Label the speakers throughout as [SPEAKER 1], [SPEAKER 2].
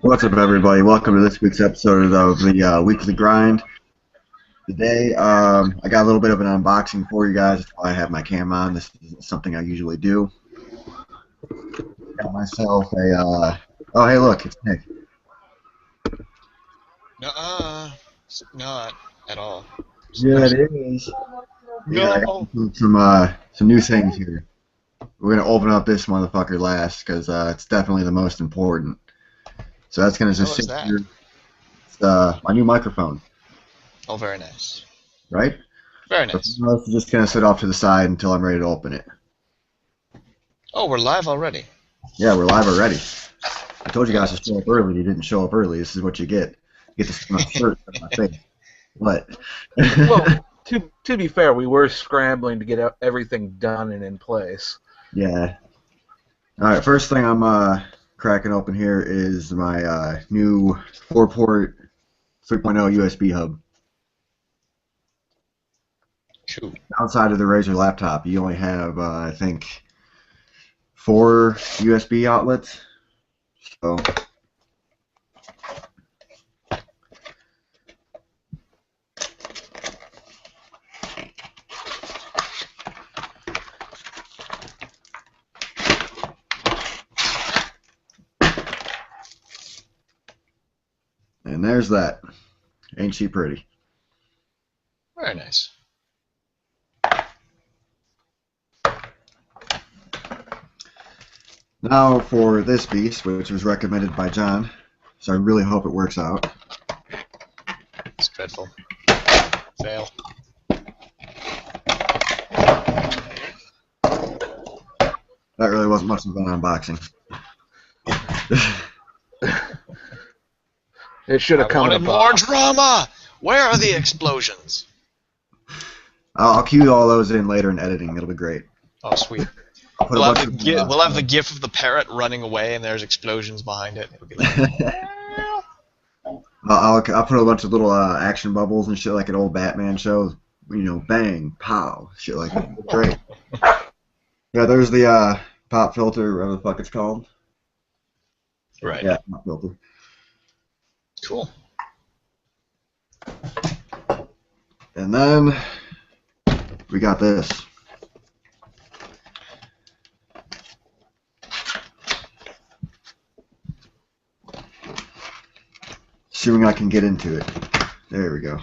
[SPEAKER 1] What's up, everybody? Welcome to this week's episode of the Weekly Grind. Today, I got a little bit of an unboxing for you guys. That's why I have my cam on. This is something I usually do. Got myself a, oh, hey, look, it's Nick.
[SPEAKER 2] Nuh-uh. It's not at all.
[SPEAKER 1] Yeah, it is. Yeah, I got some new things here. We're going to open up this motherfucker last because it's definitely the most important. So that's going to just
[SPEAKER 2] What is
[SPEAKER 1] sit
[SPEAKER 2] that?
[SPEAKER 1] here. It's my new microphone,
[SPEAKER 2] Oh, very nice.
[SPEAKER 1] right?
[SPEAKER 2] Very
[SPEAKER 1] So
[SPEAKER 2] nice.
[SPEAKER 1] it's just going to sit off to the side until I'm ready to open it.
[SPEAKER 2] Oh, we're live already.
[SPEAKER 1] Yeah, we're live already. I told you guys to show up early. You didn't show up early. This is what you get. You get to see my shirt on my face. What?
[SPEAKER 3] Well, to be fair, we were scrambling to get everything done and in place.
[SPEAKER 1] Yeah. All right. First thing I'm cracking open here is my new 4-port 3.0 USB hub.
[SPEAKER 2] Cool.
[SPEAKER 1] Outside of the Razer laptop, you only have I think 4 USB outlets. So. And there's that. Ain't she pretty?
[SPEAKER 2] Very nice.
[SPEAKER 1] Now for this piece, which was recommended by John, so I really hope it works out.
[SPEAKER 2] It's dreadful. Fail.
[SPEAKER 1] That really wasn't much of an unboxing.
[SPEAKER 3] It should have
[SPEAKER 2] I
[SPEAKER 3] come in a
[SPEAKER 2] wanted more
[SPEAKER 3] box.
[SPEAKER 2] drama! Where are the explosions?
[SPEAKER 1] I'll cue all those in later in editing. It'll be great.
[SPEAKER 2] Oh, sweet.
[SPEAKER 1] I'll put a
[SPEAKER 2] We'll
[SPEAKER 1] bunch
[SPEAKER 2] have,
[SPEAKER 1] of,
[SPEAKER 2] we'll have the gif of the parrot running away and there's explosions behind it. It'll be like,
[SPEAKER 1] I'll put a bunch of little action bubbles and shit like an old Batman show. You know, bang, pow, shit like that. Great. Yeah, there's the pop filter, whatever the fuck it's called.
[SPEAKER 2] right.
[SPEAKER 1] Yeah, pop filter.
[SPEAKER 2] Cool.
[SPEAKER 1] And then we got this. Assuming I can get into it. There we go.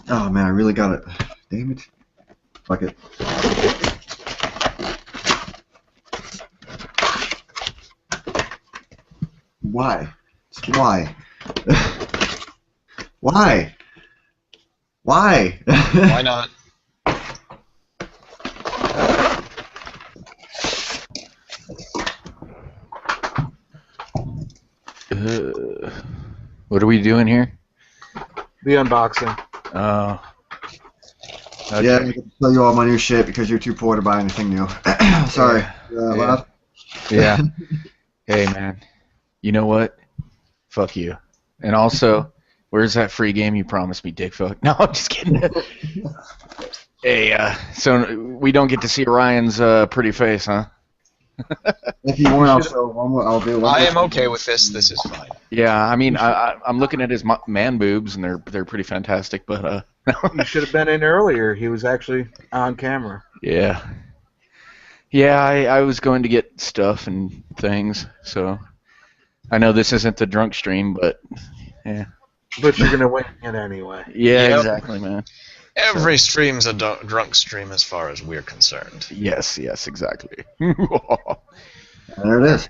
[SPEAKER 1] Oh man, I really got it. Damn it. Fuck it. Why? Why? Why? Why?
[SPEAKER 2] Why not?
[SPEAKER 4] What are we doing here?
[SPEAKER 3] The unboxing.
[SPEAKER 4] Oh. Okay.
[SPEAKER 1] Yeah, I'm gonna tell you all my new shit because you're too poor to buy anything new. Sorry. Lad?
[SPEAKER 4] Yeah. Hey, man. You know what? Fuck you. And also, where's that free game you promised me, dick fuck? No, I'm just kidding. Hey, so we don't get to see Ryan's pretty face, huh?
[SPEAKER 1] If you want, I'll show one. I'll do one.
[SPEAKER 2] I am okay with this. This is fine.
[SPEAKER 4] Yeah, I mean, I'm looking at his man boobs, and they're pretty fantastic, but
[SPEAKER 3] You should have been in earlier. He was actually on camera.
[SPEAKER 4] yeah. Yeah, I was going to get stuff and things, so I know this isn't the drunk stream, but yeah.
[SPEAKER 3] But you're going to win it anyway.
[SPEAKER 4] Yeah,
[SPEAKER 2] Yep.
[SPEAKER 4] exactly, man.
[SPEAKER 2] Every stream's a drunk stream as far as we're concerned.
[SPEAKER 4] Yes, exactly.
[SPEAKER 1] There it is.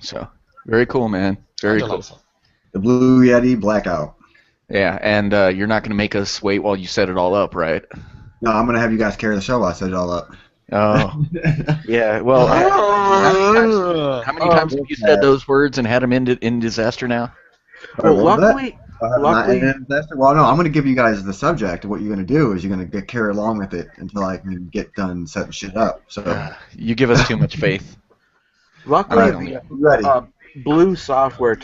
[SPEAKER 4] So, very cool, man. Very cool.
[SPEAKER 2] Delightful.
[SPEAKER 1] The Blue Yeti Blackout.
[SPEAKER 4] Yeah, and you're not going to make us wait while you set it all up, right?
[SPEAKER 1] No, I'm gonna have you guys carry the show while I set it all up.
[SPEAKER 4] Oh, yeah. Well, how many times have you said those words and had them in disaster now?
[SPEAKER 3] Well,
[SPEAKER 1] What was that?
[SPEAKER 3] luckily, Luckily,
[SPEAKER 1] Well, no, I'm going to give you guys the subject. What you're going to do is you're going to get carried along with it until I can get done setting shit up. So,
[SPEAKER 4] You give us too much faith.
[SPEAKER 3] luckily,
[SPEAKER 1] All right, ready?
[SPEAKER 3] Blue software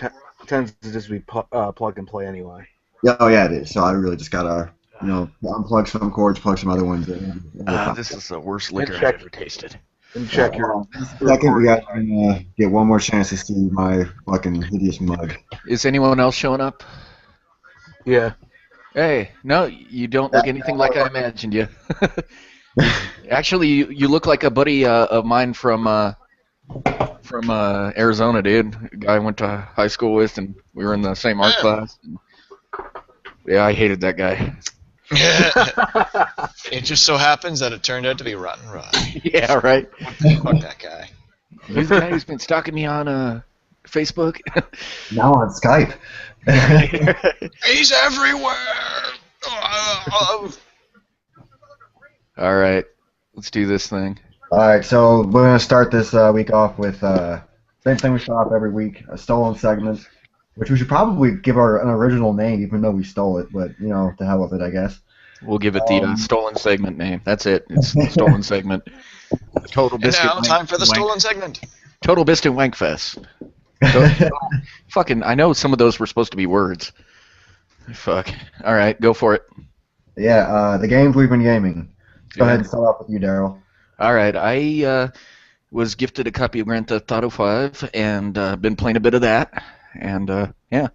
[SPEAKER 3] tends to just be plug and play anyway.
[SPEAKER 1] Yeah, oh yeah, it is. So I really just gotta, unplug some cords, plug some other ones in.
[SPEAKER 4] This is the worst liquor I've ever tasted.
[SPEAKER 3] And check your.
[SPEAKER 1] Second, we got to get one more chance to see my fucking hideous mug.
[SPEAKER 4] Is anyone else showing up?
[SPEAKER 3] Yeah.
[SPEAKER 4] Hey, no, you don't look anything like I imagined you. Actually, you look like a buddy of mine from Arizona, dude. A guy I went to high school with, and we were in the same art class. Yeah, I hated that guy.
[SPEAKER 2] It just so happens that it turned out to be Rotten Rod.
[SPEAKER 4] Yeah, right.
[SPEAKER 2] Fuck that guy.
[SPEAKER 4] He's the guy who's been stalking me on Facebook.
[SPEAKER 1] Now on Skype.
[SPEAKER 2] He's everywhere.
[SPEAKER 1] All
[SPEAKER 4] right, let's do this thing.
[SPEAKER 1] All right, so we're gonna start this week off with same thing we start off every week, a stolen segment, which we should probably give an original name, even though we stole it. But to hell with it, I guess.
[SPEAKER 4] We'll give it the stolen segment name. That's it. It's the stolen segment. Total biscuit.
[SPEAKER 2] And now, time for the stolen segment.
[SPEAKER 4] Total Biscuit Wankfest. Fucking, I know some of those were supposed to be words. Fuck. All right, go for it.
[SPEAKER 1] Yeah, the games we've been gaming. Go ahead and start off with you, Daryl.
[SPEAKER 4] All right, I was gifted a copy of Grand Theft Auto 5 and been playing a bit of that. And yeah,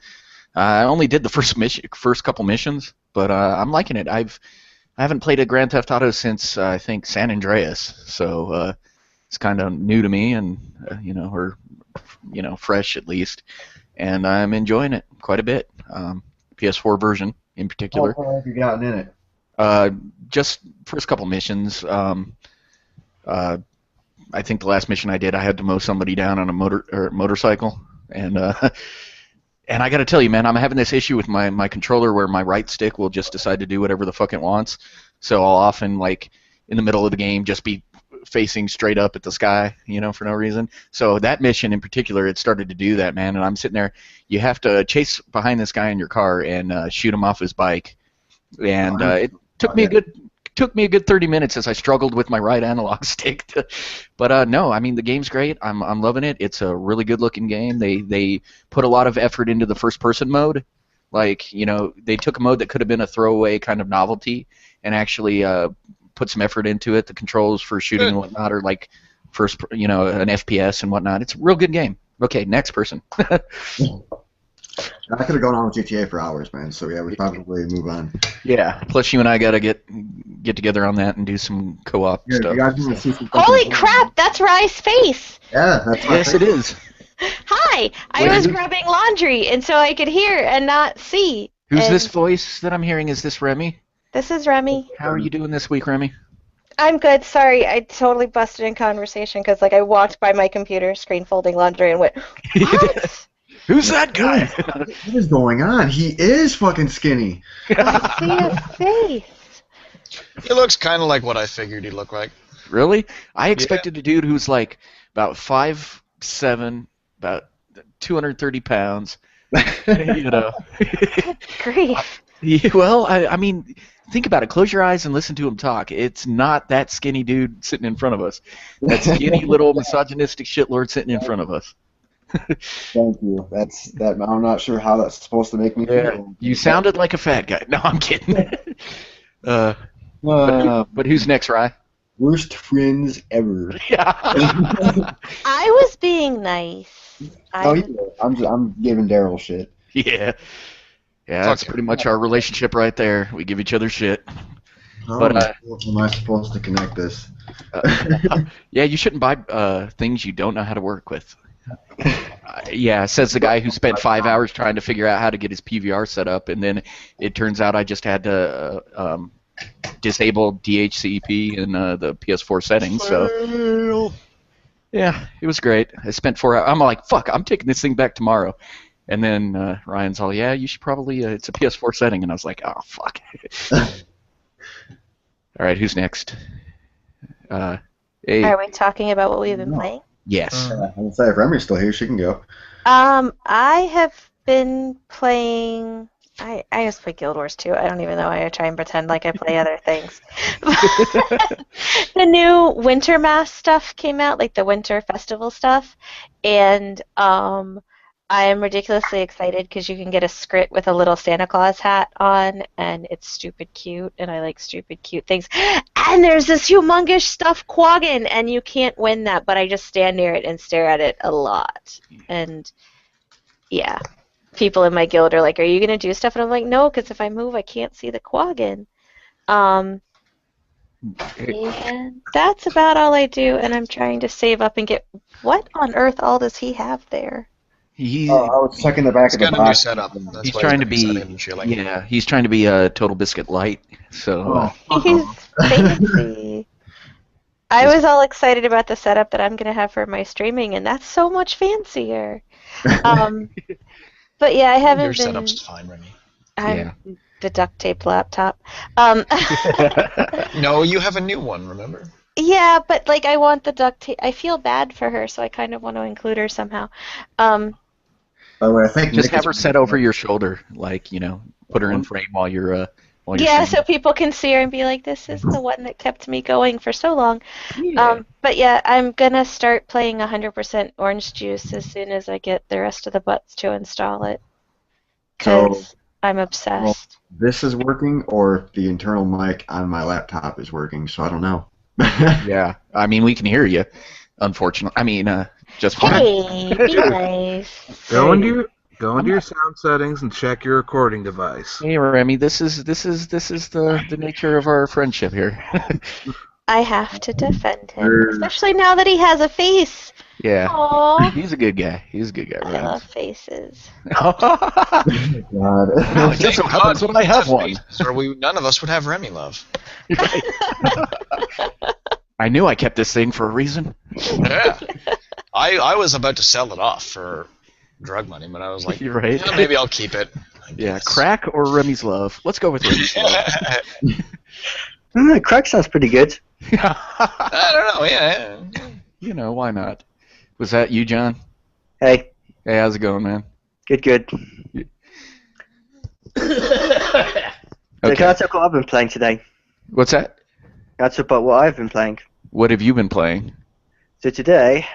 [SPEAKER 4] I only did the first couple missions, but I'm liking it. I haven't played a Grand Theft Auto since I think San Andreas, so it's kind of new to me, and fresh at least, and I'm enjoying it quite a bit. PS4 version in particular.
[SPEAKER 1] How long have you gotten in it?
[SPEAKER 4] Just first couple missions. I think the last mission I did, I had to mow somebody down on a motorcycle, and I got to tell you, man, I'm having this issue with my controller where my right stick will just decide to do whatever the fuck it wants. So I'll often, like, in the middle of the game, just be facing straight up at the sky, for no reason. So that mission in particular, it started to do that, man. And I'm sitting there, you have to chase behind this guy in your car and shoot him off his bike. And it took me a good 30 minutes as I struggled with my right analog stick. But no, I mean, the game's great. I'm loving it. It's a really good looking game. They put a lot of effort into the first person mode. Like, they took a mode that could have been a throwaway kind of novelty and actually put some effort into it. The controls for shooting and whatnot are like first, an FPS and whatnot. It's a real good game. Okay, next person.
[SPEAKER 1] I could have gone on with GTA for hours, man. So yeah, we probably move on.
[SPEAKER 4] Yeah. Plus, you and I gotta get together on that and do some co-op stuff.
[SPEAKER 1] You guys want to see some
[SPEAKER 5] Holy crap! That's Rye's face.
[SPEAKER 1] Yeah, that's my
[SPEAKER 4] yes, it is.
[SPEAKER 5] Hi, I was grabbing laundry, and so I could hear and not see.
[SPEAKER 4] Who's this voice that I'm hearing? Is this Remy?
[SPEAKER 5] This is Remy.
[SPEAKER 4] How are you doing this week, Remy?
[SPEAKER 5] I'm good. Sorry, I totally busted in conversation because I walked by my computer screen folding laundry and went, what?
[SPEAKER 4] Who's that guy?
[SPEAKER 1] What is going on? He is fucking skinny.
[SPEAKER 5] I see his face.
[SPEAKER 2] He looks kind of like what I figured he'd look like.
[SPEAKER 4] Really? I expected a dude who's like about 5'7", about 230 pounds.
[SPEAKER 5] Good grief.
[SPEAKER 4] Yeah, well, I mean, think about it. Close your eyes and listen to him talk. It's not that skinny dude sitting in front of us. That skinny little misogynistic shitlord sitting in front of us.
[SPEAKER 1] Thank you. I'm not sure how that's supposed to make me feel.
[SPEAKER 4] You sounded like a fat guy. No, I'm kidding. But who's next, Rye?
[SPEAKER 1] Worst friends ever.
[SPEAKER 4] Yeah.
[SPEAKER 5] I was being nice.
[SPEAKER 1] I'm giving Daryl shit.
[SPEAKER 4] Yeah. Yeah, that's pretty much our relationship right there. We give each other shit.
[SPEAKER 1] How am I supposed to connect this?
[SPEAKER 4] Yeah, you shouldn't buy things you don't know how to work with. Yeah, says the guy who spent 5 hours trying to figure out how to get his PVR set up, and then it turns out I just had to disable DHCP in the PS4 settings. So yeah, it was great. I spent 4 hours. I'm like, fuck, I'm taking this thing back tomorrow. And then Ryan's all, yeah, you should probably, it's a PS4 setting. And I was like, oh, fuck. All right, who's next? Hey.
[SPEAKER 5] Are we talking about what we've been playing?
[SPEAKER 4] Yes.
[SPEAKER 1] I'm say if Remy's still here, she can go.
[SPEAKER 5] I have been playing I just play Guild Wars too. I don't even know why I try and pretend like I play other things. The new Winter Mass stuff came out, like the Winter Festival stuff, and I am ridiculously excited because you can get a Skrit with a little Santa Claus hat on, and it's stupid cute, and I like stupid cute things. And there's this humongous stuffed Quaggin, and you can't win that, but I just stand near it and stare at it a lot. And yeah, people in my guild are like, "Are you gonna do stuff?" And I'm like, "No, because if I move, I can't see the Quaggin." And that's about all I do, and I'm trying to save up and get. What on earth all does he have there?
[SPEAKER 4] He,
[SPEAKER 1] I was checking the back
[SPEAKER 2] He's
[SPEAKER 1] of the
[SPEAKER 2] got a new
[SPEAKER 1] box.
[SPEAKER 2] setup. That's
[SPEAKER 4] he's
[SPEAKER 2] why
[SPEAKER 4] trying to
[SPEAKER 2] been
[SPEAKER 4] be,
[SPEAKER 2] excited and chilling.
[SPEAKER 4] yeah, he's trying to be a Total Biscuit light. So
[SPEAKER 5] He's fancy. I was all excited about the setup that I'm going to have for my streaming, and that's so much fancier. But yeah, I
[SPEAKER 2] Your
[SPEAKER 5] haven't been.
[SPEAKER 2] setup's fine, Remy.
[SPEAKER 5] I'm the duct tape laptop.
[SPEAKER 2] No, you have a new one, remember?
[SPEAKER 5] Yeah, but like I want the duct tape. I feel bad for her, so I kind of want to include her somehow.
[SPEAKER 1] By the way, I think
[SPEAKER 4] just
[SPEAKER 1] Nick
[SPEAKER 4] have
[SPEAKER 1] is-
[SPEAKER 4] her set over your shoulder, like, you know, put her in frame while you're
[SPEAKER 5] Yeah,
[SPEAKER 4] streaming.
[SPEAKER 5] so people can see her and be like, "This is the one that kept me going for so long."
[SPEAKER 4] Yeah.
[SPEAKER 5] But yeah, I'm gonna start playing 100% Orange Juice as soon as I get the rest of the butts to install it, because I'm obsessed.
[SPEAKER 1] this is working, or the internal mic on my laptop is working, so I don't know.
[SPEAKER 4] Yeah, I mean, we can hear you. Unfortunately, I mean, just fine.
[SPEAKER 5] Hey, be nice.
[SPEAKER 3] Go into your sound settings and check your recording device.
[SPEAKER 4] Hey, Remy, this is the nature of our friendship here.
[SPEAKER 5] I have to defend him, especially now that he has a face.
[SPEAKER 4] Yeah,
[SPEAKER 5] Aww.
[SPEAKER 4] he's a good guy. He's a good guy,
[SPEAKER 5] I
[SPEAKER 4] Remy.
[SPEAKER 5] love faces.
[SPEAKER 1] God.
[SPEAKER 4] It just so happens that I have one.
[SPEAKER 2] Or none of us would have Remy love.
[SPEAKER 4] I knew I kept this thing for a reason.
[SPEAKER 2] Yeah. I was about to sell it off for drug money, but I was like,
[SPEAKER 4] You're right.
[SPEAKER 2] yeah, maybe I'll keep it. I
[SPEAKER 4] Yeah,
[SPEAKER 2] guess.
[SPEAKER 4] crack or Remy's love. Let's go with Remy's love.
[SPEAKER 6] Crack sounds pretty good.
[SPEAKER 2] I don't know, yeah.
[SPEAKER 4] You know, why not? Was that you, John?
[SPEAKER 6] Hey,
[SPEAKER 4] Hey, how's it going, man?
[SPEAKER 6] good. So can I talk what I've been playing today?
[SPEAKER 4] What's that?
[SPEAKER 6] Can I talk about what I've been playing?
[SPEAKER 4] What have you been playing?
[SPEAKER 6] So today,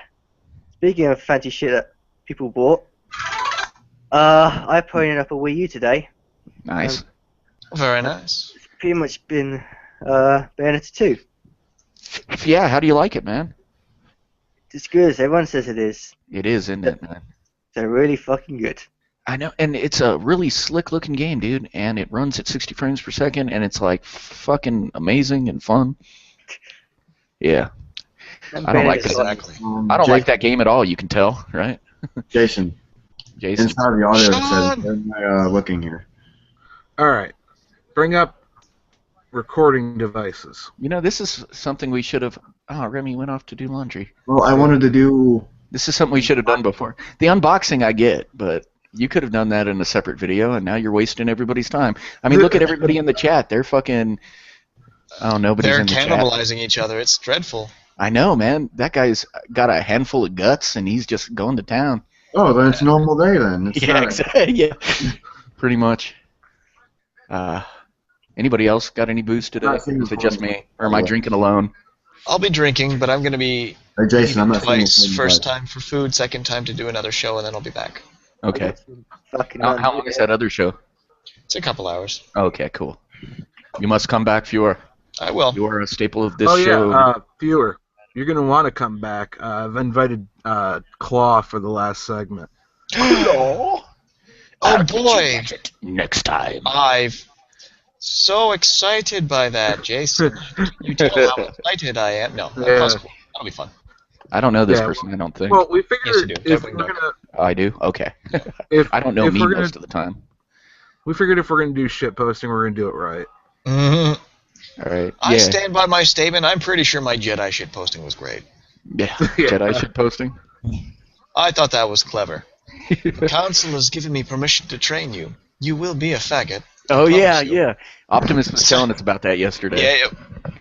[SPEAKER 6] speaking of fancy shit that people bought, I put up a Wii U today.
[SPEAKER 4] Nice.
[SPEAKER 2] Very nice.
[SPEAKER 6] It's pretty much been Bayonetta 2.
[SPEAKER 4] Yeah, how do you like it, man?
[SPEAKER 6] It's good as everyone says it is.
[SPEAKER 4] It is, isn't it, man?
[SPEAKER 6] They're really fucking good.
[SPEAKER 4] I know, and it's a really slick-looking game, dude, and it runs at 60 frames per second, and it's, like, fucking amazing and fun. Yeah. I don't like
[SPEAKER 6] Bayonetta's
[SPEAKER 4] that.
[SPEAKER 2] Exactly.
[SPEAKER 4] I don't like that game at all, you can tell, right?
[SPEAKER 1] Jason,
[SPEAKER 4] Jason.
[SPEAKER 1] inside the audio it
[SPEAKER 2] Sean!
[SPEAKER 1] says, "Where am I looking here?"
[SPEAKER 3] All right, bring up recording devices.
[SPEAKER 4] You know, this is something we should have... Oh, Remy went off to do laundry.
[SPEAKER 1] Well, I wanted to do.
[SPEAKER 4] This is something we should have done before. The unboxing I get, but you could have done that in a separate video, and now you're wasting everybody's time. I mean, look at everybody in the chat. They're fucking... Oh, nobody's
[SPEAKER 2] They're
[SPEAKER 4] in the chat.
[SPEAKER 2] cannibalizing each other. It's dreadful.
[SPEAKER 4] I know, man. That guy's got a handful of guts, and he's just going to town.
[SPEAKER 1] Oh, then it's a normal day then. It's
[SPEAKER 4] Yeah,
[SPEAKER 1] not-
[SPEAKER 4] exactly. Yeah, pretty much. Anybody else got any booze today? Or is it just me? Or am I drinking alone?
[SPEAKER 2] I'll be drinking, but I'm going to be
[SPEAKER 1] Hey, Jason, I'm not saying
[SPEAKER 2] twice.
[SPEAKER 1] anything,
[SPEAKER 2] First
[SPEAKER 1] but-
[SPEAKER 2] time for food, second time to do another show, and then I'll be back.
[SPEAKER 4] Okay.
[SPEAKER 6] Fucking
[SPEAKER 4] How long is that other show?
[SPEAKER 2] It's a couple hours.
[SPEAKER 4] Okay, cool. You must come back, Fior.
[SPEAKER 2] I will.
[SPEAKER 4] You are a staple of this
[SPEAKER 3] Oh
[SPEAKER 4] show.
[SPEAKER 3] yeah, viewer, you're gonna want to come back. I've invited Claw for the last segment.
[SPEAKER 2] Oh boy,
[SPEAKER 4] Next time.
[SPEAKER 2] I'm so excited by that, Jason. You tell how excited I am. No,
[SPEAKER 3] Yeah.
[SPEAKER 2] that'll be fun.
[SPEAKER 4] I don't know this
[SPEAKER 3] Yeah.
[SPEAKER 4] person, I don't think.
[SPEAKER 3] Well, we
[SPEAKER 2] Yes, you
[SPEAKER 3] figured
[SPEAKER 2] do.
[SPEAKER 3] if
[SPEAKER 2] Definitely
[SPEAKER 3] we're
[SPEAKER 2] don't.
[SPEAKER 3] gonna,
[SPEAKER 4] I do? Okay.
[SPEAKER 3] if
[SPEAKER 4] I don't know
[SPEAKER 3] if
[SPEAKER 4] me
[SPEAKER 3] we're gonna,
[SPEAKER 4] most of the time.
[SPEAKER 3] we figured if we're gonna do shit posting, we're gonna do it right.
[SPEAKER 2] Mhm.
[SPEAKER 4] All right.
[SPEAKER 2] I
[SPEAKER 4] Yeah.
[SPEAKER 2] stand by my statement. I'm pretty sure my Jedi shit posting was great.
[SPEAKER 4] Yeah. Jedi shit posting.
[SPEAKER 2] I thought that was clever. The council has given me permission to train you. You will be a faggot.
[SPEAKER 4] Oh, yeah,
[SPEAKER 2] Promise you.
[SPEAKER 4] yeah. Optimus was telling us about that yesterday.
[SPEAKER 2] Yeah,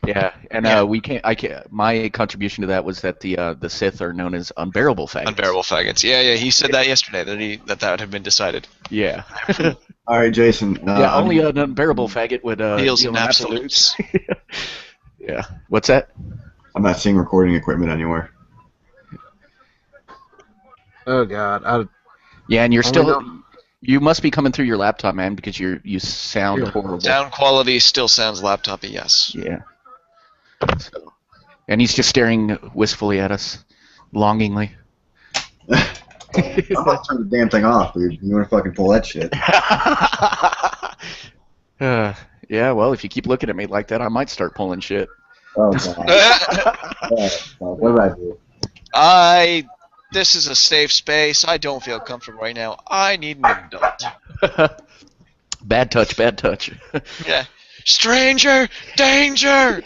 [SPEAKER 4] Yeah, and we can't. I can't. My contribution to that was that the Sith are known as unbearable faggots.
[SPEAKER 2] Unbearable faggots. Yeah, he said that yesterday that had been decided.
[SPEAKER 4] Yeah.
[SPEAKER 1] All right, Jason.
[SPEAKER 4] Yeah, only an unbearable faggot would
[SPEAKER 2] Deals
[SPEAKER 4] deal
[SPEAKER 2] in
[SPEAKER 4] in
[SPEAKER 2] absolutes.
[SPEAKER 4] Yeah. What's that?
[SPEAKER 1] I'm not seeing recording equipment anywhere.
[SPEAKER 3] Oh God.
[SPEAKER 4] Yeah, and you're
[SPEAKER 3] Only
[SPEAKER 4] still.
[SPEAKER 3] know-
[SPEAKER 4] You must be coming through your laptop, man, because you sound
[SPEAKER 3] Yeah.
[SPEAKER 4] horrible.
[SPEAKER 2] Sound quality still sounds laptopy, yes.
[SPEAKER 4] Yeah. So, and he's just staring wistfully at us, longingly.
[SPEAKER 1] I'm about to turn the damn thing off, dude. You want to fucking pull that shit?
[SPEAKER 4] Yeah, well, if you keep looking at me like that, I might start pulling shit.
[SPEAKER 1] Oh, God. What did I do?
[SPEAKER 2] This is a safe space. I don't feel comfortable right now. I need an adult.
[SPEAKER 4] Bad touch, bad touch.
[SPEAKER 2] Yeah. Stranger danger.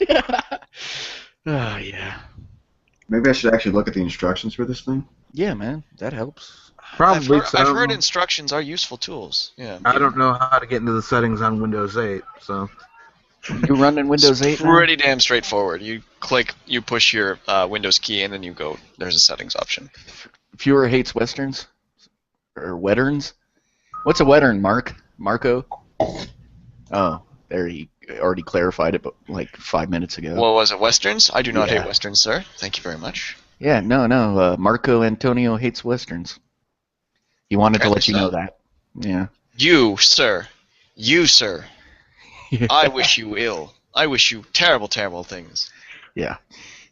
[SPEAKER 4] Yeah.
[SPEAKER 1] Maybe I should actually look at the instructions for this thing.
[SPEAKER 4] Yeah, man, that helps.
[SPEAKER 3] Probably
[SPEAKER 2] I've
[SPEAKER 3] so.
[SPEAKER 2] heard instructions are useful tools. Yeah.
[SPEAKER 3] I don't know how to get into the settings on Windows 8, so.
[SPEAKER 4] You running Windows 8 now?
[SPEAKER 2] Pretty damn straightforward. You push your Windows key in, and you go. There's a settings option.
[SPEAKER 4] Fewer hates westerns? Or westerns? What's a western, Marco? Oh, there he already clarified it, but like 5 minutes ago.
[SPEAKER 2] What was it? Westerns? I do not
[SPEAKER 4] Yeah.
[SPEAKER 2] hate westerns, sir. Thank you very much.
[SPEAKER 4] Yeah, no. Marco Antonio hates westerns. He wanted to let you know that. Yeah.
[SPEAKER 2] You, sir. I wish you ill. I wish you terrible, terrible things.
[SPEAKER 4] Yeah.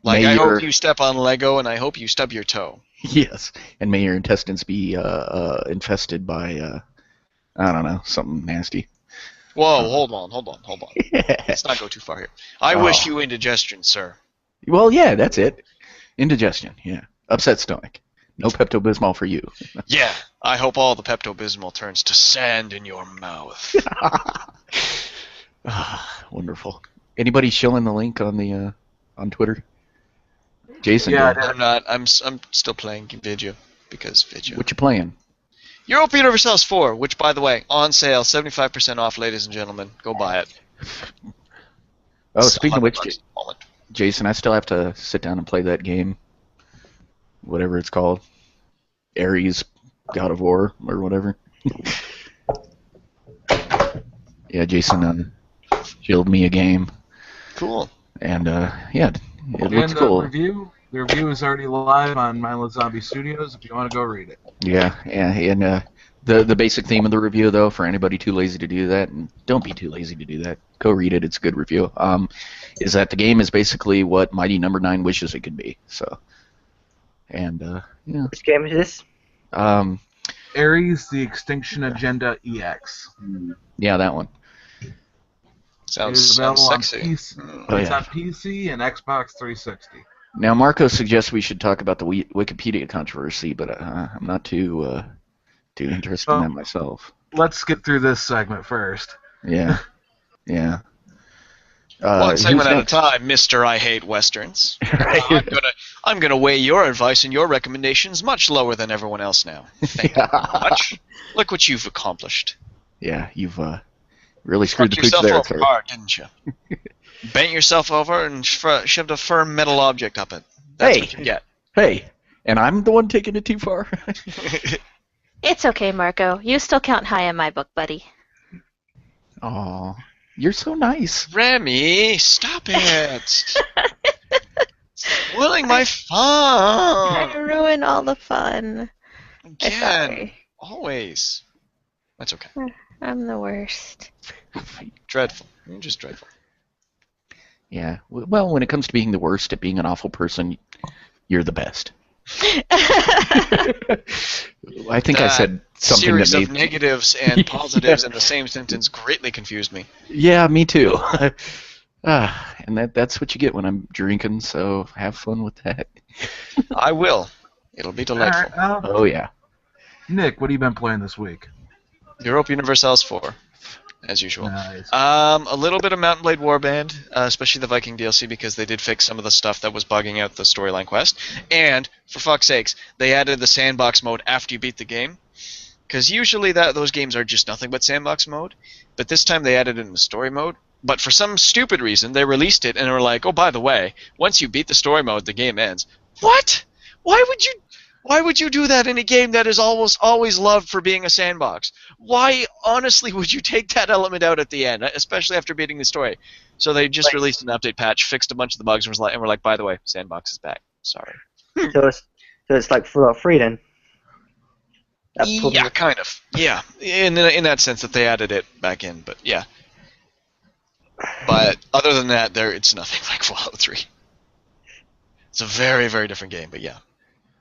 [SPEAKER 2] Like,
[SPEAKER 4] May
[SPEAKER 2] I
[SPEAKER 4] your-
[SPEAKER 2] hope you step on Lego, and I hope you stub your toe.
[SPEAKER 4] Yes, and may your intestines be infested by I don't know, something nasty.
[SPEAKER 2] Whoa, hold on. Let's not go too far here. I
[SPEAKER 4] Oh.
[SPEAKER 2] wish you indigestion, sir.
[SPEAKER 4] Well, yeah, that's it. Indigestion, yeah. Upset stomach. No Pepto-Bismol for you.
[SPEAKER 2] Yeah, I hope all the Pepto-Bismol turns to sand in your mouth.
[SPEAKER 4] Wonderful. Anybody showing the link on the on Twitter? Jason,
[SPEAKER 3] Yeah,
[SPEAKER 4] did.
[SPEAKER 2] I'm not. I'm still playing Vidya because Vidya.
[SPEAKER 4] What you playing?
[SPEAKER 2] Europa Universalis 4, which, by the way, on sale, 75% off, ladies and gentlemen. Go buy it.
[SPEAKER 4] Oh, speaking of which,
[SPEAKER 2] $100 at the moment.
[SPEAKER 4] Jason, I still have to sit down and play that game. Whatever it's called. Ares God of War or whatever. Yeah, Jason shielded me a game.
[SPEAKER 2] Cool.
[SPEAKER 4] And yeah, it looks
[SPEAKER 7] And
[SPEAKER 4] cool.
[SPEAKER 7] the review is already live on Mindless Zombie Studios if you want to go read it.
[SPEAKER 4] Yeah, and the basic theme of the review, though, for anybody too lazy to do that, and don't be too lazy to do that, go read it, it's a good review, is that the game is basically what Mighty No. 9 wishes it could be, so, and, yeah.
[SPEAKER 6] Which game is this?
[SPEAKER 7] Ares, The Extinction Agenda EX.
[SPEAKER 4] Yeah, that one.
[SPEAKER 2] Sounds
[SPEAKER 7] available on
[SPEAKER 2] sexy.
[SPEAKER 7] PC.
[SPEAKER 4] Oh,
[SPEAKER 7] It's
[SPEAKER 4] yeah.
[SPEAKER 7] on PC and Xbox 360.
[SPEAKER 4] Now, Marco suggests we should talk about the Wikipedia controversy, but I'm not too interested in that myself.
[SPEAKER 7] Let's get through this segment first.
[SPEAKER 4] Yeah. Yeah.
[SPEAKER 2] One segment
[SPEAKER 4] who's
[SPEAKER 2] at a
[SPEAKER 4] next?
[SPEAKER 2] time, Mr. I Hate Westerns.
[SPEAKER 4] Right.
[SPEAKER 2] I'm gonna weigh your advice and your recommendations much lower than everyone else now. Thank you very much. Look what you've accomplished.
[SPEAKER 4] Yeah, you've really screwed the
[SPEAKER 2] Fucked
[SPEAKER 4] pooch
[SPEAKER 2] yourself
[SPEAKER 4] there,
[SPEAKER 2] over
[SPEAKER 4] sir.
[SPEAKER 2] hard, didn't you? Bent yourself over and shoved a firm metal object up it. That's
[SPEAKER 4] Hey.
[SPEAKER 2] what you get.
[SPEAKER 4] Hey, and I'm the one taking it too far.
[SPEAKER 5] It's okay, Marco. You still count high in my book, buddy.
[SPEAKER 4] Aw, you're so nice.
[SPEAKER 2] Remy, stop it! Spoiling my fun!
[SPEAKER 5] I ruin all the fun. I'm
[SPEAKER 2] Again,
[SPEAKER 5] sorry.
[SPEAKER 2] always. That's okay.
[SPEAKER 5] I'm the worst.
[SPEAKER 2] Dreadful. You're just dreadful.
[SPEAKER 4] Yeah. Well, when it comes to being the worst at being an awful person, you're the best. I think I
[SPEAKER 2] That
[SPEAKER 4] said something
[SPEAKER 2] Series
[SPEAKER 4] that
[SPEAKER 2] of
[SPEAKER 4] made.
[SPEAKER 2] negatives and positives in the same sentence greatly confused me.
[SPEAKER 4] Yeah, me too. And that's what you get when I'm drinking. So have fun with that.
[SPEAKER 2] I will. It'll be delightful.
[SPEAKER 7] Alright,
[SPEAKER 4] Oh yeah.
[SPEAKER 7] Nick, what have you been playing this week?
[SPEAKER 2] Europa Universalis 4, as usual.
[SPEAKER 7] Nice.
[SPEAKER 2] A little bit of Mountain Blade Warband, especially the Viking DLC, because they did fix some of the stuff that was bugging out the storyline quest. And, for fuck's sakes, they added the sandbox mode after you beat the game. Because usually those games are just nothing but sandbox mode. But this time they added it in the story mode, But for some stupid reason, they released it and were like, "Oh, by the way, once you beat the story mode, the game ends." What? Why would you do that in a game that is almost always loved for being a sandbox? Why, honestly, would you take that element out at the end, especially after beating the story? So they just released an update patch, fixed a bunch of the bugs, and were like, "By the way, sandbox is back." Sorry.
[SPEAKER 6] So it's like Fallout 3 then.
[SPEAKER 2] Yeah, kind of. Yeah, in that sense that they added it back in, but yeah. But other than that, it's nothing like Fallout 3. It's a very, very different game, but yeah,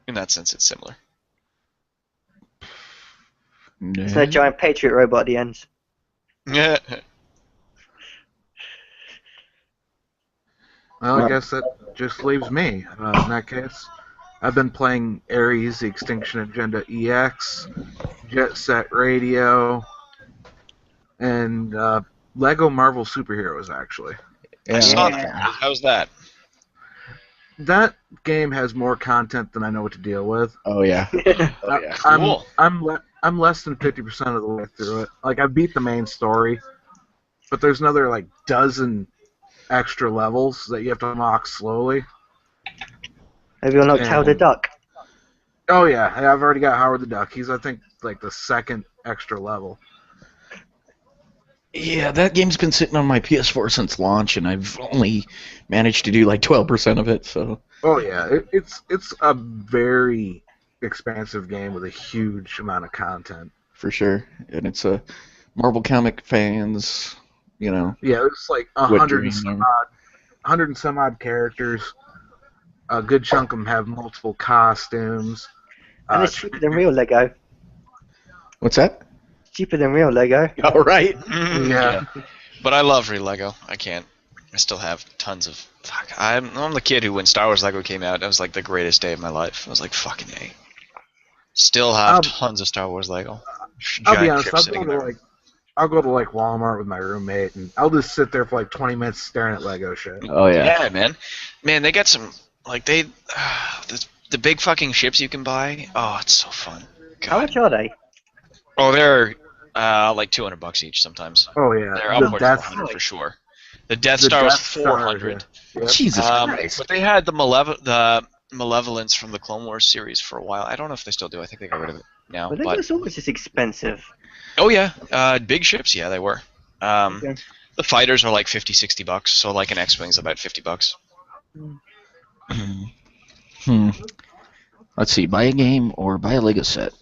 [SPEAKER 2] in that sense, it's similar.
[SPEAKER 6] It's a giant Patriot robot at the end.
[SPEAKER 2] Yeah.
[SPEAKER 3] Well, I guess that just leaves me. In that case, I've been playing Ares: The Extinction Agenda EX, Jet Set Radio, and Lego Marvel Superheroes, actually.
[SPEAKER 2] I saw that. How's that?
[SPEAKER 3] That game has more content than I know what to deal with.
[SPEAKER 4] Oh yeah.
[SPEAKER 2] Cool.
[SPEAKER 3] I'm less than 50% of the way through it. Like, I beat the main story, but there's another like dozen extra levels that you have to unlock slowly.
[SPEAKER 6] Have you unlocked Howard the Duck?
[SPEAKER 3] Oh yeah, I've already got Howard the Duck. He's, I think, like the second extra level.
[SPEAKER 4] Yeah, that game's been sitting on my PS4 since launch, and I've only managed to do like 12% of it. So.
[SPEAKER 3] Oh yeah, it's a very expansive game with a huge amount of content.
[SPEAKER 4] For sure, and it's a Marvel comic fans, you know.
[SPEAKER 3] Yeah, it's like 100 and some odd characters. A good chunk of them have multiple costumes.
[SPEAKER 6] And it's cheaper than real Lego.
[SPEAKER 4] What's that?
[SPEAKER 6] Cheaper than real Lego.
[SPEAKER 4] All right.
[SPEAKER 3] Yeah.
[SPEAKER 2] But I love real Lego. I can't. I still have tons of. Fuck. I'm the kid who, when Star Wars Lego came out, that was like the greatest day of my life. I was like, fucking A. Still have tons of Star Wars Lego.
[SPEAKER 3] I'll be honest. I'll go to Walmart with my roommate, and I'll just sit there for like 20 minutes staring at Lego shit.
[SPEAKER 4] Oh yeah.
[SPEAKER 2] Yeah, man. Man, they got some the big fucking ships you can buy. Oh, it's so fun. God.
[SPEAKER 6] How much are they?
[SPEAKER 2] Oh, they're like $200 each sometimes.
[SPEAKER 3] Oh yeah.
[SPEAKER 2] They're upwards of 100 for sure. The Death Star was 400.
[SPEAKER 3] Yeah.
[SPEAKER 4] Jesus Christ.
[SPEAKER 2] But they had the Malevolence from the Clone Wars series for a while. I don't know if they still do. I think they got rid of it now.
[SPEAKER 6] But they was always just expensive.
[SPEAKER 2] Oh yeah, big ships. Yeah, they were.
[SPEAKER 6] Okay.
[SPEAKER 2] The fighters are like $50-$60. So like an X-wing's about $50.
[SPEAKER 4] Let's see. Buy a game or buy a Lego set.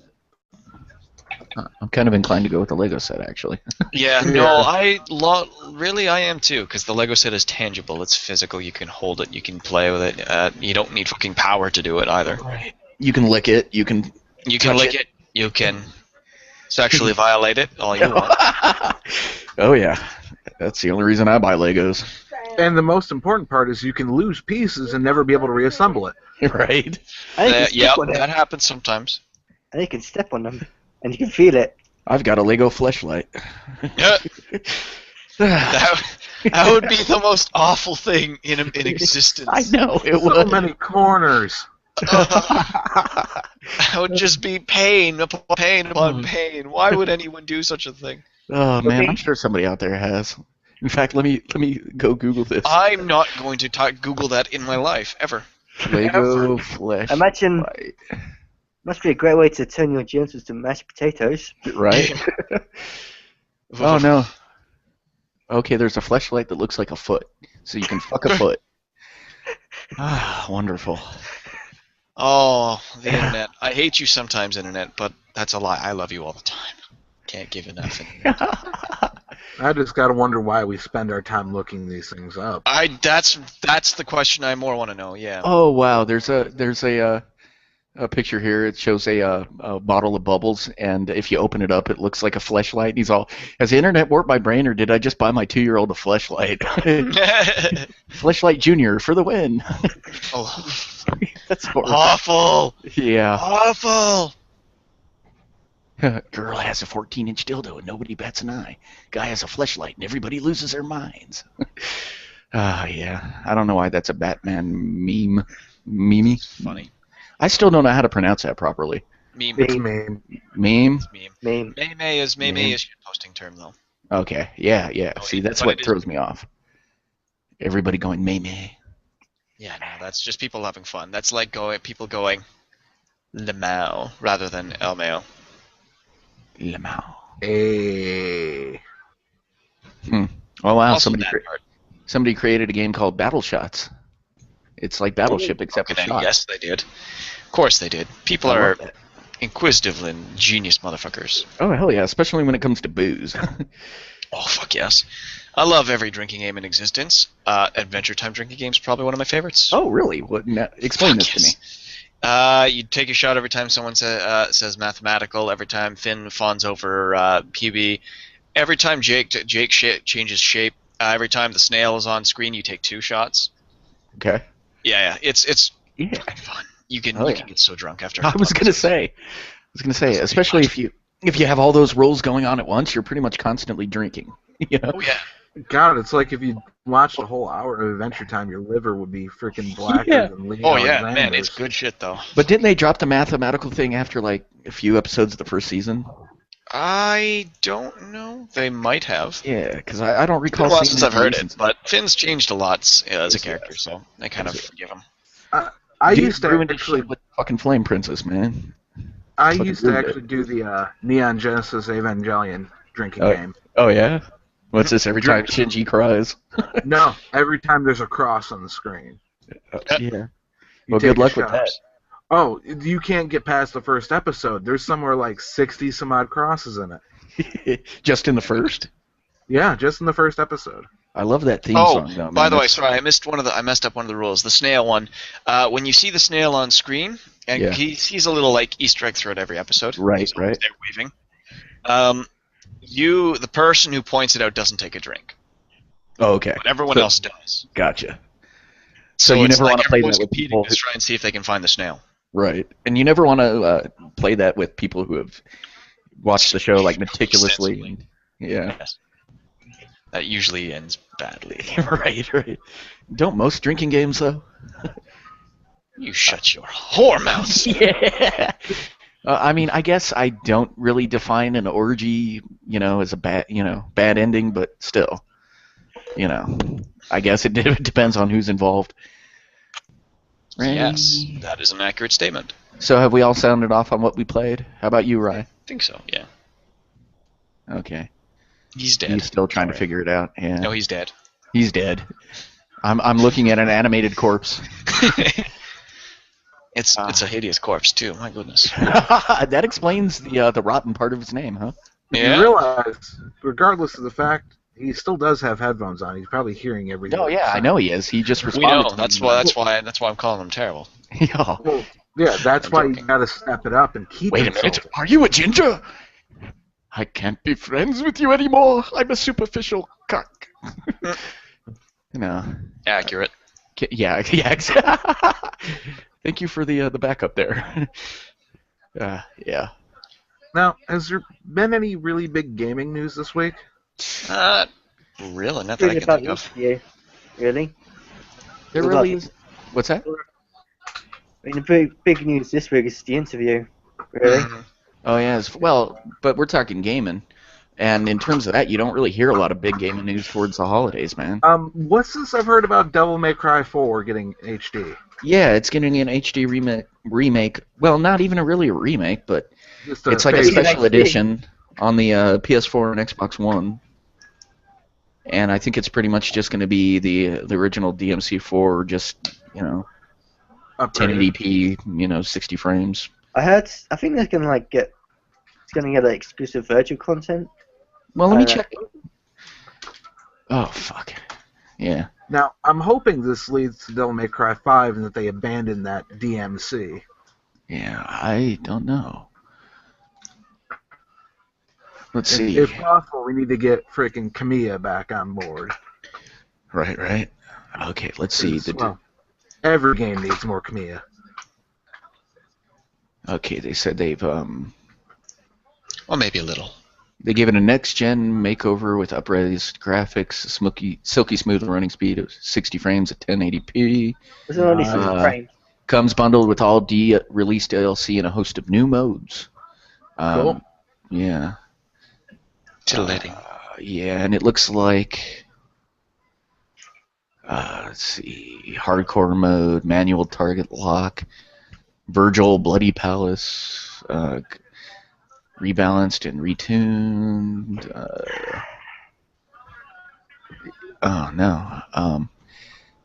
[SPEAKER 4] I'm kind of inclined to go with the Lego set, actually.
[SPEAKER 2] Yeah, no, I am too, because the Lego set is tangible. It's physical. You can hold it. You can play with it. You don't need fucking power to do it either.
[SPEAKER 4] Right. You can lick it. You can.
[SPEAKER 2] You can lick it. You can sexually violate it all you want.
[SPEAKER 4] Oh yeah, that's the only reason I buy Legos.
[SPEAKER 3] And the most important part is you can lose pieces and never be able to reassemble it.
[SPEAKER 4] Right.
[SPEAKER 2] Yeah, that happens sometimes.
[SPEAKER 6] And you can step on them, and you can feel it.
[SPEAKER 4] I've got a Lego fleshlight.
[SPEAKER 2] That would be the most awful thing in existence.
[SPEAKER 4] I know it
[SPEAKER 3] So
[SPEAKER 4] would.
[SPEAKER 3] many corners.
[SPEAKER 2] That would just be pain upon pain upon pain. Why would anyone do such a thing?
[SPEAKER 4] Oh man, I'm sure somebody out there has. In fact, let me go Google this.
[SPEAKER 2] I'm not going to Google that in my life ever.
[SPEAKER 4] Lego fleshlight.
[SPEAKER 6] Imagine. Must be a great way to turn your genitals to mashed potatoes.
[SPEAKER 4] Right? Oh no. Okay, there's a fleshlight that looks like a foot, so you can fuck a foot. Ah, wonderful.
[SPEAKER 2] Oh, the internet. I hate you sometimes, internet, but that's a lie. I love you all the time. Can't give enough.
[SPEAKER 3] I just gotta wonder why we spend our time looking these things up.
[SPEAKER 2] That's the question I more want to know. Yeah.
[SPEAKER 4] Oh wow, there's a picture here. It shows a bottle of bubbles, and if you open it up, it looks like a fleshlight. He's all, has the internet warped my brain, or did I just buy my 2-year-old a fleshlight? Fleshlight Junior for the win.
[SPEAKER 2] Oh.
[SPEAKER 4] That's horrible.
[SPEAKER 2] Awful.
[SPEAKER 4] Yeah.
[SPEAKER 2] Awful.
[SPEAKER 4] Girl has a 14-inch dildo and nobody bats an eye. Guy has a fleshlight and everybody loses their minds. Yeah. I don't know why that's a Batman meme. Meme?
[SPEAKER 2] Funny.
[SPEAKER 4] I still don't know how to pronounce that properly.
[SPEAKER 2] Meme.
[SPEAKER 3] It's meme.
[SPEAKER 4] Meme?
[SPEAKER 2] Meme.
[SPEAKER 6] Meme.
[SPEAKER 2] Meme is shit posting term though.
[SPEAKER 4] Okay, yeah.
[SPEAKER 2] Oh,
[SPEAKER 4] See, that's
[SPEAKER 2] but
[SPEAKER 4] what
[SPEAKER 2] it is-
[SPEAKER 4] throws me off. Everybody going May.
[SPEAKER 2] Yeah, no, that's just people having fun. That's like people going Lemao rather than Elmao.
[SPEAKER 4] Lemao.
[SPEAKER 3] Hey.
[SPEAKER 4] Oh wow,
[SPEAKER 2] Also that part.
[SPEAKER 4] somebody created a game called Battle Shots. It's like Battleship except for
[SPEAKER 2] Okay,
[SPEAKER 4] shots.
[SPEAKER 2] yes, they did. Of course they did. People
[SPEAKER 4] I
[SPEAKER 2] are
[SPEAKER 4] love that.
[SPEAKER 2] inquisitive and genius motherfuckers.
[SPEAKER 4] Oh hell yeah, especially when it comes to booze.
[SPEAKER 2] Oh, fuck yes. I love every drinking game in existence. Adventure Time drinking game's probably one of my favorites.
[SPEAKER 4] Oh really? What? Explain
[SPEAKER 2] Fuck
[SPEAKER 4] this to me.
[SPEAKER 2] yes. You take a shot every time someone says mathematical, every time Finn fawns over PB, every time Jake changes shape, every time the snail is on screen, you take 2 shots.
[SPEAKER 4] Okay.
[SPEAKER 2] Yeah, it's
[SPEAKER 4] Yeah.
[SPEAKER 2] fun. You can
[SPEAKER 4] Oh,
[SPEAKER 2] you
[SPEAKER 4] yeah.
[SPEAKER 2] can get so drunk after.
[SPEAKER 4] I was gonna say, especially if you have all those roles going on at once, you're pretty much constantly drinking. You know?
[SPEAKER 2] Oh yeah.
[SPEAKER 3] God, it's like if you watched a whole hour of Adventure Time, your liver would be freaking blacker
[SPEAKER 4] Yeah.
[SPEAKER 3] than Lee
[SPEAKER 2] Oh yeah, man,
[SPEAKER 3] Alexander's.
[SPEAKER 2] it's good shit though.
[SPEAKER 4] But didn't they drop the mathematical thing after like a few episodes of the first season?
[SPEAKER 2] I don't know. They might have.
[SPEAKER 4] Yeah, because I don't
[SPEAKER 2] It's been
[SPEAKER 4] recall
[SPEAKER 2] a while
[SPEAKER 4] seeing
[SPEAKER 2] since I've heard
[SPEAKER 4] reasons.
[SPEAKER 2] it, but Finn's changed a lot as a
[SPEAKER 4] Yes,
[SPEAKER 2] character,
[SPEAKER 4] yes.
[SPEAKER 2] so I kind of
[SPEAKER 4] Yes,
[SPEAKER 2] forgive him.
[SPEAKER 3] I
[SPEAKER 4] Dude
[SPEAKER 3] used to
[SPEAKER 4] ruined
[SPEAKER 3] actually,
[SPEAKER 4] shit with fucking Flame Princess, man.
[SPEAKER 3] I
[SPEAKER 4] fucking
[SPEAKER 3] used to
[SPEAKER 4] ruined it.
[SPEAKER 3] actually do the Neon Genesis Evangelion drinking
[SPEAKER 4] Oh.
[SPEAKER 3] game.
[SPEAKER 4] Oh yeah. What's this? Every time Shinji cries.
[SPEAKER 3] No, every time there's a cross on the screen.
[SPEAKER 4] Yeah.
[SPEAKER 3] You
[SPEAKER 4] Well,
[SPEAKER 3] take
[SPEAKER 4] good
[SPEAKER 3] a
[SPEAKER 4] luck with
[SPEAKER 3] shot.
[SPEAKER 4] that.
[SPEAKER 3] Oh, you can't get past the first episode. There's somewhere like 60 some odd crosses in it.
[SPEAKER 4] Just in the first.
[SPEAKER 3] Yeah, just in the first episode.
[SPEAKER 4] I love that theme
[SPEAKER 2] Oh,
[SPEAKER 4] song though. Man.
[SPEAKER 2] by the way,
[SPEAKER 4] That's-
[SPEAKER 2] sorry, I messed up one of the rules. The snail one. When you see the snail on screen, and
[SPEAKER 4] Yeah.
[SPEAKER 2] he's a little like Easter egg throughout every episode.
[SPEAKER 4] Right,
[SPEAKER 2] He's always
[SPEAKER 4] right.
[SPEAKER 2] there waving. The person who points it out doesn't take a drink,
[SPEAKER 4] Oh, okay.
[SPEAKER 2] but everyone
[SPEAKER 4] So-
[SPEAKER 2] else does.
[SPEAKER 4] Gotcha.
[SPEAKER 2] So
[SPEAKER 4] you
[SPEAKER 2] it's
[SPEAKER 4] never
[SPEAKER 2] like
[SPEAKER 4] wanna play
[SPEAKER 2] everyone's
[SPEAKER 4] that with
[SPEAKER 2] competing
[SPEAKER 4] people
[SPEAKER 2] to
[SPEAKER 4] who-
[SPEAKER 2] try and see if they can find the snail.
[SPEAKER 4] Right. And you never want to play that with people who have watched the show like meticulously.
[SPEAKER 2] Extensively.
[SPEAKER 4] Yeah.
[SPEAKER 2] Yes. That usually ends badly.
[SPEAKER 4] right. Don't most drinking games though?
[SPEAKER 2] You shut your whore mouth.
[SPEAKER 4] Yeah. I mean, I guess I don't really define an orgy, as a bad ending, but still, I guess it depends on who's involved. Right.
[SPEAKER 2] Yes, that is an accurate statement.
[SPEAKER 4] So have we all sounded off on what we played? How about you, Ryan?
[SPEAKER 2] I think so. Yeah,
[SPEAKER 4] Okay.
[SPEAKER 2] he's dead.
[SPEAKER 4] He's still trying to
[SPEAKER 2] Sorry.
[SPEAKER 4] figure it out. Yeah.
[SPEAKER 2] No, he's dead.
[SPEAKER 4] He's dead. I'm looking at an animated corpse.
[SPEAKER 2] It's a hideous corpse too. My goodness.
[SPEAKER 4] That explains the rotten part of his name, huh?
[SPEAKER 2] Yeah.
[SPEAKER 3] You realize, regardless of the fact, he still does have headphones on. He's probably hearing everything.
[SPEAKER 4] Oh yeah, I know he is. He just
[SPEAKER 2] We
[SPEAKER 4] responded.
[SPEAKER 2] know.
[SPEAKER 4] to
[SPEAKER 2] That's
[SPEAKER 4] me.
[SPEAKER 2] why I'm calling him terrible.
[SPEAKER 4] Yeah.
[SPEAKER 3] Well, yeah, that's
[SPEAKER 2] I'm
[SPEAKER 3] why you
[SPEAKER 2] joking.
[SPEAKER 3] gotta step it up and keep
[SPEAKER 4] Wait
[SPEAKER 3] it
[SPEAKER 4] a minute.
[SPEAKER 3] insulting.
[SPEAKER 4] Are you a ginger? I can't be friends with you anymore. I'm a superficial cuck.
[SPEAKER 2] Accurate.
[SPEAKER 4] Yeah. Thank you for the backup there. Yeah.
[SPEAKER 3] Now, has there been any really big gaming news this week?
[SPEAKER 2] Not really. Not that I
[SPEAKER 6] Really
[SPEAKER 2] can
[SPEAKER 6] about
[SPEAKER 2] think of.
[SPEAKER 6] you, really.
[SPEAKER 4] There
[SPEAKER 6] What
[SPEAKER 4] really
[SPEAKER 6] about-
[SPEAKER 4] is. What's that?
[SPEAKER 6] I mean, the big news this week is the interview, really.
[SPEAKER 2] Mhm.
[SPEAKER 4] Oh yeah. Well, but we're talking gaming, and in terms of that, you don't really hear a lot of big gaming news towards the holidays, man.
[SPEAKER 3] What's this I've heard about Devil May Cry 4 getting HD?
[SPEAKER 4] Yeah, it's getting an HD remake. Well, not even really a remake, but
[SPEAKER 3] Just
[SPEAKER 4] it's like a
[SPEAKER 3] phase-
[SPEAKER 4] special
[SPEAKER 6] HD.
[SPEAKER 4] edition on the PS4 and Xbox One. And I think it's pretty much just going to be the original DMC4, just
[SPEAKER 3] upgrade.
[SPEAKER 4] 1080p, 60 frames.
[SPEAKER 6] I think they're gonna get exclusive virtual content.
[SPEAKER 4] Well, let me
[SPEAKER 6] Uh,
[SPEAKER 4] check. Oh fuck. Yeah.
[SPEAKER 3] Now, I'm hoping this leads to Devil May Cry 5 and that they abandon that DMC.
[SPEAKER 4] Yeah, I don't know. Let's see.
[SPEAKER 3] If possible, we need to get freaking Kamiya back on board.
[SPEAKER 4] Right. Okay, let's see.
[SPEAKER 3] Well, every game needs more Kamiya.
[SPEAKER 4] Okay, they said they've
[SPEAKER 2] Well, maybe a little.
[SPEAKER 4] they gave it a next-gen makeover with upraised graphics, silky smooth running speed of 60 frames at 1080p.
[SPEAKER 6] There's only
[SPEAKER 4] Uh,
[SPEAKER 6] 60 frames.
[SPEAKER 4] Comes bundled with all released DLC and a host of new modes.
[SPEAKER 3] Cool.
[SPEAKER 4] Yeah.
[SPEAKER 2] Titillating.
[SPEAKER 4] Yeah, and it looks like, let's see, hardcore mode, manual target lock, Virgil, Bloody Palace, rebalanced and retuned. Oh no,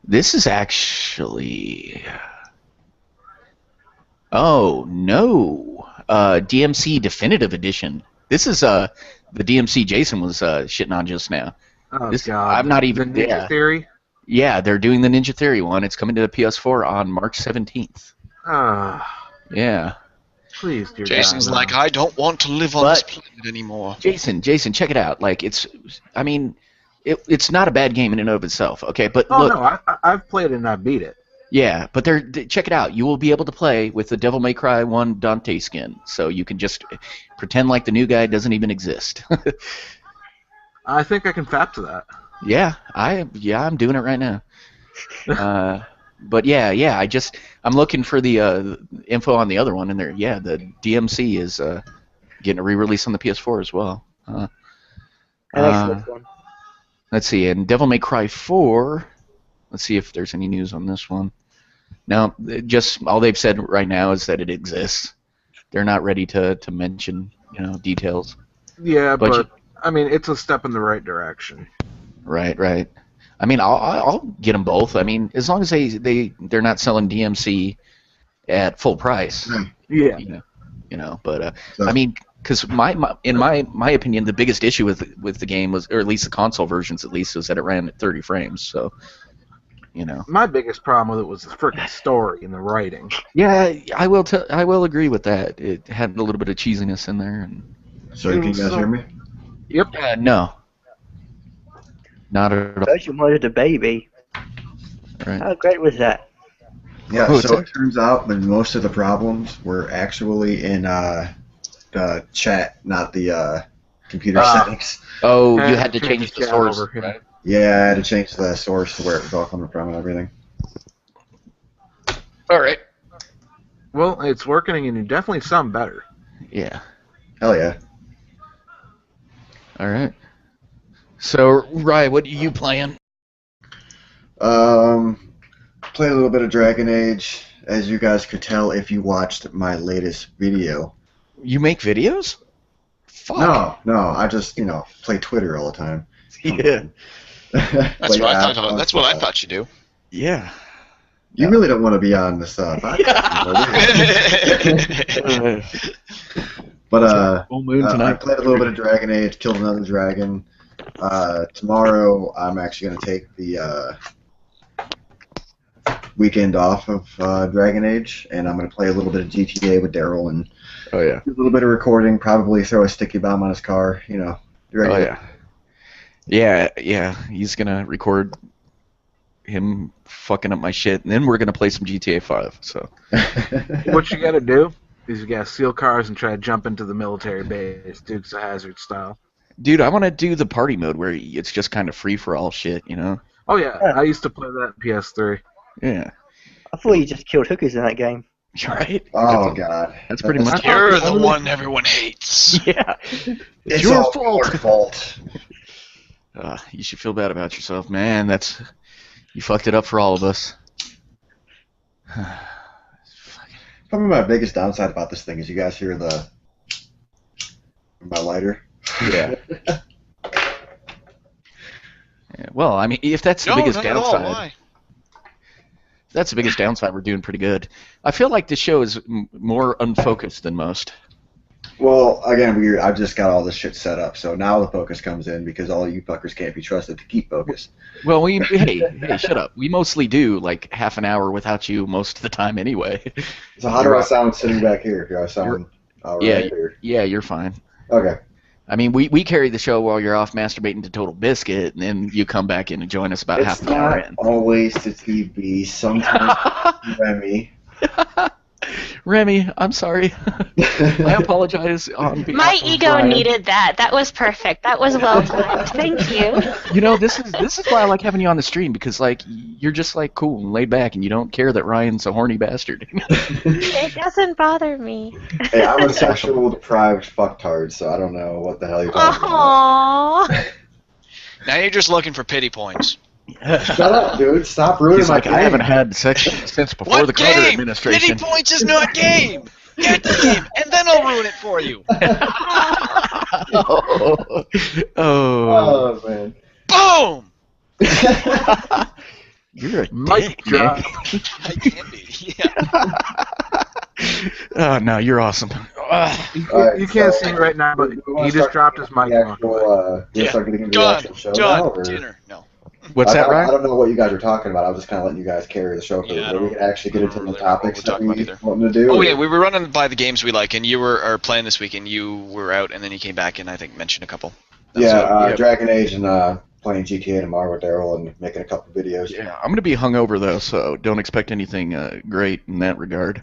[SPEAKER 4] this is actually. Oh no, DMC Definitive Edition. This is the DMC Jason was shitting on just now.
[SPEAKER 3] Oh
[SPEAKER 4] This-
[SPEAKER 3] God!
[SPEAKER 4] I'm not even-
[SPEAKER 3] the Ninja
[SPEAKER 4] yeah.
[SPEAKER 3] Theory.
[SPEAKER 4] Yeah, they're doing the Ninja Theory one. It's coming to the PS4 on March 17th.
[SPEAKER 3] Ah,
[SPEAKER 4] Yeah.
[SPEAKER 3] please, dear
[SPEAKER 2] Jason's
[SPEAKER 3] God,
[SPEAKER 2] like,
[SPEAKER 3] no.
[SPEAKER 2] I don't want to live on this planet anymore.
[SPEAKER 4] Jason, check it out. Like, I mean, it's not a bad game in and of itself, okay? But
[SPEAKER 3] Oh
[SPEAKER 4] look,
[SPEAKER 3] no, I've played it and I beat it.
[SPEAKER 4] yeah, but check it out. You will be able to play with the Devil May Cry 1 Dante skin, so you can just pretend like the new guy doesn't even exist.
[SPEAKER 3] I think I can fap to that.
[SPEAKER 4] Yeah, I'm doing it right now. But yeah, I'm looking for the info on the other one, and there, yeah, the DMC is getting a re-release on the PS4 as well.
[SPEAKER 6] An excellent one.
[SPEAKER 4] Let's see, and Devil May Cry 4. Let's see if there's any news on this one. No, just all they've said right now is that it exists. They're not ready to mention, details.
[SPEAKER 3] Yeah,
[SPEAKER 4] But
[SPEAKER 3] but I mean, it's a step in the right direction.
[SPEAKER 4] Right. I mean, I'll get them both. I mean, as long as they're not selling DMC at full price.
[SPEAKER 3] Yeah.
[SPEAKER 4] But
[SPEAKER 1] So-
[SPEAKER 4] I mean, because in my opinion, the biggest issue with the game was, or at least the console versions, at least, was that it ran at 30 frames. So,
[SPEAKER 3] My biggest problem with it was the freaking story and the writing.
[SPEAKER 4] yeah, I will agree with that. It had a little bit of cheesiness in there, and
[SPEAKER 1] So can you guys hear me?
[SPEAKER 3] Yep.
[SPEAKER 4] no, not at all.
[SPEAKER 6] Virgil murdered a baby.
[SPEAKER 4] Right.
[SPEAKER 6] How great was that?
[SPEAKER 1] Yeah,
[SPEAKER 4] Oh,
[SPEAKER 1] so
[SPEAKER 4] it's-
[SPEAKER 1] it turns out that most of the problems were actually in the chat, not the computer settings.
[SPEAKER 4] Oh, you
[SPEAKER 3] And
[SPEAKER 4] had to change the
[SPEAKER 3] chat
[SPEAKER 4] source.
[SPEAKER 3] over, yeah.
[SPEAKER 4] Right?
[SPEAKER 1] Yeah, I had to change the source to where it was all coming from and everything.
[SPEAKER 4] All right.
[SPEAKER 3] Well, it's working and you definitely sound better.
[SPEAKER 4] Yeah.
[SPEAKER 1] Hell yeah.
[SPEAKER 4] All right. So, Rye, what are you playing?
[SPEAKER 1] Played a little bit of Dragon Age, as you guys could tell if you watched my latest video.
[SPEAKER 4] You make videos? Fuck.
[SPEAKER 1] No, I just, play Twitter all the time.
[SPEAKER 4] Yeah.
[SPEAKER 2] That's what I thought. That's what I thought you do.
[SPEAKER 4] Yeah.
[SPEAKER 1] You really don't want to be on this podcast. But
[SPEAKER 4] Full moon
[SPEAKER 1] I
[SPEAKER 4] tonight.
[SPEAKER 1] played a little bit of Dragon Age, killed another dragon. Tomorrow I'm actually going to take the weekend off of Dragon Age, and I'm going to play a little bit of GTA with Daryl and
[SPEAKER 4] Oh yeah.
[SPEAKER 1] do a little bit of recording, probably throw a sticky bomb on his car,
[SPEAKER 4] Oh
[SPEAKER 1] regular.
[SPEAKER 4] yeah. Yeah. He's gonna record him fucking up my shit, and then we're gonna play some GTA 5. So.
[SPEAKER 3] What you gotta do is you gotta steal cars and try to jump into the military base, Dukes of Hazzard style.
[SPEAKER 4] Dude, I want to do the party mode where it's just kind of free for all shit,
[SPEAKER 3] Oh yeah, I used to play that in PS3.
[SPEAKER 4] Yeah.
[SPEAKER 6] I thought you just killed hookers in that game.
[SPEAKER 4] Right.
[SPEAKER 1] Oh, God.
[SPEAKER 4] That's pretty much.
[SPEAKER 2] You're the one everyone hates.
[SPEAKER 4] Yeah.
[SPEAKER 1] It's
[SPEAKER 4] your
[SPEAKER 1] all
[SPEAKER 4] fault.
[SPEAKER 1] your fault.
[SPEAKER 4] You should feel bad about yourself, man. You fucked it up for all of us.
[SPEAKER 1] Probably my biggest downside about this thing is you guys hear my lighter.
[SPEAKER 4] Yeah. Yeah, well, I mean, if that's the
[SPEAKER 2] No,
[SPEAKER 4] biggest
[SPEAKER 2] not at all.
[SPEAKER 4] downside,
[SPEAKER 2] Why?
[SPEAKER 4] that's the biggest downside. We're doing pretty good. I feel like this show is more unfocused than most.
[SPEAKER 1] Well, again, I've just got all this shit set up, so now the focus comes in because all you fuckers can't be trusted to keep focus.
[SPEAKER 4] Well, hey, shut up. We mostly do like half an hour without you most of the time anyway.
[SPEAKER 1] So how do I sound sitting back here? Do I sound all right?
[SPEAKER 4] Yeah,
[SPEAKER 1] or-
[SPEAKER 4] yeah, you're fine.
[SPEAKER 1] Okay.
[SPEAKER 4] I mean, we carry the show while you're off masturbating to Total Biscuit, and then you come back in and join us about
[SPEAKER 1] It's
[SPEAKER 4] half an hour
[SPEAKER 1] not
[SPEAKER 4] in.
[SPEAKER 1] always the TV. Sometimes Remy.
[SPEAKER 4] Remy, I'm sorry. I apologize on behalf
[SPEAKER 5] My
[SPEAKER 4] of
[SPEAKER 5] ego
[SPEAKER 4] Brian.
[SPEAKER 5] needed that. That was perfect. That was well timed. Thank you.
[SPEAKER 4] This is why I like having you on the stream, because like you're just like cool and laid back, and you don't care that Ryan's a horny bastard.
[SPEAKER 5] It doesn't bother me.
[SPEAKER 1] Hey, I'm a sexual deprived fucktard, so I don't know what the hell you're talking about.
[SPEAKER 5] Aww.
[SPEAKER 2] Now you're just looking for pity points.
[SPEAKER 1] Shut up, dude. Stop ruining
[SPEAKER 4] He's
[SPEAKER 1] my
[SPEAKER 4] like,
[SPEAKER 1] game.
[SPEAKER 4] I haven't had sex since before
[SPEAKER 2] What
[SPEAKER 4] the Carter
[SPEAKER 2] game?
[SPEAKER 4] administration.
[SPEAKER 2] Pity points is not game. Get the game, and then I'll ruin it for you.
[SPEAKER 4] oh.
[SPEAKER 1] Oh, man.
[SPEAKER 2] Boom.
[SPEAKER 4] You're a
[SPEAKER 3] Mic
[SPEAKER 4] dick, man.
[SPEAKER 3] drop.
[SPEAKER 2] I can be. Yeah.
[SPEAKER 4] Oh, no, you're awesome.
[SPEAKER 3] You can't see me right now, but he just dropped his mic.
[SPEAKER 1] The actual,
[SPEAKER 2] Yeah.
[SPEAKER 1] start getting into the
[SPEAKER 2] Done.
[SPEAKER 1] actual show now,
[SPEAKER 2] Done.
[SPEAKER 1] or?
[SPEAKER 2] Dinner. No.
[SPEAKER 4] What's that,
[SPEAKER 1] I
[SPEAKER 4] Ryan?
[SPEAKER 1] don't know what you guys were talking about. I was just kind of letting you guys carry the show for
[SPEAKER 2] Yeah, I
[SPEAKER 1] but we
[SPEAKER 2] don't-
[SPEAKER 1] can actually get
[SPEAKER 2] I
[SPEAKER 1] into
[SPEAKER 2] don't
[SPEAKER 1] the
[SPEAKER 2] really remember what
[SPEAKER 1] topics
[SPEAKER 2] we're
[SPEAKER 1] that
[SPEAKER 2] talking
[SPEAKER 1] we
[SPEAKER 2] about either.
[SPEAKER 1] wanting to do.
[SPEAKER 2] Oh
[SPEAKER 1] or-
[SPEAKER 2] yeah, we were running by the games we like, and you are playing this week, and you were out, and then you came back, and I think mentioned a couple.
[SPEAKER 1] Yeah, Dragon Age and playing GTA tomorrow with Daryl and making a couple videos.
[SPEAKER 4] Yeah, I'm going to be hungover, though, so don't expect anything great in that regard.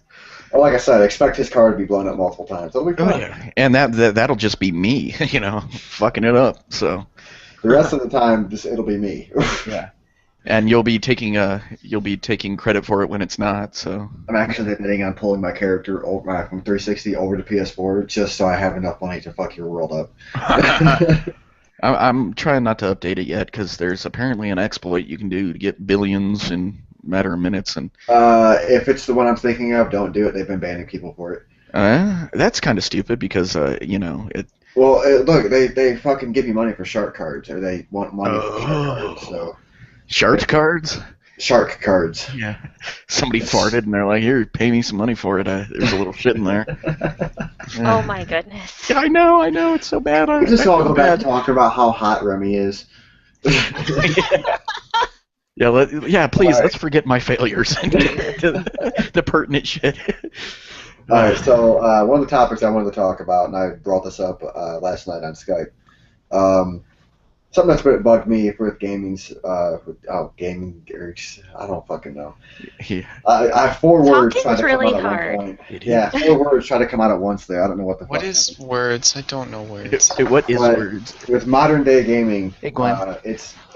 [SPEAKER 1] Well, like I said, expect his car to be blown up multiple times. It'll be fun.
[SPEAKER 4] yeah. And that'll just be me, fucking it up, so.
[SPEAKER 1] The rest of the time, it'll be me.
[SPEAKER 4] Yeah. And you'll be taking credit for it when it's not, so.
[SPEAKER 1] I'm actually debating on pulling my character over from 360 over to PS4 just so I have enough money to fuck your world up.
[SPEAKER 4] I'm trying not to update it yet because there's apparently an exploit you can do to get billions in a matter of minutes, and
[SPEAKER 1] If it's the one I'm thinking of, don't do it. They've been banning people for it.
[SPEAKER 4] that's kind of stupid because it.
[SPEAKER 1] Well, look, they fucking give you money for shark cards, or they want money for shark cards. So
[SPEAKER 4] Shark cards?
[SPEAKER 1] shark cards.
[SPEAKER 4] Yeah. Somebody farted and they're like, "Here, pay me some money for it." There's a little shit in there.
[SPEAKER 5] Oh my goodness.
[SPEAKER 4] Yeah, I know, it's so bad.
[SPEAKER 1] We're just all go back to talking about how hot Remy is.
[SPEAKER 4] Yeah, please,
[SPEAKER 1] All right.
[SPEAKER 4] let's forget my failures and get to the pertinent shit.
[SPEAKER 1] All right, so one of the topics I wanted to talk about, and I brought this up last night on Skype. Something that's bugged me with gaming's, gaming, I don't fucking know.
[SPEAKER 4] Yeah.
[SPEAKER 1] I have 4 words trying
[SPEAKER 5] Talking's
[SPEAKER 1] to come
[SPEAKER 5] really
[SPEAKER 1] out at
[SPEAKER 5] hard.
[SPEAKER 1] one point.
[SPEAKER 4] It
[SPEAKER 1] Yeah, 4 words try to come out at once there. I don't know what the
[SPEAKER 2] What
[SPEAKER 1] fuck.
[SPEAKER 2] is words? I don't know words.
[SPEAKER 4] What is
[SPEAKER 1] But
[SPEAKER 4] words?
[SPEAKER 1] with modern day gaming,
[SPEAKER 4] Hey, Gwen.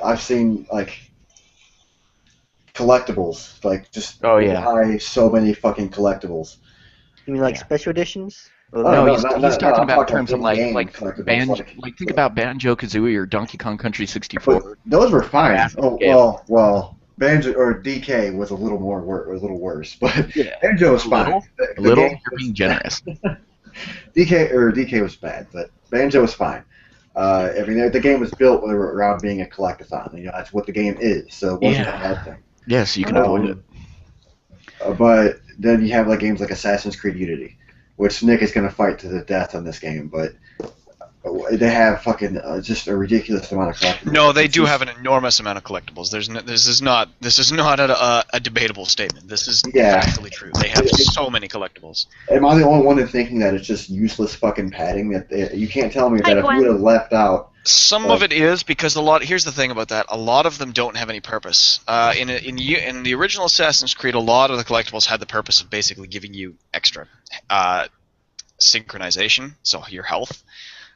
[SPEAKER 1] I've seen like collectibles, like just
[SPEAKER 4] Oh, yeah.
[SPEAKER 1] buy so many fucking collectibles.
[SPEAKER 6] You mean like
[SPEAKER 4] Yeah.
[SPEAKER 6] special editions? Or
[SPEAKER 1] Oh,
[SPEAKER 6] like-
[SPEAKER 4] No,
[SPEAKER 1] no,
[SPEAKER 4] he's
[SPEAKER 1] no,
[SPEAKER 4] talking
[SPEAKER 1] I'm
[SPEAKER 4] about
[SPEAKER 1] talking
[SPEAKER 4] terms of
[SPEAKER 1] in-game
[SPEAKER 4] like
[SPEAKER 1] collectibles,
[SPEAKER 4] think about Banjo-Kazooie or Donkey Kong Country 64.
[SPEAKER 1] But those were fine.
[SPEAKER 4] Yeah,
[SPEAKER 1] Oh
[SPEAKER 4] scale.
[SPEAKER 1] well, Banjo or DK was a little worse, but
[SPEAKER 4] Yeah.
[SPEAKER 1] Banjo was fine.
[SPEAKER 4] Little?
[SPEAKER 1] The
[SPEAKER 4] Little,
[SPEAKER 1] game-
[SPEAKER 4] you're being generous.
[SPEAKER 1] DK was bad, but Banjo was fine. I mean, the game was built around being a collectathon. You know, that's what the game is. So it wasn't
[SPEAKER 4] Yeah.
[SPEAKER 1] a bad thing.
[SPEAKER 4] Yes, you can avoid it.
[SPEAKER 1] But then you have like games like Assassin's Creed Unity, which Nick is going to fight to the death on this game, but they have fucking just a ridiculous amount of collectibles.
[SPEAKER 2] No, they
[SPEAKER 1] It's
[SPEAKER 2] do
[SPEAKER 1] just-
[SPEAKER 2] have an enormous amount of collectibles. This is not a debatable statement. This is
[SPEAKER 1] Yeah.
[SPEAKER 2] factually true. They have so many collectibles.
[SPEAKER 1] Am I the only one in thinking that it's just useless fucking padding? That you can't tell me
[SPEAKER 5] Hi,
[SPEAKER 1] that if
[SPEAKER 5] Gwen.
[SPEAKER 1] you would have left out.
[SPEAKER 2] Some of it is because here's the thing about that. A lot of them don't have any purpose. In the original Assassin's Creed, a lot of the collectibles had the purpose of basically giving you extra synchronization, so your health.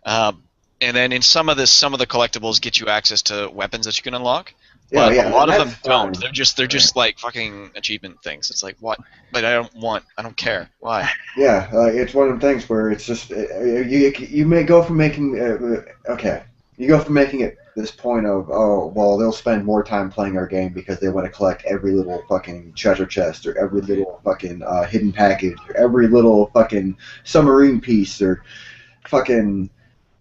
[SPEAKER 2] And then in some of the collectibles get you access to weapons that you can unlock. But a lot of them
[SPEAKER 1] that's
[SPEAKER 2] don't.
[SPEAKER 1] fine.
[SPEAKER 2] They're just like fucking achievement things. It's like, what? But I don't care. Why?
[SPEAKER 1] Yeah, it's one of the things where it's just you may go from making you go from making it this point of they'll spend more time playing our game because they want to collect every little fucking treasure chest or every little fucking hidden package or every little fucking submarine piece or fucking.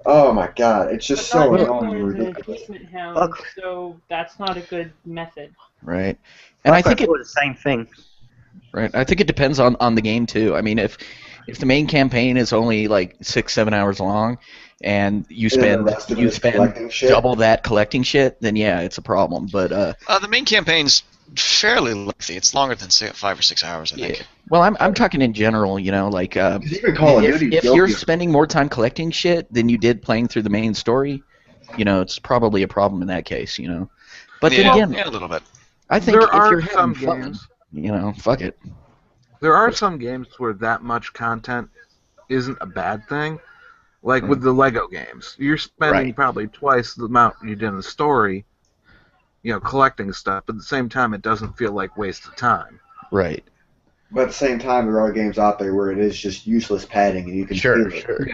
[SPEAKER 1] Oh my god, it's just so
[SPEAKER 8] But
[SPEAKER 1] annoying and
[SPEAKER 8] not everyone is an
[SPEAKER 1] ridiculous.
[SPEAKER 8] achievement hound,
[SPEAKER 6] Fuck.
[SPEAKER 8] so that's not a good method.
[SPEAKER 4] Right. And I think it
[SPEAKER 6] the same thing.
[SPEAKER 4] Right. I think it depends on the game too. I mean, if the main campaign is only like 6-7 hours long, and you
[SPEAKER 1] And then
[SPEAKER 4] spend
[SPEAKER 1] the rest of it is collecting shit.
[SPEAKER 4] double that collecting shit, then yeah, it's a problem. But
[SPEAKER 2] The main campaign's fairly lengthy. It's longer than 5 or 6 hours, I think.
[SPEAKER 4] well, I'm talking in general. Like
[SPEAKER 1] Because even Call of
[SPEAKER 4] if
[SPEAKER 1] Duty,
[SPEAKER 4] you're spending more time collecting shit than you did playing through the main story, it's probably a problem in that case. But
[SPEAKER 2] yeah,
[SPEAKER 4] then again,
[SPEAKER 2] yeah, a little bit.
[SPEAKER 4] I think
[SPEAKER 3] There
[SPEAKER 4] if
[SPEAKER 3] are
[SPEAKER 4] you're
[SPEAKER 3] some
[SPEAKER 4] having fun,
[SPEAKER 3] games.
[SPEAKER 4] Fuck it.
[SPEAKER 3] There are some games where that much content isn't a bad thing. Like with the Lego games. You're spending
[SPEAKER 4] Right.
[SPEAKER 3] probably twice the amount you did in the story, collecting stuff, but at the same time it doesn't feel like wasted time.
[SPEAKER 4] Right.
[SPEAKER 1] But at the same time, there are games out there where it is just useless padding, and you can feel it.
[SPEAKER 4] Sure.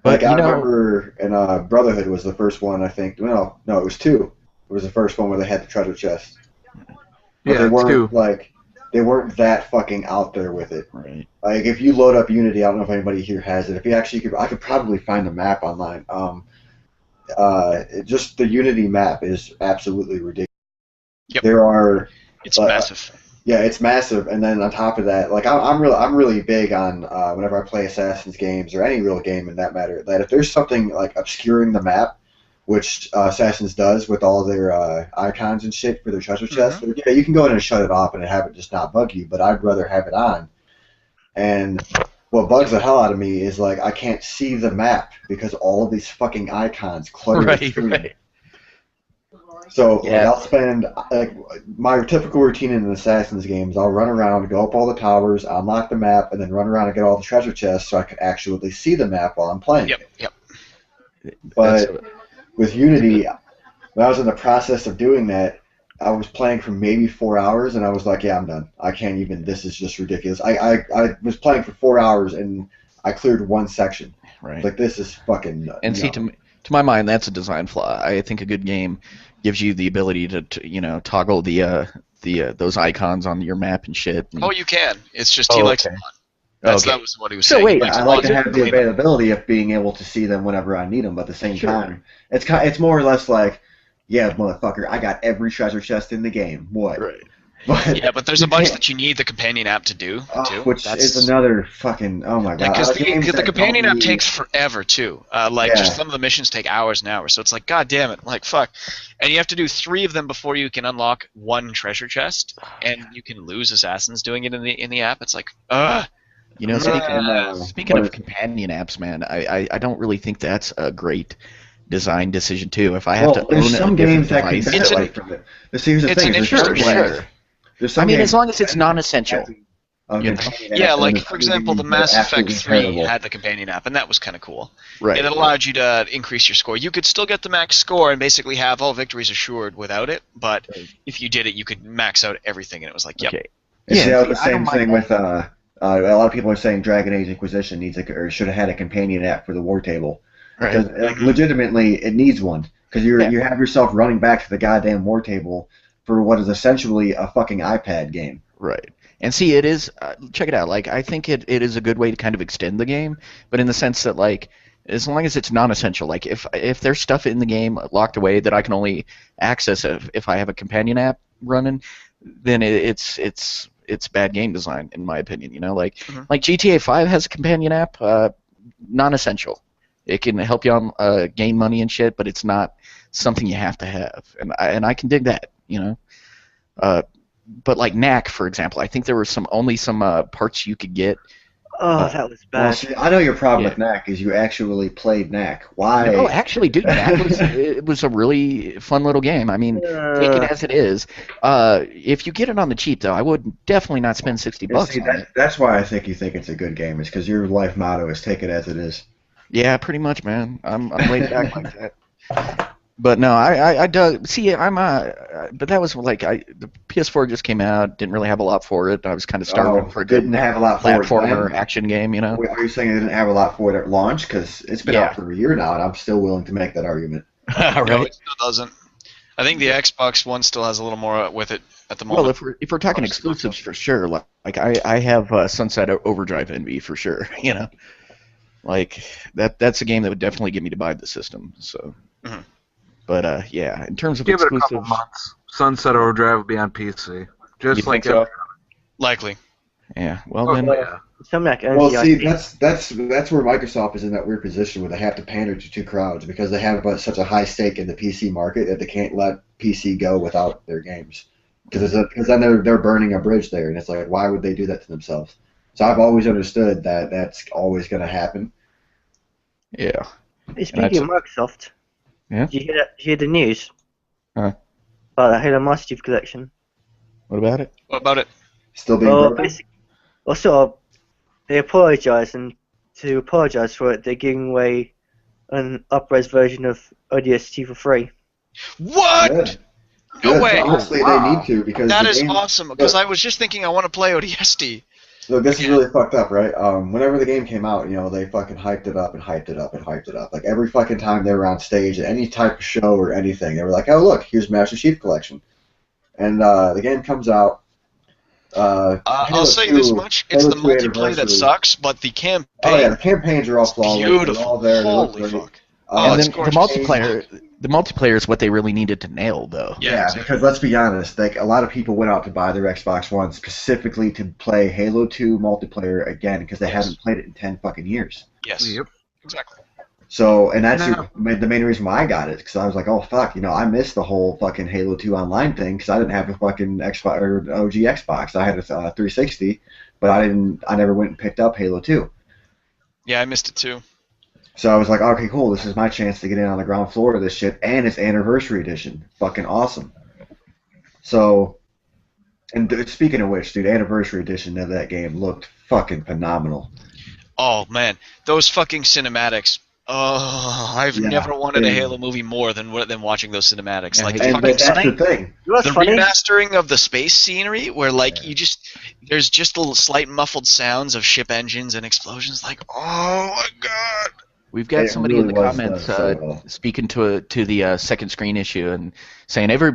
[SPEAKER 1] Like
[SPEAKER 4] But
[SPEAKER 1] I
[SPEAKER 4] you know,
[SPEAKER 1] remember in Brotherhood was the first one, I think. No, it was 2. It was the first one where they had the treasure chest. But they
[SPEAKER 3] Yeah,
[SPEAKER 1] weren't
[SPEAKER 3] 2.
[SPEAKER 1] like they weren't that fucking out there with it.
[SPEAKER 4] right?
[SPEAKER 1] Like if you load up Unity, I don't know if anybody here has it. If you actually could, I could probably find the map online. Just the Unity map is absolutely ridiculous.
[SPEAKER 2] Yep.
[SPEAKER 1] There are,
[SPEAKER 2] It's massive.
[SPEAKER 1] yeah, it's massive. And then on top of that, like I'm really big on whenever I play Assassin's games or any real game in that matter, that if there's something like obscuring the map, which Assassins does with all their icons and shit for their treasure chests, yeah, you can go in and shut it off and have it just not bug you. But I'd rather have it on. And what bugs the hell out of me is like I can't see the map because all of these fucking icons clutter the screen.
[SPEAKER 4] Right.
[SPEAKER 1] So like,
[SPEAKER 4] Yeah.
[SPEAKER 1] I'll spend like my typical routine in an Assassin's game is I'll run around, go up all the towers, unlock the map, and then run around and get all the treasure chests so I can actually see the map while I'm playing.
[SPEAKER 2] Yep.
[SPEAKER 1] But with Unity, when I was in the process of doing that, I was playing for maybe 4 hours, and I was like, yeah, I'm done. I can't even. This is just ridiculous. I was playing for 4 hours, and I cleared one section.
[SPEAKER 4] Right.
[SPEAKER 1] Like this is fucking.
[SPEAKER 4] And see, to my mind, that's a design flaw. I think a good game gives you the ability to toggle the those icons on your map and shit. And,
[SPEAKER 2] Oh, you can. It's just he likes
[SPEAKER 4] okay.
[SPEAKER 2] it on. That was what he was saying.
[SPEAKER 4] wait,
[SPEAKER 2] He likes
[SPEAKER 1] I
[SPEAKER 2] it
[SPEAKER 1] like
[SPEAKER 2] on.
[SPEAKER 1] to have the availability of being able to see them whenever I need them, but at the same time, it's more or less like, yeah, motherfucker, I got every treasure chest in the game. What?
[SPEAKER 4] Right.
[SPEAKER 1] But,
[SPEAKER 2] Yeah, but there's a bunch that you need the companion app to do, too.
[SPEAKER 1] which is another fucking, oh my god.
[SPEAKER 2] Because
[SPEAKER 1] Games
[SPEAKER 2] the
[SPEAKER 1] that
[SPEAKER 2] companion
[SPEAKER 1] don't
[SPEAKER 2] app
[SPEAKER 1] need-
[SPEAKER 2] takes forever, too. Just some of the missions take hours and hours, so it's like, god damn it, like, fuck. And you have to do 3 of them before you can unlock 1 treasure chest, and you can lose assassins doing it in the app. It's like, ugh.
[SPEAKER 4] You know, speaking
[SPEAKER 1] But-
[SPEAKER 4] of companion apps, man, I don't really think that's a great design decision too. If I have to
[SPEAKER 1] there's
[SPEAKER 4] own
[SPEAKER 1] some
[SPEAKER 4] a different
[SPEAKER 1] games that can
[SPEAKER 4] device,
[SPEAKER 1] benefit from it. But see, here's the
[SPEAKER 2] it's
[SPEAKER 1] thing.
[SPEAKER 2] an
[SPEAKER 1] There's some
[SPEAKER 2] interesting-
[SPEAKER 1] games-
[SPEAKER 4] sure.
[SPEAKER 1] there's some
[SPEAKER 4] I mean,
[SPEAKER 1] games
[SPEAKER 4] as long as
[SPEAKER 1] that
[SPEAKER 4] it's non-essential.
[SPEAKER 1] have
[SPEAKER 4] You know.
[SPEAKER 1] companion apps
[SPEAKER 2] Yeah,
[SPEAKER 1] and
[SPEAKER 2] like,
[SPEAKER 1] there's
[SPEAKER 2] for example, the
[SPEAKER 1] some games
[SPEAKER 2] Mass
[SPEAKER 1] that are
[SPEAKER 2] Effect
[SPEAKER 1] absolutely
[SPEAKER 2] 3
[SPEAKER 1] terrible.
[SPEAKER 2] had the companion app, and that was kind of cool.
[SPEAKER 4] Right.
[SPEAKER 2] And it allowed you to increase your score. You could still get the max score and basically have all victories assured without it, but if you did it, you could max out everything, and it was like, yep.
[SPEAKER 4] Okay.
[SPEAKER 1] And see, that was the
[SPEAKER 4] I don't
[SPEAKER 1] same
[SPEAKER 4] mind
[SPEAKER 1] thing
[SPEAKER 4] that.
[SPEAKER 1] with a lot of people are saying Dragon Age Inquisition needs or should have had a companion app for the War Table.
[SPEAKER 4] Right.
[SPEAKER 1] Because like, legitimately, it needs one. Because you have yourself running back to the goddamn War Table for what is essentially a fucking iPad game.
[SPEAKER 4] Right. And see, it is. Check it out. Like, I think it is a good way to kind of extend the game, but in the sense that, like, as long as it's non-essential, like if there's stuff in the game locked away that I can only access if I have a companion app running, then it's bad game design in my opinion. You know, like GTA 5 has a companion app, non-essential. It can help you on gain money and shit, but it's not something you have to have, and I can dig that. You know. But like Knack, for example, I think there were some parts you could get.
[SPEAKER 6] Oh, that was
[SPEAKER 1] Well,
[SPEAKER 6] bad.
[SPEAKER 1] see, I know your problem with Knack is you actually played Knack. Why?
[SPEAKER 4] No, actually, dude, it was a really fun little game. I mean, take it as it is. If you get it on the cheap, though, I would definitely not spend $60
[SPEAKER 1] See,
[SPEAKER 4] on it.
[SPEAKER 1] that's why I think you think it's a good game. Is because your life motto is take it as it is.
[SPEAKER 4] Yeah, pretty much, man. I'm laid back like that. But no, I dug. See, but that was like the PS4 just came out. Didn't really have a lot for it. I was kind of starving for a good
[SPEAKER 1] didn't have a lot for it.
[SPEAKER 4] platformer action game, you know.
[SPEAKER 1] Wait, are you saying they didn't have a lot for it at launch? Because it's been out for a year now, and I'm still willing to make that argument.
[SPEAKER 2] No, it still doesn't. I think the Xbox One still has a little more with it at the moment.
[SPEAKER 4] Well, if we're talking exclusives for sure, like I have Sunset Overdrive envy for sure. You know, like that's a game that would definitely get me to buy the system. So.
[SPEAKER 2] Mhm.
[SPEAKER 4] But yeah, in terms of
[SPEAKER 3] Give it a couple
[SPEAKER 4] exclusives,
[SPEAKER 3] months. Sunset Overdrive will be on PC. Just
[SPEAKER 4] You
[SPEAKER 3] like
[SPEAKER 4] think so?
[SPEAKER 2] Likely.
[SPEAKER 4] yeah. Well
[SPEAKER 3] Oh,
[SPEAKER 4] then,
[SPEAKER 3] yeah.
[SPEAKER 6] Something like
[SPEAKER 1] Well, see,
[SPEAKER 6] NCIC.
[SPEAKER 1] that's where Microsoft is in that weird position where they have to pander to two crowds because they have such a high stake in the PC market that they can't let PC go without their games. Because then they're burning a bridge there, and it's like, why would they do that to themselves? So I've always understood that that's always going to happen.
[SPEAKER 4] yeah.
[SPEAKER 6] Hey, speaking of Microsoft,
[SPEAKER 4] Yeah?
[SPEAKER 6] did you hear the news
[SPEAKER 4] Huh.
[SPEAKER 6] about the Halo Master Chief Collection?
[SPEAKER 4] What about it?
[SPEAKER 2] What about it?
[SPEAKER 1] Still being
[SPEAKER 6] Well,
[SPEAKER 1] broken?
[SPEAKER 6] basically, well, sort of, they apologise, and to apologise for it, they're giving away an up-res version of ODST for free.
[SPEAKER 2] What?
[SPEAKER 1] Good.
[SPEAKER 2] No
[SPEAKER 1] Good.
[SPEAKER 2] way.
[SPEAKER 1] Honestly,
[SPEAKER 3] Wow.
[SPEAKER 1] they need to because
[SPEAKER 2] That
[SPEAKER 1] the
[SPEAKER 2] is
[SPEAKER 1] game,
[SPEAKER 2] awesome. Because I was just thinking I want to play ODST.
[SPEAKER 1] So this is really fucked up, right? Whenever the game came out, they fucking hyped it up and hyped it up and hyped it up. Like every fucking time they were on stage at any type of show or anything, they were like, "Oh look, here's Master Chief Collection," and the game comes out.
[SPEAKER 2] I'll say this much: it's the multiplayer that sucks, but the campaign.
[SPEAKER 1] Oh yeah, the campaigns are all flawless.
[SPEAKER 2] Beautiful.
[SPEAKER 1] They're all there.
[SPEAKER 2] Holy fuck!
[SPEAKER 4] And
[SPEAKER 2] it's
[SPEAKER 4] then
[SPEAKER 2] gorgeous.
[SPEAKER 4] the multiplayer is what they really needed to nail, though.
[SPEAKER 1] Yeah,
[SPEAKER 2] exactly.
[SPEAKER 1] because let's be honest, like a lot of people went out to buy their Xbox One specifically to play Halo 2 multiplayer again because they haven't played it in 10 fucking years.
[SPEAKER 2] Yes.
[SPEAKER 3] Yep.
[SPEAKER 2] Exactly.
[SPEAKER 1] So, and that's
[SPEAKER 3] No.
[SPEAKER 1] the main reason why I got it, because I was like, oh fuck, I missed the whole fucking Halo 2 online thing because I didn't have a fucking Xbox or OG Xbox. I had a 360, but I never went and picked up Halo 2.
[SPEAKER 2] Yeah, I missed it too.
[SPEAKER 1] So I was like, okay, cool, this is my chance to get in on the ground floor of this shit, and it's Anniversary Edition. Fucking awesome. So, and speaking of which, dude, Anniversary Edition of that game looked fucking phenomenal.
[SPEAKER 2] Oh man, those fucking cinematics. Oh, I've
[SPEAKER 1] Yeah,
[SPEAKER 2] never wanted a
[SPEAKER 1] and-
[SPEAKER 2] Halo movie more than watching those cinematics.
[SPEAKER 4] Yeah,
[SPEAKER 2] Like
[SPEAKER 4] they-
[SPEAKER 1] And
[SPEAKER 2] fucking
[SPEAKER 1] that's the thing.
[SPEAKER 6] You know what's
[SPEAKER 2] the
[SPEAKER 6] funny?
[SPEAKER 2] remastering of the space scenery, where like there's just little slight muffled sounds of ship engines and explosions. Like, oh my god.
[SPEAKER 4] We've got
[SPEAKER 1] It
[SPEAKER 4] somebody
[SPEAKER 1] really
[SPEAKER 4] in the
[SPEAKER 1] was
[SPEAKER 4] comments
[SPEAKER 1] done so well.
[SPEAKER 4] speaking to the second screen issue and saying every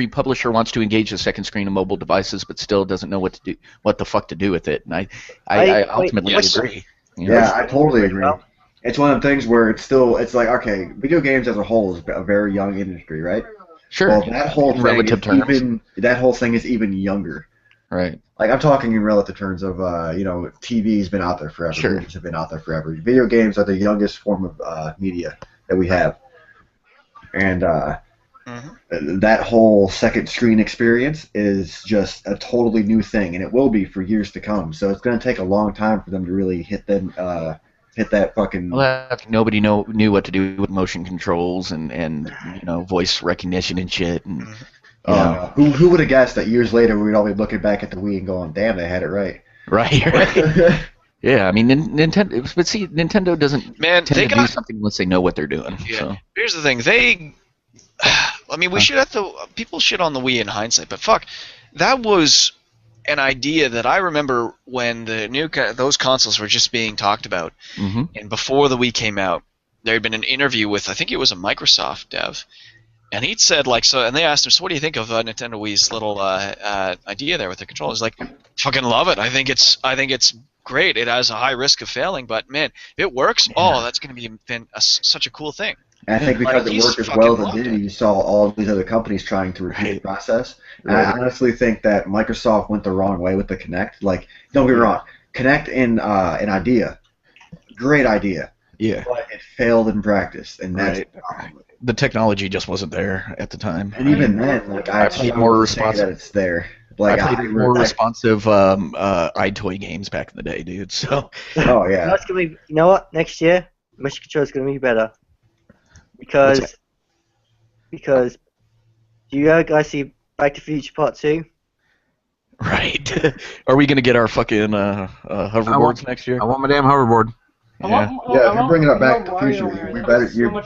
[SPEAKER 4] publisher wants to engage the second screen of mobile devices, but still doesn't know what the fuck to do with it. And I ultimately
[SPEAKER 2] yes.
[SPEAKER 4] agree. You know?
[SPEAKER 1] Yeah, I totally agree. It's one of the things where it's like, okay, video games as a whole is a very young industry, right?
[SPEAKER 4] Sure.
[SPEAKER 1] Well, that whole
[SPEAKER 4] In
[SPEAKER 1] thing
[SPEAKER 4] relative
[SPEAKER 1] is
[SPEAKER 4] terms.
[SPEAKER 1] that whole thing is even younger.
[SPEAKER 4] Right.
[SPEAKER 1] Like I'm talking in relative terms of, TV's been out there forever.
[SPEAKER 4] Sure.
[SPEAKER 1] Movies have been out there forever. Video games are the youngest form of media that we have, and that whole second screen experience is just a totally new thing, and it will be for years to come. So it's going to take a long time for them to really hit that fucking.
[SPEAKER 4] Well, nobody knew what to do with motion controls and voice recognition and shit. And
[SPEAKER 1] Who would have guessed that years later we'd all be looking back at the Wii and going, "Damn, they had it right."
[SPEAKER 4] right. Yeah, I mean Nintendo, but see, Nintendo doesn't tend to do something unless they know what they're doing.
[SPEAKER 2] Yeah.
[SPEAKER 4] So.
[SPEAKER 2] Here's the thing. I mean, we should have to. People shit on the Wii in hindsight, but fuck, that was an idea that I remember when those consoles were just being talked about, and before the Wii came out, there had been an interview with, I think it was a Microsoft dev, and he'd said and they asked him, so what do you think of Nintendo Wii's little idea there with the controller? He's like, fucking love it. I think it's great. It has a high risk of failing, but man, if it works, that's going to be such a cool thing.
[SPEAKER 1] And I think because
[SPEAKER 2] Like,
[SPEAKER 1] it worked as well as it did, you saw all these other companies trying to repeat the process. And I honestly think that Microsoft went the wrong way with the Kinect. Like, don't get me wrong, Kinect in an idea, great idea.
[SPEAKER 4] Yeah.
[SPEAKER 1] But it failed in practice, and that's
[SPEAKER 4] the technology just wasn't there at the time.
[SPEAKER 1] And even then, like I
[SPEAKER 4] played more responsive.
[SPEAKER 1] that it's there. Like
[SPEAKER 4] I played more responsive iToy games back in the day, dude. So.
[SPEAKER 1] Oh yeah.
[SPEAKER 6] That's gonna be. You know what? Next year, Mission Control is gonna be better. Because do you guys see Back to the Future Part 2?
[SPEAKER 4] Right. Are we gonna get our fucking hoverboards next year?
[SPEAKER 3] I want my damn hoverboard.
[SPEAKER 1] Yeah, if you're bringing up Back to the Future, you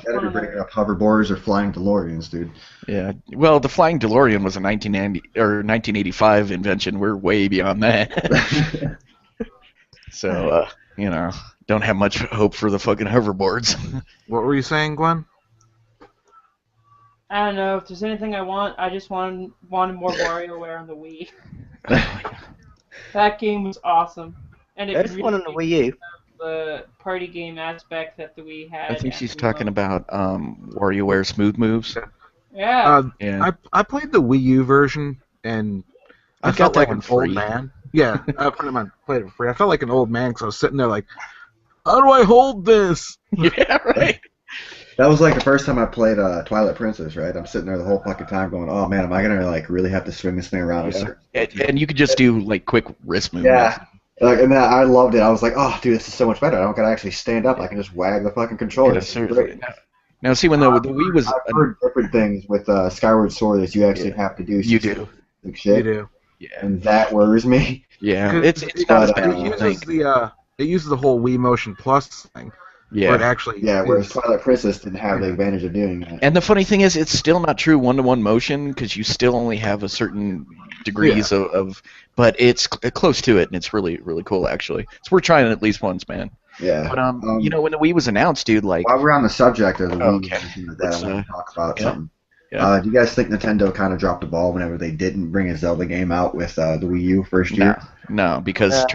[SPEAKER 1] better be bringing up hoverboards or flying DeLoreans, dude.
[SPEAKER 4] Yeah. Well, the flying DeLorean was a 1990 or 1985 invention. We're way beyond that. So, don't have much hope for the fucking hoverboards.
[SPEAKER 3] What were you saying, Glenn?
[SPEAKER 8] I don't know. If there's anything I want, I just wanted more WarioWare on the Wii. That game was awesome. And
[SPEAKER 6] There's one on the Wii U.
[SPEAKER 8] The party game aspect that the Wii had.
[SPEAKER 4] I think she's talking about WarioWare Smooth Moves.
[SPEAKER 8] Yeah.
[SPEAKER 4] Yeah.
[SPEAKER 3] I played the Wii U version, and I
[SPEAKER 4] got
[SPEAKER 3] felt
[SPEAKER 4] that
[SPEAKER 3] like
[SPEAKER 4] one
[SPEAKER 3] an
[SPEAKER 4] free.
[SPEAKER 3] old man. Yeah, I played it free. I felt like an old man because I was sitting there like, how do I hold this?
[SPEAKER 4] Yeah, right.
[SPEAKER 1] That was like the first time I played Twilight Princess, right? I'm sitting there the whole fucking time going, "Oh man, am I gonna like really have to swing this thing around?"
[SPEAKER 4] And you could just do like quick wrist movements.
[SPEAKER 1] Yeah. And then I loved it. I was like, "Oh, dude, this is so much better. I don't gotta actually stand up. I can just wag the fucking controller."
[SPEAKER 4] Yeah,
[SPEAKER 1] This is
[SPEAKER 4] seriously.
[SPEAKER 1] great.
[SPEAKER 4] Now, see, when the Wii was...
[SPEAKER 1] I've heard different things with Skyward Sword that you actually have to do.
[SPEAKER 4] You do.
[SPEAKER 1] Shit,
[SPEAKER 3] You do.
[SPEAKER 4] Yeah.
[SPEAKER 1] and that worries me.
[SPEAKER 4] Yeah.
[SPEAKER 3] Because
[SPEAKER 4] It's not as bad
[SPEAKER 1] it
[SPEAKER 4] as you
[SPEAKER 3] It
[SPEAKER 4] think.
[SPEAKER 3] uses the whole Wii Motion Plus thing,
[SPEAKER 4] Yeah.
[SPEAKER 3] But actually,
[SPEAKER 1] Yeah, whereas
[SPEAKER 3] is-
[SPEAKER 1] Twilight Princess didn't have the advantage of doing that.
[SPEAKER 4] And the funny thing is, it's still not true one-to-one motion because you still only have a certain degrees of, but it's close to it, and it's really, really cool actually. So we're trying it at least once, man.
[SPEAKER 1] Yeah.
[SPEAKER 4] But you know, when the Wii was announced, dude, like,
[SPEAKER 1] While we're on the subject of the Wii,
[SPEAKER 4] Okay.
[SPEAKER 1] and everything like that,
[SPEAKER 4] Let's,
[SPEAKER 1] I want to talk about
[SPEAKER 4] yeah.
[SPEAKER 1] something.
[SPEAKER 4] Yeah.
[SPEAKER 1] Do you guys think Nintendo kind of dropped the ball whenever they didn't bring a Zelda game out with the Wii U first year?
[SPEAKER 4] no, because
[SPEAKER 6] No.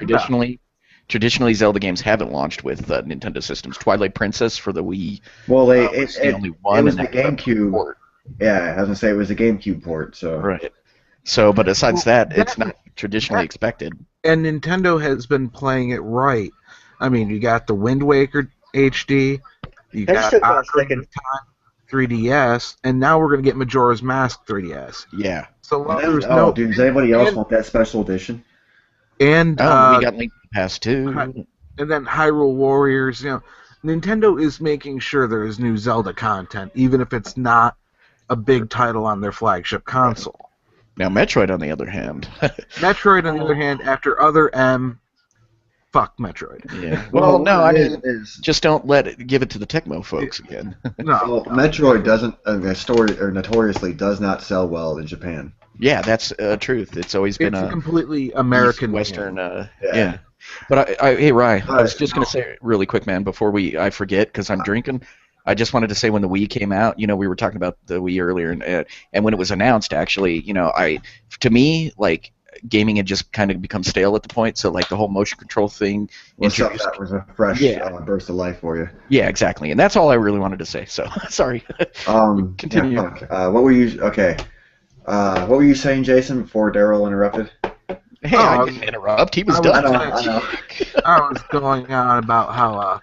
[SPEAKER 4] traditionally Zelda games haven't launched with Nintendo systems. Twilight Princess for the Wii
[SPEAKER 1] Well,
[SPEAKER 4] was the only one.
[SPEAKER 1] it was
[SPEAKER 4] and
[SPEAKER 1] the
[SPEAKER 4] that was a
[SPEAKER 1] GameCube.
[SPEAKER 4] port.
[SPEAKER 1] Yeah, I was gonna say it was the GameCube port. So
[SPEAKER 4] Right. So, but besides
[SPEAKER 3] Well,
[SPEAKER 4] that, it's not traditionally expected.
[SPEAKER 3] and Nintendo has been playing it right. I mean, you got the Wind Waker HD, you
[SPEAKER 6] They
[SPEAKER 3] got
[SPEAKER 6] still got a
[SPEAKER 3] Ocarina
[SPEAKER 6] second.
[SPEAKER 3] of Time 3DS, and now we're gonna get Majora's Mask 3DS.
[SPEAKER 4] Yeah.
[SPEAKER 3] So there's
[SPEAKER 1] oh,
[SPEAKER 3] no
[SPEAKER 1] dude, does anybody else
[SPEAKER 3] and-
[SPEAKER 1] want that special edition?
[SPEAKER 3] and
[SPEAKER 4] Oh, we got Link to the Past too.
[SPEAKER 3] Hi- and then Hyrule Warriors. You know, Nintendo is making sure there is new Zelda content, even if it's not a big title on their flagship console.
[SPEAKER 4] Now, Metroid, on the other hand,
[SPEAKER 3] Metroid, on the other hand, after Other M, fuck Metroid.
[SPEAKER 4] yeah. Well, no, I
[SPEAKER 1] what it
[SPEAKER 4] mean,
[SPEAKER 1] is,
[SPEAKER 4] just don't give it to the Tecmo folks again.
[SPEAKER 3] No,
[SPEAKER 1] well, Metroid doesn't notoriously does not sell well in Japan.
[SPEAKER 4] Yeah, that's truth. It's always been
[SPEAKER 3] it's a
[SPEAKER 4] a
[SPEAKER 3] completely American
[SPEAKER 4] Western.
[SPEAKER 3] game.
[SPEAKER 4] Yeah. But hey, Ryan, I was
[SPEAKER 1] Alright.
[SPEAKER 4] just gonna say really quick, man, before I forget, because I'm drinking. I just wanted to say when the Wii came out, you know, we were talking about the Wii earlier, and when it was announced, actually, you know, to me, like, gaming had just kind of become stale at the point. So, like, the whole motion control thing
[SPEAKER 1] Well, stuff
[SPEAKER 4] introduced.
[SPEAKER 1] that was a fresh
[SPEAKER 4] Yeah.
[SPEAKER 1] burst of life for you.
[SPEAKER 4] Yeah, exactly, and that's all I really wanted to say. So, sorry. Continue.
[SPEAKER 1] Yeah, fuck. What were you? Okay. What were you saying, Jason? Before Daryl interrupted.
[SPEAKER 4] Hey, I didn't interrupt. He was
[SPEAKER 3] I
[SPEAKER 4] done.
[SPEAKER 1] know.
[SPEAKER 3] I was going on about how,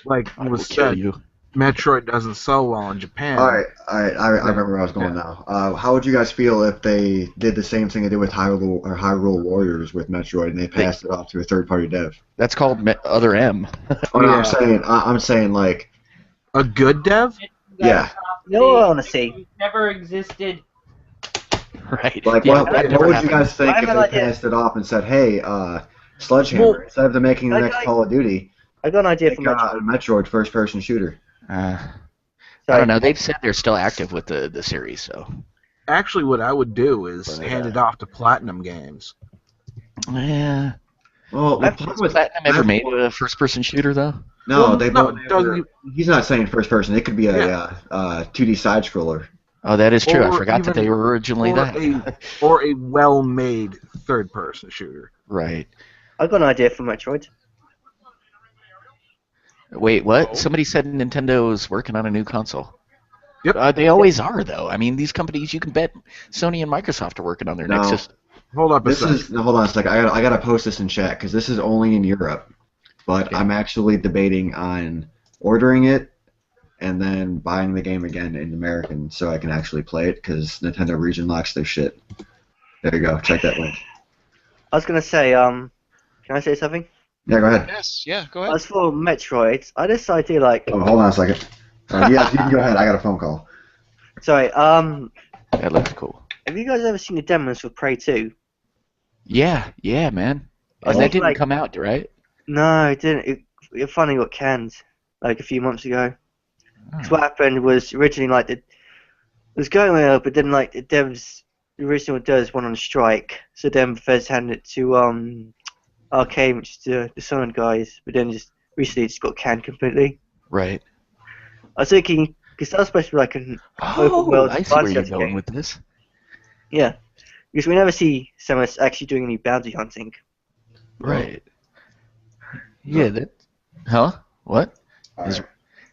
[SPEAKER 3] like
[SPEAKER 4] I will
[SPEAKER 3] was
[SPEAKER 4] kill
[SPEAKER 3] said,
[SPEAKER 4] you.
[SPEAKER 3] Metroid doesn't sell well in Japan.
[SPEAKER 1] All right, I remember where I was going now. How would you guys feel if they did the same thing they did with Hyrule Warriors with Metroid, and they passed it off to a third-party dev?
[SPEAKER 4] That's called Other M.
[SPEAKER 1] Oh no,
[SPEAKER 3] Yeah.
[SPEAKER 1] I'm saying like,
[SPEAKER 3] A good dev?
[SPEAKER 1] Yeah.
[SPEAKER 6] You know what I want to see?
[SPEAKER 8] Never existed.
[SPEAKER 4] Right.
[SPEAKER 1] like
[SPEAKER 4] Yeah,
[SPEAKER 1] what,
[SPEAKER 4] that
[SPEAKER 1] what
[SPEAKER 4] never
[SPEAKER 1] would
[SPEAKER 4] happened.
[SPEAKER 1] you guys think
[SPEAKER 6] I
[SPEAKER 1] if
[SPEAKER 6] have
[SPEAKER 1] they
[SPEAKER 6] an idea.
[SPEAKER 1] passed it off and said, hey, Sledgehammer,
[SPEAKER 3] Well,
[SPEAKER 1] instead of them making the
[SPEAKER 6] like
[SPEAKER 1] next
[SPEAKER 6] I-
[SPEAKER 1] Call of Duty,
[SPEAKER 6] I got an idea for
[SPEAKER 1] make a
[SPEAKER 6] Metroid.
[SPEAKER 1] Metroid first-person shooter?
[SPEAKER 4] I
[SPEAKER 6] Sorry.
[SPEAKER 4] don't know. They've said they're still active with the series, so.
[SPEAKER 3] Actually, what I would do is
[SPEAKER 4] But,
[SPEAKER 3] hand it off to Platinum Games.
[SPEAKER 4] Yeah.
[SPEAKER 1] Well, the
[SPEAKER 6] I've-
[SPEAKER 1] problem
[SPEAKER 4] Has
[SPEAKER 1] with
[SPEAKER 4] Platinum ever made a first-person shooter, though?
[SPEAKER 1] no,
[SPEAKER 3] Well,
[SPEAKER 1] they
[SPEAKER 3] no,
[SPEAKER 1] both.
[SPEAKER 3] it doesn't
[SPEAKER 1] He's not saying first-person. It could be a
[SPEAKER 3] Yeah.
[SPEAKER 1] 2D side scroller.
[SPEAKER 4] Oh, that is true. I
[SPEAKER 3] Or
[SPEAKER 4] forgot that
[SPEAKER 3] even-
[SPEAKER 4] they were originally
[SPEAKER 3] or
[SPEAKER 4] that.
[SPEAKER 3] or a well-made third-person shooter.
[SPEAKER 4] Right.
[SPEAKER 6] I got an idea for Metroid.
[SPEAKER 4] Wait, what? Somebody said Nintendo's working on a new console.
[SPEAKER 3] Yep.
[SPEAKER 4] They always are, though. I mean, these companies, you can bet Sony and Microsoft are working on their
[SPEAKER 1] No.
[SPEAKER 4] next system.
[SPEAKER 3] Hold up a
[SPEAKER 1] This
[SPEAKER 3] second.
[SPEAKER 1] is hold on a second. I gotta post this in chat because this is only in Europe, but
[SPEAKER 4] Yeah.
[SPEAKER 1] I'm actually debating on ordering it and then buying the game again in American so I can actually play it because Nintendo region locks their shit. There you go. Check that link.
[SPEAKER 6] I was gonna say, can I say something?
[SPEAKER 1] Yeah, go ahead.
[SPEAKER 2] Yes, yeah, go ahead.
[SPEAKER 6] As for Metroid, I just idea like,
[SPEAKER 1] Oh, hold on a second. Yeah, you can go ahead. I got a phone call.
[SPEAKER 6] sorry,
[SPEAKER 4] That looks cool.
[SPEAKER 6] have you guys ever seen the demos for Prey 2?
[SPEAKER 4] Yeah, man.
[SPEAKER 6] I
[SPEAKER 4] And that
[SPEAKER 6] think,
[SPEAKER 4] didn't
[SPEAKER 6] like-
[SPEAKER 4] come out, right?
[SPEAKER 6] No, it didn't. It finally got canned like a few months ago.
[SPEAKER 4] Oh.
[SPEAKER 6] So what happened was originally like it was going well, but then like the devs, the original devs went on strike, so then Bethesda handed it to Arcane, which is the Sun guys, but then just recently it just got canned completely.
[SPEAKER 4] Right.
[SPEAKER 6] I was thinking because that was supposed to be like an
[SPEAKER 4] Oh,
[SPEAKER 6] open world
[SPEAKER 4] I see where
[SPEAKER 6] bounty
[SPEAKER 4] you're
[SPEAKER 6] hunting
[SPEAKER 4] going
[SPEAKER 6] game.
[SPEAKER 4] with this.
[SPEAKER 6] Yeah, because we never see Samus actually doing any bounty hunting.
[SPEAKER 4] Right. Yeah, that. Huh? What? Is-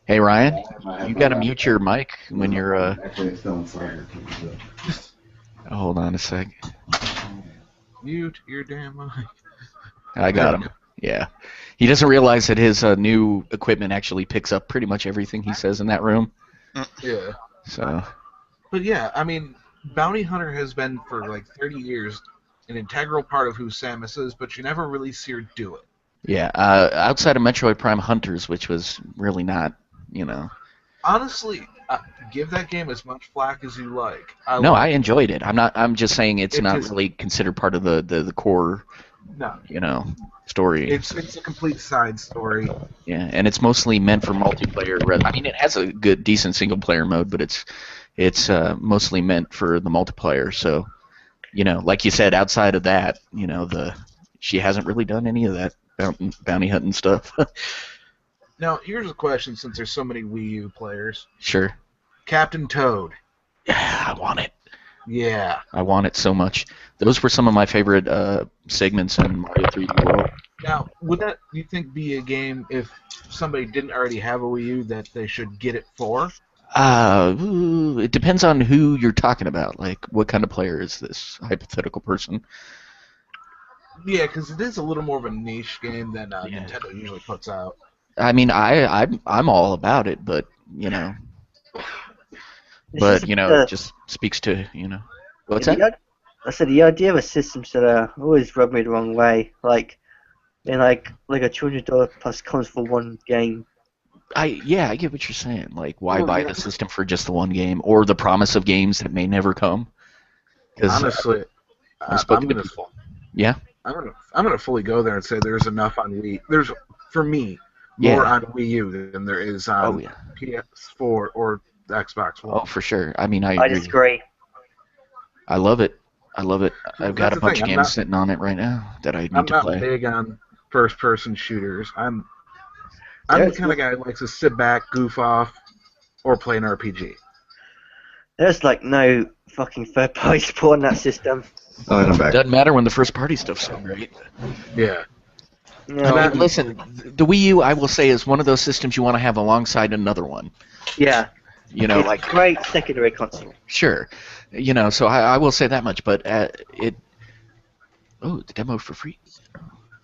[SPEAKER 4] Hey, Ryan, you gotta mute your mic when you're.
[SPEAKER 1] Actually, it's still inside.
[SPEAKER 4] Hold on a sec.
[SPEAKER 3] Mute your damn mic.
[SPEAKER 4] I got him. Yeah. He doesn't realize that his new equipment actually picks up pretty much everything he says in that room.
[SPEAKER 3] Yeah.
[SPEAKER 4] So.
[SPEAKER 3] But yeah, I mean, Bounty Hunter has been for like 30 years an integral part of who Samus is, but you never really see her do it.
[SPEAKER 4] Yeah. Outside of Metroid Prime Hunters, which was really not, you know.
[SPEAKER 3] Honestly, give that game as much flack as you like.
[SPEAKER 4] No, I enjoyed it. I'm just saying it's
[SPEAKER 3] It
[SPEAKER 4] not
[SPEAKER 3] just-
[SPEAKER 4] really considered part of the core
[SPEAKER 3] No,
[SPEAKER 4] you know, story.
[SPEAKER 3] it's a complete side story.
[SPEAKER 4] Yeah, and it's mostly meant for multiplayer. I mean, it has a good, decent single-player mode, but it's mostly meant for the multiplayer. So, you know, like you said, outside of that, you know, she hasn't really done any of that bounty hunting stuff.
[SPEAKER 3] Now, here's a question: since there's so many Wii U players,
[SPEAKER 4] Sure.
[SPEAKER 3] Captain Toad.
[SPEAKER 4] Yeah, I want it.
[SPEAKER 3] Yeah.
[SPEAKER 4] I want it so much. Those were some of my favorite segments in Mario 3D World.
[SPEAKER 3] Now, would that you think be a game if somebody didn't already have a Wii U that they should get it for?
[SPEAKER 4] It depends on who you're talking about. Like, what kind of player is this hypothetical person?
[SPEAKER 3] Yeah, because it is a little more of a niche game than Nintendo usually puts out.
[SPEAKER 4] I mean, I'm all about it, but you know, it just speaks to what's that?
[SPEAKER 6] I said the idea of a system that always rubbed me the wrong way. Like a $200 plus comes for one game.
[SPEAKER 4] I get what you're saying. Like, why buy the system for just the one game, or the promise of games that may never come?
[SPEAKER 3] Honestly, I'm gonna fully go there and say there's enough on Wii. There's for me more on Wii U than there is on PS4 or Xbox One.
[SPEAKER 4] Oh, for sure. I mean, I
[SPEAKER 6] disagree.
[SPEAKER 4] I love it. I've got a bunch of games sitting on it right now that I need to play.
[SPEAKER 3] I'm not big on first-person shooters. I'm the kind of guy who likes to sit back, goof off, or play an RPG.
[SPEAKER 6] There's like no fucking third-party support in that system.
[SPEAKER 1] Oh, and I'm back.
[SPEAKER 4] Doesn't matter when the first-party stuff's so great.
[SPEAKER 3] Yeah.
[SPEAKER 6] Yeah.
[SPEAKER 4] Listen, the Wii U, I will say, is one of those systems you want to have alongside another one.
[SPEAKER 6] Yeah.
[SPEAKER 4] It's
[SPEAKER 6] like great secondary console.
[SPEAKER 4] Sure. So I will say that much, but the demo for free.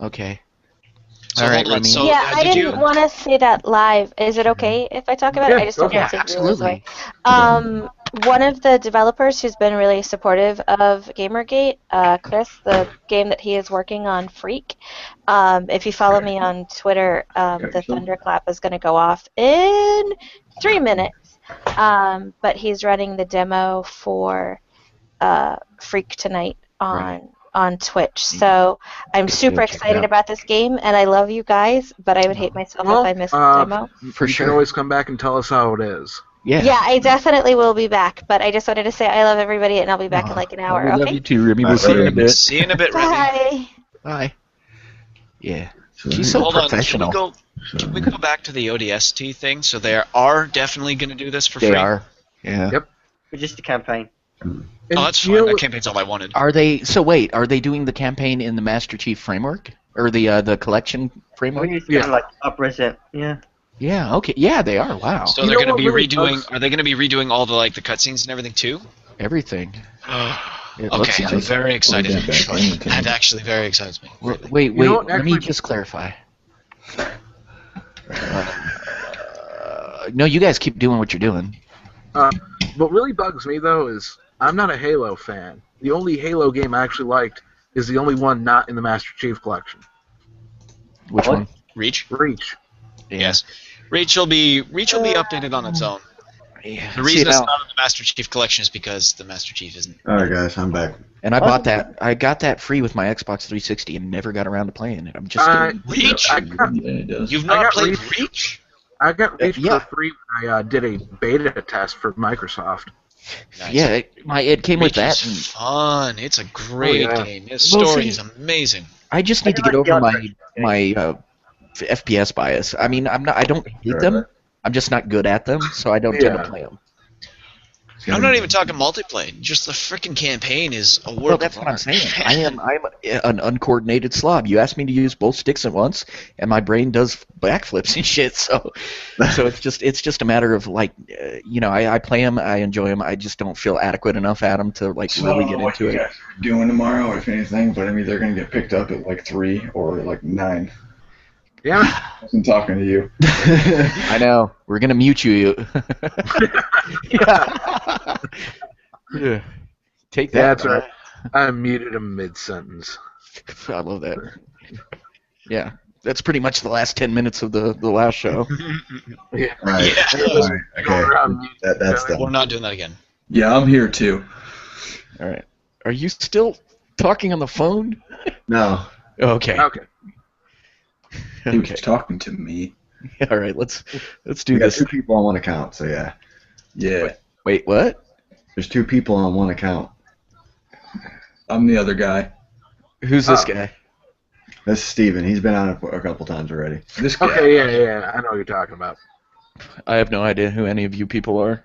[SPEAKER 4] Okay.
[SPEAKER 2] So
[SPEAKER 4] all right,
[SPEAKER 2] hold on.
[SPEAKER 4] Remy.
[SPEAKER 2] So,
[SPEAKER 5] I didn't want to say that live. Is it okay if I talk about it? I just don't want to take rules away. One of the developers who's been really supportive of Gamergate, Chris, the game that he is working on, Freak. If you follow me on Twitter, the thunderclap is going to go off in 3 minutes. But he's running the demo for Freak tonight on Twitch. So I'm super excited about this game, and I love you guys, but I would hate myself if I missed the demo.
[SPEAKER 3] For sure. You can always come back and tell us how it is.
[SPEAKER 5] Yeah, I definitely will be back, but I just wanted to say I love everybody, and I'll be back in like an hour,
[SPEAKER 4] we
[SPEAKER 5] okay?
[SPEAKER 4] love you too, Remy. We'll see you in a bit.
[SPEAKER 2] See you in a bit, Remy.
[SPEAKER 5] Bye.
[SPEAKER 4] Bye. Yeah. She's so professional.
[SPEAKER 2] Can we go back to the ODST thing? So they are definitely going to do this for free?
[SPEAKER 4] They are. Yeah.
[SPEAKER 3] Yep.
[SPEAKER 6] But just a campaign.
[SPEAKER 2] That's fine. That campaign's all I wanted.
[SPEAKER 4] Are they doing the campaign in the Master Chief framework? Or the collection framework?
[SPEAKER 6] Like up-res yeah.
[SPEAKER 4] Yeah, okay. Yeah, they are. Wow.
[SPEAKER 2] So they're going to be redoing... Are they going to be redoing all the the cutscenes and everything too?
[SPEAKER 4] Everything.
[SPEAKER 2] Okay, I'm very excited. That actually very excites me.
[SPEAKER 4] Wait. Let me just clarify. No, you guys keep doing what you're doing.
[SPEAKER 3] What really bugs me, though, is I'm not a Halo fan. The only Halo game I actually liked is the only one not in the Master Chief Collection.
[SPEAKER 4] Which one?
[SPEAKER 2] Reach?
[SPEAKER 3] Reach.
[SPEAKER 4] Yeah.
[SPEAKER 2] Yes. Reach will be updated on its own.
[SPEAKER 4] Yeah.
[SPEAKER 2] The reason it's not in the Master Chief Collection is because the Master Chief isn't.
[SPEAKER 1] Alright, guys, I'm back.
[SPEAKER 4] And I bought that. I got that free with my Xbox 360 and never got around to playing it. I'm just kidding.
[SPEAKER 2] Reach? You've not played Reach?
[SPEAKER 3] I got Reach for free when I did a beta test for Microsoft.
[SPEAKER 4] Nice. Yeah, it came
[SPEAKER 2] Reach
[SPEAKER 4] with that.
[SPEAKER 2] Is fun. It's a great game. The story is amazing.
[SPEAKER 4] I just need to get over my FPS bias. I mean, I don't hate them. I'm just not good at them, so I don't tend to play them.
[SPEAKER 2] I'm not even talking multiplayer. Just the freaking campaign is a work.
[SPEAKER 4] Well, that's what I'm saying. I'm an uncoordinated slob. You ask me to use both sticks at once, and my brain does backflips and shit. So it's just a matter of I play them, I enjoy them. I just don't feel adequate enough at them to really get into it.
[SPEAKER 9] Doing tomorrow, if anything, but I mean they're gonna get picked up at 3 or 9.
[SPEAKER 3] Yeah.
[SPEAKER 9] I'm talking to you.
[SPEAKER 4] I know. We're going to mute you. Yeah. Take that.
[SPEAKER 3] That's right. I muted him mid-sentence.
[SPEAKER 4] I love that. Yeah. That's pretty much the last 10 minutes of the last show.
[SPEAKER 3] Yeah.
[SPEAKER 9] Right.
[SPEAKER 2] Yeah.
[SPEAKER 9] All right. Okay. That's done.
[SPEAKER 2] We're not doing that again.
[SPEAKER 9] Yeah, I'm here too.
[SPEAKER 4] All right. Are you still talking on the phone?
[SPEAKER 1] No.
[SPEAKER 4] Okay.
[SPEAKER 3] Okay.
[SPEAKER 9] He was
[SPEAKER 4] Okay.
[SPEAKER 9] talking to me.
[SPEAKER 4] All right. Let's
[SPEAKER 1] We
[SPEAKER 4] do
[SPEAKER 1] got
[SPEAKER 4] this.
[SPEAKER 1] 2 people on one account, so yeah.
[SPEAKER 9] Yeah,
[SPEAKER 4] Wait. What?
[SPEAKER 1] There's 2 people on one account.
[SPEAKER 9] I'm the other guy.
[SPEAKER 4] Who's this
[SPEAKER 3] Oh.
[SPEAKER 4] guy?
[SPEAKER 1] This is Steven. He's been on it a couple times already.
[SPEAKER 9] This guy.
[SPEAKER 3] Okay, yeah. I know what you're talking about.
[SPEAKER 4] I have no idea who any of you people are.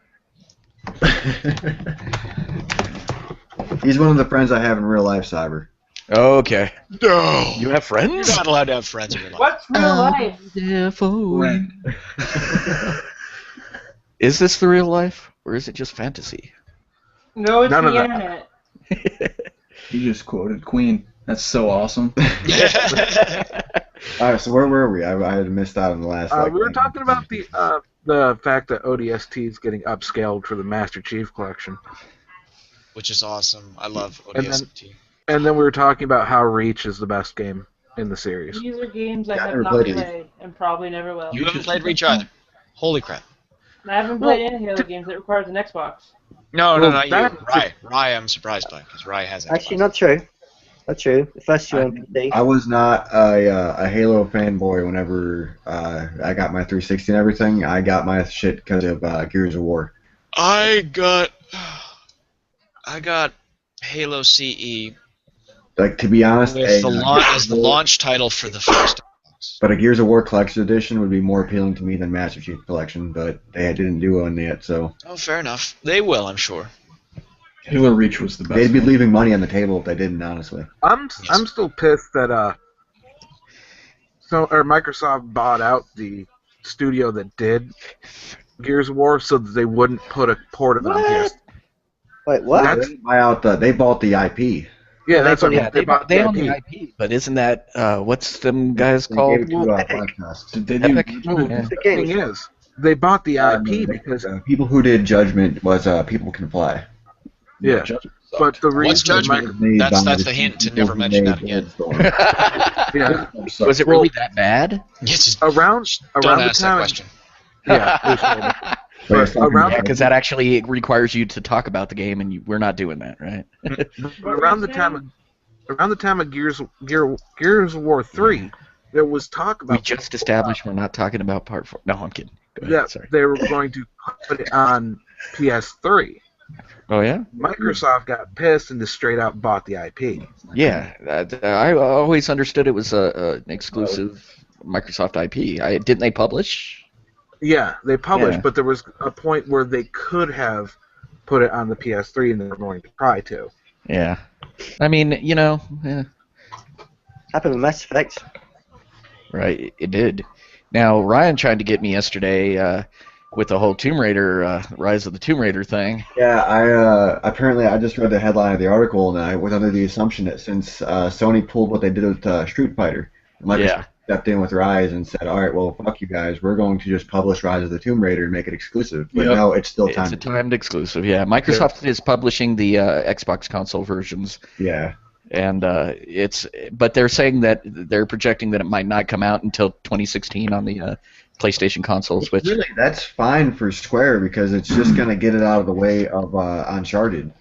[SPEAKER 1] He's one of the friends I have in real life, Cyber.
[SPEAKER 4] Okay.
[SPEAKER 2] No.
[SPEAKER 4] You have friends?
[SPEAKER 2] You're not allowed to have friends in your life.
[SPEAKER 8] What's real life?
[SPEAKER 9] Friend.
[SPEAKER 4] Is this the real life, or is it just fantasy?
[SPEAKER 8] No, it's
[SPEAKER 3] None
[SPEAKER 8] the
[SPEAKER 3] of that.
[SPEAKER 8] internet.
[SPEAKER 9] You just quoted Queen. That's so awesome.
[SPEAKER 1] All right, so where were we? I had missed out on the last.
[SPEAKER 3] We were talking about the fact that ODST is getting upscaled for the Master Chief Collection,
[SPEAKER 2] Which is awesome. I love
[SPEAKER 3] And then-
[SPEAKER 2] ODST.
[SPEAKER 3] and then we were talking about how Reach is the best game in the series.
[SPEAKER 8] These are games I
[SPEAKER 1] Yeah, I
[SPEAKER 8] have
[SPEAKER 1] never
[SPEAKER 8] not
[SPEAKER 1] played
[SPEAKER 8] played and probably never will.
[SPEAKER 2] You haven't played Reach either. Holy crap.
[SPEAKER 8] I haven't played any Halo games that requires an Xbox.
[SPEAKER 2] No,
[SPEAKER 3] Well,
[SPEAKER 2] not you.
[SPEAKER 3] that-
[SPEAKER 2] Rye, I'm surprised by, because Rye has it.
[SPEAKER 6] Actually, not true. Not true. The first two on PC.
[SPEAKER 1] I was not a Halo fanboy whenever I got my 360 and everything. I got my shit because of Gears of War.
[SPEAKER 2] I got Halo CE
[SPEAKER 1] Like, to be honest,
[SPEAKER 2] with as the launch title for the first Xbox.
[SPEAKER 1] but a Gears of War Collection Edition would be more appealing to me than Master Chief Collection, but they didn't do one yet, so
[SPEAKER 2] Oh, fair enough. They will, I'm sure.
[SPEAKER 9] Halo Reach was the best.
[SPEAKER 1] they'd be
[SPEAKER 9] one.
[SPEAKER 1] leaving money on the table if they didn't, honestly.
[SPEAKER 3] I'm still pissed that Microsoft bought out the studio that did Gears of War so that they wouldn't put a port of it on PS.
[SPEAKER 6] Wait, what?
[SPEAKER 3] That's-
[SPEAKER 1] They didn't buy out they bought the IP.
[SPEAKER 3] Yeah, that's what
[SPEAKER 4] Yeah,
[SPEAKER 3] they bought.
[SPEAKER 4] they
[SPEAKER 3] the
[SPEAKER 4] own the
[SPEAKER 3] IP.
[SPEAKER 4] IP, but isn't that what's them guys
[SPEAKER 1] They
[SPEAKER 4] called?
[SPEAKER 1] gave it to Podcast.
[SPEAKER 9] Did they do
[SPEAKER 4] Epic?
[SPEAKER 3] The
[SPEAKER 4] Yeah.
[SPEAKER 3] thing is, they bought the IP because
[SPEAKER 1] people who did Judgment was People Can Fly.
[SPEAKER 3] yeah, but the reason
[SPEAKER 2] What's Judgment?
[SPEAKER 1] Made
[SPEAKER 2] That's
[SPEAKER 1] by
[SPEAKER 2] the hint to
[SPEAKER 1] people
[SPEAKER 2] never
[SPEAKER 1] who
[SPEAKER 2] mention
[SPEAKER 1] made
[SPEAKER 2] that again.
[SPEAKER 1] Bulletstorm.
[SPEAKER 3] yeah,
[SPEAKER 4] Was it really that bad?
[SPEAKER 2] Yes,
[SPEAKER 3] around
[SPEAKER 2] don't
[SPEAKER 3] the
[SPEAKER 2] ask that
[SPEAKER 3] time,
[SPEAKER 2] question.
[SPEAKER 3] yeah, it was horrible.
[SPEAKER 1] But
[SPEAKER 3] around-
[SPEAKER 4] Yeah, because that actually requires you to talk about the game, and we're not doing that, right?
[SPEAKER 3] around the time of Gears of War 3, there was talk
[SPEAKER 4] We
[SPEAKER 3] about
[SPEAKER 4] just established we're not talking about Part 4. No, I'm kidding. Go ahead.
[SPEAKER 3] that
[SPEAKER 4] Sorry.
[SPEAKER 3] they were going to put it on PS3.
[SPEAKER 4] Oh yeah.
[SPEAKER 3] Microsoft got pissed and just straight out bought the IP.
[SPEAKER 4] Yeah, I always understood it was an exclusive Microsoft IP. Didn't they publish?
[SPEAKER 3] Yeah, they published,
[SPEAKER 1] Yeah.
[SPEAKER 3] but there was a point where they could have put it on the PS3 and they were going to try to.
[SPEAKER 4] Yeah. I mean, yeah,
[SPEAKER 6] Happened with Mass Effect.
[SPEAKER 4] right. It did. Now Ryan tried to get me yesterday with the whole Tomb Raider, Rise of the Tomb Raider thing.
[SPEAKER 1] Yeah, I apparently I just read the headline of the article and I was under the assumption that since Sony pulled what they did with Street Fighter, Microsoft
[SPEAKER 4] Yeah.
[SPEAKER 1] stepped in with Rise and said, "All right, well, fuck you guys. We're going to just publish Rise of the Tomb Raider and make it exclusive." But
[SPEAKER 9] Yep.
[SPEAKER 1] no, it's still
[SPEAKER 4] It's
[SPEAKER 1] time.
[SPEAKER 4] a timed exclusive. Yeah, Microsoft is publishing the Xbox console versions.
[SPEAKER 1] Yeah.
[SPEAKER 4] And but they're saying that they're projecting that it might not come out until 2016 on the PlayStation consoles, which
[SPEAKER 1] Really, that's fine for Square because it's just gonna get it out of the way of Uncharted.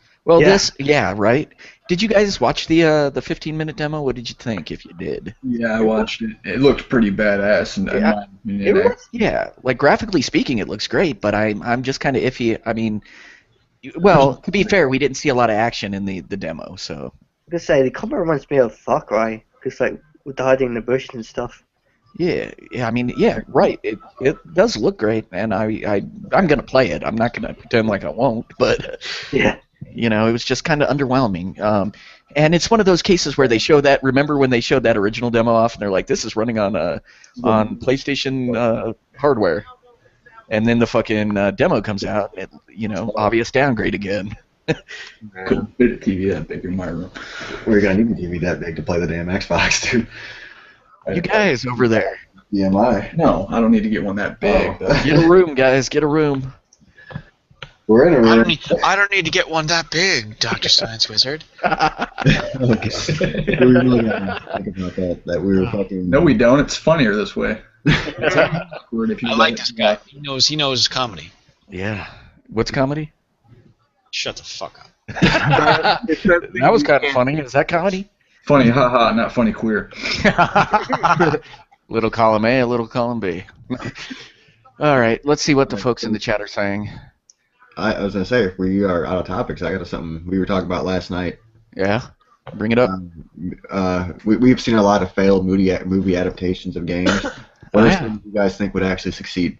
[SPEAKER 6] Yeah.
[SPEAKER 4] right. Did you guys watch the 15-minute demo? What did you think, if you did?
[SPEAKER 9] Yeah, I watched it. It looked pretty badass. And
[SPEAKER 6] Yeah.
[SPEAKER 9] in my opinion,
[SPEAKER 4] Yeah, like graphically speaking, it looks great, but I'm just kind of iffy. I mean, well, to be fair, we didn't see a lot of action in the demo, so
[SPEAKER 6] I could say the combat reminds me of Far Cry, because like with the hiding in the bush and stuff.
[SPEAKER 4] yeah. I mean, yeah, right. It does look great, and I'm gonna play it. I'm not gonna pretend like I won't, but.
[SPEAKER 6] Yeah.
[SPEAKER 4] It was just kind of underwhelming. And it's one of those cases where they show that. Remember when they showed that original demo off, and they're like, "This is running on PlayStation hardware," and then the fucking demo comes out. Obvious downgrade again.
[SPEAKER 9] couldn't fit a TV that big in my room.
[SPEAKER 1] We're gonna need the TV that big to play the damn Xbox, dude.
[SPEAKER 4] You guys over there,
[SPEAKER 1] EMI.
[SPEAKER 9] No, I don't need to get one that big.
[SPEAKER 1] Oh.
[SPEAKER 4] get a room, guys. Get a room.
[SPEAKER 1] We're in a
[SPEAKER 2] I
[SPEAKER 1] room.
[SPEAKER 2] don't need to get one that big, Dr. Science Wizard.
[SPEAKER 1] Okay. We really gotta think about that. That we were fucking.
[SPEAKER 9] No, we don't. It's funnier this way. Awkward if you
[SPEAKER 2] I
[SPEAKER 9] let
[SPEAKER 2] like
[SPEAKER 9] it
[SPEAKER 2] this guy. He knows comedy.
[SPEAKER 4] Yeah. What's comedy?
[SPEAKER 2] Shut the fuck up.
[SPEAKER 4] That was kind of funny. Is that comedy?
[SPEAKER 9] Funny, haha, not funny queer.
[SPEAKER 4] Little column A, a little column B. All right, let's see what the folks in the chat are saying.
[SPEAKER 1] I was gonna say, if we are out of topics, I got something we were talking about last night.
[SPEAKER 4] Yeah, bring it up.
[SPEAKER 1] We've seen a lot of failed movie adaptations of games. What are some you guys think would actually succeed?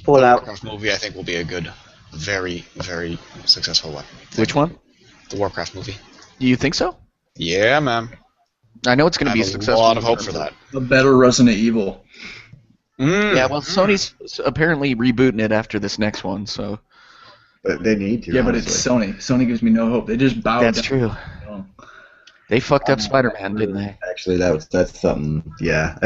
[SPEAKER 6] Fallout.
[SPEAKER 10] The Warcraft movie, I think, will be a good, very, very successful one.
[SPEAKER 4] Which one?
[SPEAKER 10] The Warcraft movie.
[SPEAKER 4] Do you think so?
[SPEAKER 10] Yeah, man.
[SPEAKER 4] I know it's going
[SPEAKER 10] I
[SPEAKER 4] to be
[SPEAKER 10] have
[SPEAKER 4] successful.
[SPEAKER 10] a lot of hope for that.
[SPEAKER 9] A better Resident Evil.
[SPEAKER 4] Yeah, well, Sony's apparently rebooting it after this next one, so.
[SPEAKER 1] But they need to.
[SPEAKER 9] Yeah, but it's Sony. Sony gives me no hope. They just bowed
[SPEAKER 4] That's
[SPEAKER 9] down.
[SPEAKER 4] true. They fucked up Spider-Man, didn't they?
[SPEAKER 1] Actually, that's something. Yeah.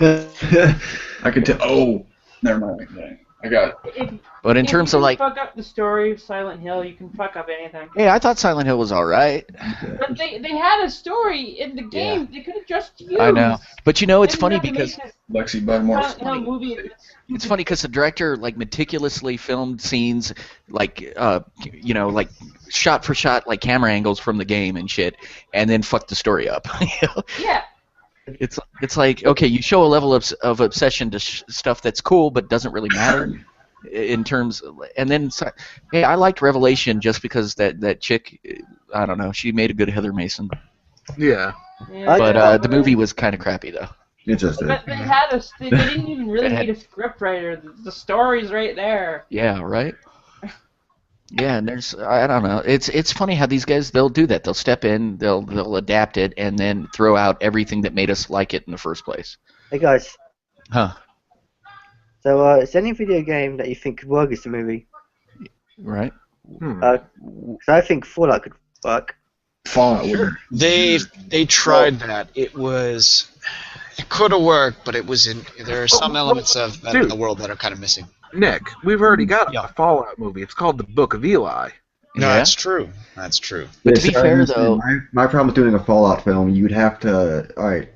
[SPEAKER 9] I could tell. Oh, never mind. I got it.
[SPEAKER 4] But in terms of like,
[SPEAKER 8] fuck up the story of Silent Hill, you can fuck up anything.
[SPEAKER 4] hey, I thought Silent Hill was all right.
[SPEAKER 8] But they had a story in the game. They could have just used.
[SPEAKER 4] I know, but you know, it's
[SPEAKER 8] They
[SPEAKER 4] funny
[SPEAKER 8] didn't have to
[SPEAKER 4] because
[SPEAKER 8] make
[SPEAKER 9] Lexi Buttermore.
[SPEAKER 8] this Silent Hill movie.
[SPEAKER 4] it's funny because the director like meticulously filmed scenes, like you know, like shot for shot, like camera angles from the game and shit, and then fucked the story up.
[SPEAKER 8] Yeah.
[SPEAKER 4] It's like, okay, you show a level of obsession to stuff that's cool but doesn't really matter in terms of, and then hey, I liked Revelation just because that chick, I don't know, she made a good Heather Mason.
[SPEAKER 3] Yeah.
[SPEAKER 4] But the movie was kind of crappy though.
[SPEAKER 1] It's just
[SPEAKER 8] But they had a. They didn't even really need a script writer. The story's right there.
[SPEAKER 4] Yeah, right. Yeah, and there's, I don't know. It's funny how these guys, they'll do that. They'll step in, they'll adapt it, and then throw out everything that made us like it in the first place.
[SPEAKER 6] Hey guys.
[SPEAKER 4] Huh.
[SPEAKER 6] So, is there any video game that you think could work as a movie?
[SPEAKER 4] Right.
[SPEAKER 6] 'Cause I think Fallout could work.
[SPEAKER 9] Fallout.
[SPEAKER 10] Sure. They tried that. It could have worked, but there are some elements of that in the world that are kind of missing.
[SPEAKER 3] Nick, we've already got a Fallout movie. It's called The Book of Eli.
[SPEAKER 10] No,
[SPEAKER 4] Yeah.
[SPEAKER 10] that's true. That's true.
[SPEAKER 4] But to be fair, though,
[SPEAKER 1] my problem with doing a Fallout film, you'd have to. All right.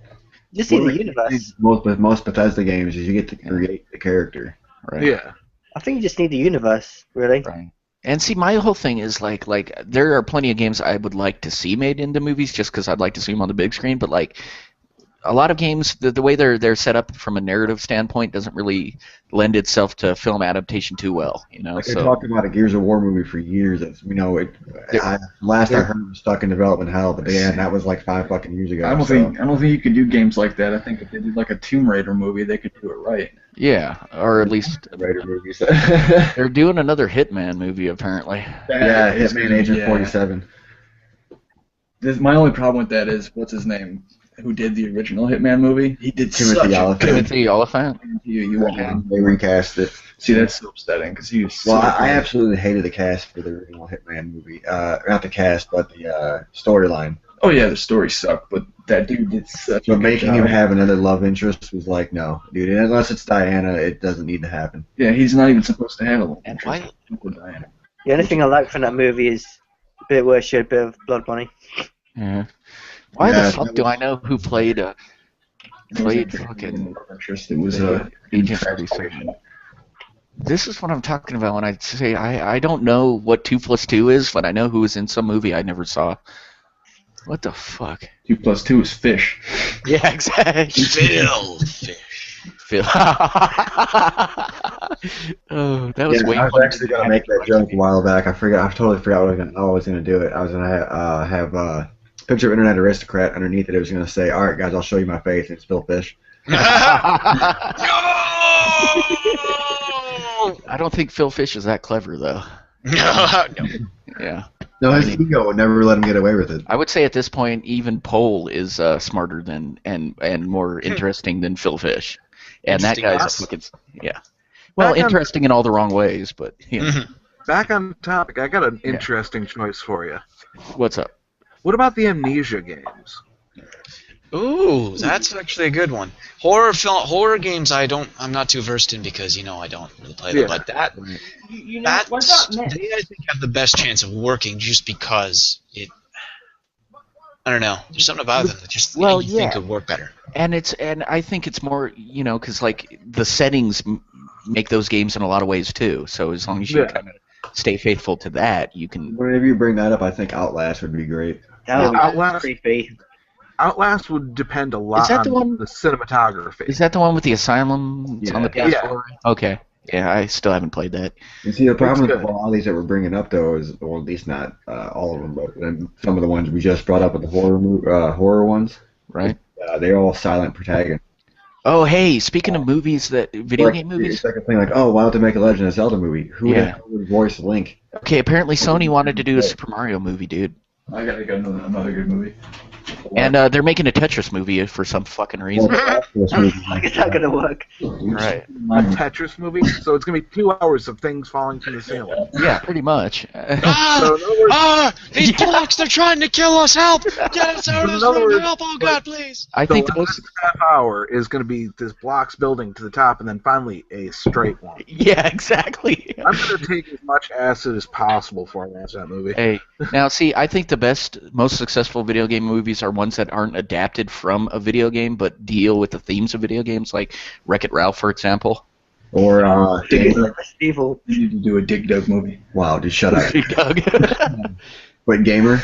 [SPEAKER 6] Just see the universe.
[SPEAKER 1] Most Bethesda games is you get to create the character.
[SPEAKER 4] right.
[SPEAKER 3] Yeah.
[SPEAKER 6] I think you just need the universe, really.
[SPEAKER 4] Right. And see, my whole thing is like there are plenty of games I would like to see made into movies just because I'd like to see them on the big screen. But like a lot of games, the way they're set up from a narrative standpoint doesn't really lend itself to film adaptation too well. You know.
[SPEAKER 1] Like
[SPEAKER 4] So
[SPEAKER 1] I talked about a Gears of War movie for years. It's, you know, last I heard it was stuck in development hell, but yeah, and that was like 5 fucking years ago.
[SPEAKER 9] I don't think you could do games like that. I think if they did like a Tomb Raider movie, they could do it right.
[SPEAKER 4] yeah, or at least
[SPEAKER 1] Raider movies.
[SPEAKER 4] they're doing another Hitman movie apparently.
[SPEAKER 1] Yeah, Hitman Agent 47.
[SPEAKER 9] My only problem with that is what's his name, who did the original Hitman movie. He did
[SPEAKER 1] Timothy
[SPEAKER 9] such a
[SPEAKER 1] Olyphant.
[SPEAKER 9] good
[SPEAKER 4] Timothy Olyphant.
[SPEAKER 9] You won't.
[SPEAKER 1] They recast it.
[SPEAKER 9] See, that's so upsetting because he was.
[SPEAKER 1] Well,
[SPEAKER 9] so
[SPEAKER 1] I
[SPEAKER 9] good.
[SPEAKER 1] absolutely hated the cast for the original Hitman movie. Not the cast, but the storyline.
[SPEAKER 9] Oh yeah, the story sucked, but that dude did such
[SPEAKER 1] So
[SPEAKER 9] a good
[SPEAKER 1] making
[SPEAKER 9] job.
[SPEAKER 1] him have another love interest was like, no, dude. Unless it's Diana, it doesn't need to happen.
[SPEAKER 9] Yeah, he's not even supposed to have a little
[SPEAKER 4] And
[SPEAKER 9] interest
[SPEAKER 4] why?
[SPEAKER 9] with Diana.
[SPEAKER 6] The only thing I like from that movie is a bit where she had a bit of blood money.
[SPEAKER 4] Yeah. Why
[SPEAKER 1] Yeah,
[SPEAKER 4] the fuck do I know who played fucking
[SPEAKER 9] Interest. It was
[SPEAKER 4] Agent 47? This is what I'm talking about when I say I don't know what 2 plus 2 is, but I know who was in some movie I never saw. What the fuck?
[SPEAKER 9] 2 plus 2 is fish.
[SPEAKER 4] Yeah, exactly.
[SPEAKER 10] Phil Fish.
[SPEAKER 4] Phil. Oh, that was way
[SPEAKER 1] I was
[SPEAKER 4] funnier
[SPEAKER 1] actually
[SPEAKER 4] than
[SPEAKER 1] gonna make that joke a while back. I totally forgot I was gonna do it. I was gonna have a picture of Internet Aristocrat underneath it. It was gonna say, "All right, guys, I'll show you my face." And it's Phil Fish.
[SPEAKER 4] I don't think Phil Fish is that clever, though.
[SPEAKER 10] No.
[SPEAKER 4] Yeah.
[SPEAKER 1] No, his ego would never let him get away with it.
[SPEAKER 4] I would say at this point, even Pohl is smarter than and more interesting than Phil Fish. And that
[SPEAKER 10] Interesting
[SPEAKER 4] guy's
[SPEAKER 10] us.
[SPEAKER 4] a fucking, yeah. Well,
[SPEAKER 3] Back on-
[SPEAKER 4] interesting in all the wrong ways, but you know.
[SPEAKER 3] Back on topic, I got an interesting choice for you.
[SPEAKER 4] What's up?
[SPEAKER 3] What about the Amnesia games?
[SPEAKER 10] Ooh, that's actually a good one. Horror games I'm not too versed in because I don't really play them.
[SPEAKER 3] Yeah.
[SPEAKER 10] But that
[SPEAKER 8] You know, what about
[SPEAKER 10] they I think have the best chance of working just because I don't know. There's something about them that just
[SPEAKER 4] Well,
[SPEAKER 10] you think
[SPEAKER 4] yeah.
[SPEAKER 10] could work better.
[SPEAKER 4] And I think it's more, because like the settings make those games in a lot of ways too. So as long as you kind of stay faithful to that, you can.
[SPEAKER 1] Whenever you bring that up, I think Outlast would be great.
[SPEAKER 6] That would be
[SPEAKER 3] Outlast.
[SPEAKER 6] creepy.
[SPEAKER 3] Outlast would depend a lot
[SPEAKER 4] Is that
[SPEAKER 3] on
[SPEAKER 4] the one-
[SPEAKER 3] the cinematography.
[SPEAKER 4] Is that the one with the asylum? It's on the
[SPEAKER 3] Yeah.
[SPEAKER 4] PS4. Okay. Yeah, I still haven't played that.
[SPEAKER 1] You see, the problem
[SPEAKER 3] It's
[SPEAKER 1] with
[SPEAKER 3] good.
[SPEAKER 1] all these that we're bringing up, though, is, well, at least not all of them, but some of the ones we just brought up with the horror ones,
[SPEAKER 4] Right.
[SPEAKER 1] they're all silent protagonists.
[SPEAKER 4] Oh, hey, speaking of movies, video game movies.
[SPEAKER 1] It's like a thing like, oh, why don't they make a Legend of Zelda movie? Who the
[SPEAKER 4] Yeah.
[SPEAKER 1] hell would voice Link?
[SPEAKER 4] Okay, apparently Sony wanted to do a Super Mario movie, dude.
[SPEAKER 9] I gotta go another good movie.
[SPEAKER 4] And they're making a Tetris movie for some fucking reason.
[SPEAKER 6] It's not gonna work.
[SPEAKER 4] Right.
[SPEAKER 3] A Tetris movie, so it's gonna be 2 hours of things falling from the ceiling.
[SPEAKER 4] Yeah, pretty much.
[SPEAKER 2] Ah!
[SPEAKER 3] So in other words,
[SPEAKER 2] These blocks, they're trying to kill us! Help! Get us out of this
[SPEAKER 3] In other
[SPEAKER 2] room!
[SPEAKER 3] words,
[SPEAKER 2] Help! Oh God, please!
[SPEAKER 4] I think the most.
[SPEAKER 3] last half hour is gonna be this blocks building to the top, and then finally a straight one.
[SPEAKER 4] Yeah, exactly.
[SPEAKER 3] I'm gonna take as much acid as possible before I watch that movie.
[SPEAKER 4] Hey, now see, I think the best, most successful video game movies are ones that aren't adapted from a video game, but deal with the themes of video games, like Wreck-It Ralph, for example.
[SPEAKER 1] Or,
[SPEAKER 6] Evil.
[SPEAKER 9] You need to do a Dig Dug movie.
[SPEAKER 1] wow, just shut up.
[SPEAKER 4] Doug.
[SPEAKER 1] Wait, Gamer?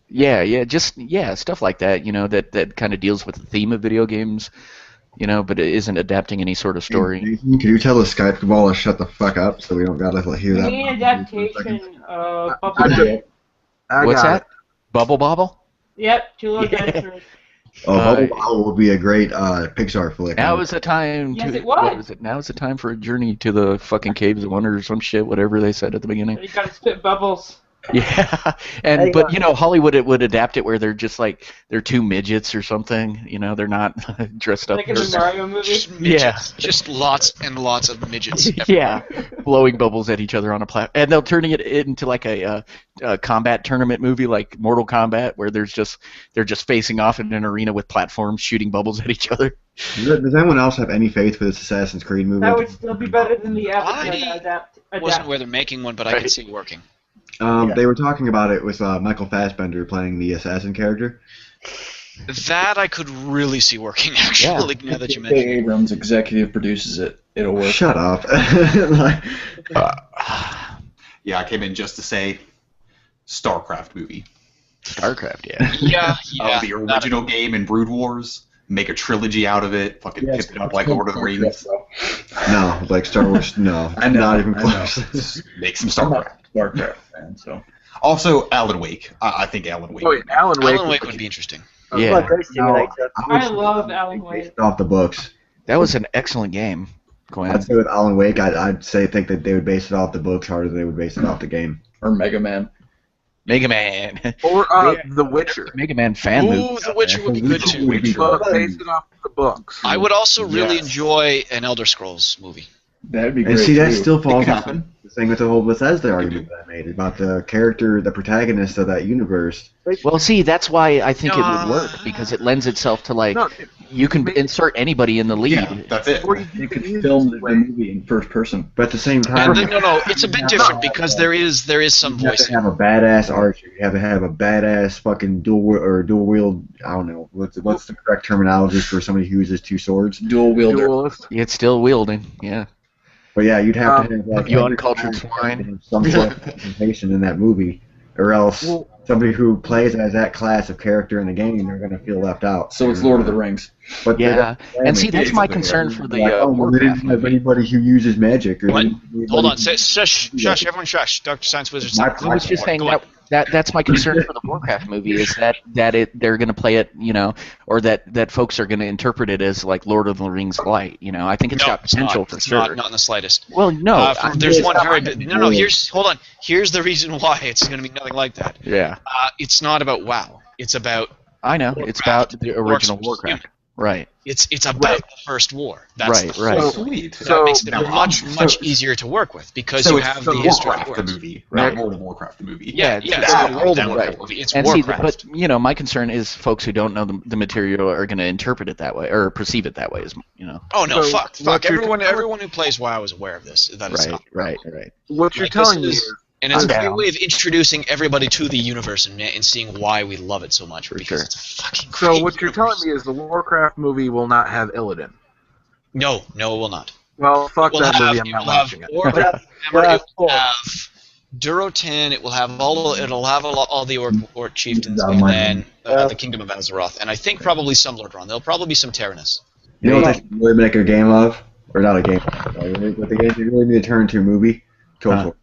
[SPEAKER 4] yeah, stuff like that. You know, that kind of deals with the theme of video games. You know, but it isn't adapting any sort of story.
[SPEAKER 1] Can you tell the Skype cabal to shut the fuck up so we don't gotta hear
[SPEAKER 8] We
[SPEAKER 1] that?
[SPEAKER 8] need adaptation of
[SPEAKER 3] I
[SPEAKER 8] Bubble.
[SPEAKER 3] did- I
[SPEAKER 4] What's
[SPEAKER 3] got
[SPEAKER 4] that? Bubble Bobble?
[SPEAKER 8] Yep, Two Little Adventures.
[SPEAKER 1] Oh, Bubble Bobble would be a great Pixar flick.
[SPEAKER 4] Now is the time
[SPEAKER 8] Yes,
[SPEAKER 4] to.
[SPEAKER 8] it was.
[SPEAKER 4] What was it? Now is the time for a journey to the fucking caves of wonder or some shit, whatever they said at the beginning.
[SPEAKER 8] You gotta spit bubbles.
[SPEAKER 4] Yeah, and but you know Hollywood would adapt it where they're just like they're two midgets or something. You know, they're not dressed up.
[SPEAKER 8] Like in the Mario movie.
[SPEAKER 2] Just midgets. Just lots and lots of midgets.
[SPEAKER 4] Yeah, blowing bubbles at each other on a platform, and they'll turning it into like a combat tournament movie, like Mortal Kombat, where they're just facing off in an arena with platforms shooting bubbles at each other.
[SPEAKER 1] Does anyone else have any faith for this Assassin's Creed movie?
[SPEAKER 8] That would still be better than the
[SPEAKER 2] I
[SPEAKER 8] Avatar
[SPEAKER 2] wasn't
[SPEAKER 8] adapt.
[SPEAKER 2] where they're making one, but I
[SPEAKER 4] Right.
[SPEAKER 2] could see it working.
[SPEAKER 1] They were talking about it with Michael Fassbender playing the assassin character.
[SPEAKER 2] That I could really see working, actually, now that you mention
[SPEAKER 9] J.
[SPEAKER 2] it.
[SPEAKER 9] Abrams executive produces it. It'll work.
[SPEAKER 1] Shut up. Like,
[SPEAKER 11] Yeah, I came in just to say StarCraft movie.
[SPEAKER 4] StarCraft, yeah.
[SPEAKER 2] Yeah,
[SPEAKER 11] The original game in Brood Wars. Make a trilogy out of it. Fucking pip it up like Lord of the Rings.
[SPEAKER 1] no, like Star Wars. No,
[SPEAKER 9] I know,
[SPEAKER 1] not even
[SPEAKER 9] I know.
[SPEAKER 1] close.
[SPEAKER 11] Make some
[SPEAKER 9] I'm
[SPEAKER 11] StarCraft.
[SPEAKER 9] not a StarCraft fan, so.
[SPEAKER 11] Also, Alan Wake. I think Alan Wake.
[SPEAKER 3] Oh, yeah, Alan Wake.
[SPEAKER 2] Alan Wake would be interesting.
[SPEAKER 4] Yeah,
[SPEAKER 6] Like Ghost Simulator.
[SPEAKER 8] I love Alan Wake.
[SPEAKER 1] Based off the books.
[SPEAKER 4] that was an excellent game. Go
[SPEAKER 1] I'd
[SPEAKER 4] ahead.
[SPEAKER 1] say with Alan Wake, I'd think that they would base it off the books harder than they would base it off the game.
[SPEAKER 9] Or Mega Man.
[SPEAKER 4] Mega Man.
[SPEAKER 3] Or The Witcher.
[SPEAKER 4] Mega Man fan movie.
[SPEAKER 2] Ooh, The Witcher would be good too.
[SPEAKER 3] Well, based it off the books.
[SPEAKER 2] I would also really
[SPEAKER 11] Yes.
[SPEAKER 2] enjoy an Elder Scrolls movie.
[SPEAKER 9] That'd be great.
[SPEAKER 1] And see, that
[SPEAKER 9] too.
[SPEAKER 1] still falls
[SPEAKER 11] It could
[SPEAKER 1] off
[SPEAKER 11] happen.
[SPEAKER 1] the thing with the whole Bethesda argument that I made about the character, the protagonist of that universe.
[SPEAKER 4] Well, see, that's why I think it would work because it lends itself to like
[SPEAKER 3] No,
[SPEAKER 4] you can insert anybody in the lead.
[SPEAKER 11] Yeah, that's it.
[SPEAKER 3] or you
[SPEAKER 9] You could
[SPEAKER 3] use
[SPEAKER 9] film
[SPEAKER 3] it
[SPEAKER 9] the
[SPEAKER 3] way-
[SPEAKER 9] movie in first person.
[SPEAKER 1] But at the same time,
[SPEAKER 2] And then, no, it's a bit different because there is some
[SPEAKER 1] you have
[SPEAKER 2] voice.
[SPEAKER 1] to have a badass archer. You have to have a badass fucking dual wield. I don't know what's the correct terminology for somebody who uses two swords.
[SPEAKER 9] Dual wielder.
[SPEAKER 3] Duelist.
[SPEAKER 4] It's still wielding, yeah.
[SPEAKER 1] But yeah, you'd have to have like
[SPEAKER 4] You
[SPEAKER 1] every
[SPEAKER 4] uncultured
[SPEAKER 1] time
[SPEAKER 4] swine.
[SPEAKER 1] some sort of representation in that movie, or else
[SPEAKER 3] Well-
[SPEAKER 1] somebody who plays as that class of character in the game, they're gonna feel left out.
[SPEAKER 9] So it's Lord of the Rings.
[SPEAKER 1] But
[SPEAKER 4] Yeah, and see, that's my
[SPEAKER 11] Basically,
[SPEAKER 4] concern for the
[SPEAKER 1] like, oh, well, they
[SPEAKER 4] Warcraft
[SPEAKER 1] didn't have
[SPEAKER 4] movie.
[SPEAKER 1] anybody who uses magic. Or
[SPEAKER 2] What?
[SPEAKER 1] anybody-
[SPEAKER 2] Hold on, shush, everyone shush. Dr. Science Wizard.
[SPEAKER 1] My-
[SPEAKER 4] I was just saying
[SPEAKER 2] Go on.
[SPEAKER 4] that's my concern for the Warcraft movie is that they're going to play it, you know, or that folks are going to interpret it as like Lord of the Rings light. You know, I think it's
[SPEAKER 2] No,
[SPEAKER 4] got potential for
[SPEAKER 2] it's
[SPEAKER 4] sure.
[SPEAKER 2] not in the slightest.
[SPEAKER 4] Well, no,
[SPEAKER 2] There's one
[SPEAKER 1] not
[SPEAKER 2] very
[SPEAKER 1] like
[SPEAKER 2] bit. No. Hold on. Here's the reason why it's going to be nothing like that.
[SPEAKER 4] yeah,
[SPEAKER 2] It's not about WoW. It's about
[SPEAKER 4] I know it's about the original
[SPEAKER 2] Orcs.
[SPEAKER 4] Warcraft, right?
[SPEAKER 2] it's about the first war. That's
[SPEAKER 4] Right,
[SPEAKER 2] the
[SPEAKER 4] right.
[SPEAKER 2] first-
[SPEAKER 11] Sweet.
[SPEAKER 2] That makes it
[SPEAKER 11] Now,
[SPEAKER 2] much easier to work with because
[SPEAKER 11] So
[SPEAKER 2] you
[SPEAKER 11] it's
[SPEAKER 2] have
[SPEAKER 11] the
[SPEAKER 2] the history. of
[SPEAKER 11] Warcraft the
[SPEAKER 2] Words.
[SPEAKER 11] movie,
[SPEAKER 4] Right.
[SPEAKER 11] not World of Warcraft the movie.
[SPEAKER 2] Yeah,
[SPEAKER 4] it's
[SPEAKER 2] it's
[SPEAKER 4] not
[SPEAKER 2] not
[SPEAKER 4] World of
[SPEAKER 2] down with
[SPEAKER 4] Warcraft.
[SPEAKER 2] that movie. It's
[SPEAKER 4] And see,
[SPEAKER 2] Warcraft.
[SPEAKER 4] but you know, my concern is folks who don't know the material are going to interpret it that way or perceive it that way. As you know,
[SPEAKER 2] Oh no!
[SPEAKER 3] So,
[SPEAKER 2] Fuck!
[SPEAKER 3] what you're
[SPEAKER 2] Everyone who plays WoW is aware of this. That is not.
[SPEAKER 4] right.
[SPEAKER 3] What you're
[SPEAKER 2] Like, this
[SPEAKER 3] telling me
[SPEAKER 2] is-
[SPEAKER 3] is
[SPEAKER 2] And it's
[SPEAKER 4] I'm
[SPEAKER 2] a great
[SPEAKER 4] down.
[SPEAKER 2] way of introducing everybody to the universe and seeing why we love it so much. Because
[SPEAKER 4] sure.
[SPEAKER 2] it's a fucking
[SPEAKER 3] so.
[SPEAKER 2] great
[SPEAKER 3] What you're
[SPEAKER 2] universe.
[SPEAKER 3] telling me is the Warcraft movie will not have Illidan.
[SPEAKER 2] No, it will not.
[SPEAKER 3] Well, fuck
[SPEAKER 2] It will
[SPEAKER 3] that
[SPEAKER 2] have,
[SPEAKER 3] movie.
[SPEAKER 2] it
[SPEAKER 3] I'm
[SPEAKER 2] will
[SPEAKER 3] not
[SPEAKER 2] have
[SPEAKER 3] watching it.
[SPEAKER 2] Orc,
[SPEAKER 6] But
[SPEAKER 2] Hammer, it will have
[SPEAKER 10] Durotan. It'll have all the Orc chieftains,
[SPEAKER 9] That
[SPEAKER 10] and
[SPEAKER 9] might
[SPEAKER 10] then the Kingdom of Azeroth, and I think probably some Lordran. There'll probably be some Tyrannus.
[SPEAKER 1] You know what they should really make a game of? Or not a game of, but they really need to turn into a movie? KOTOR.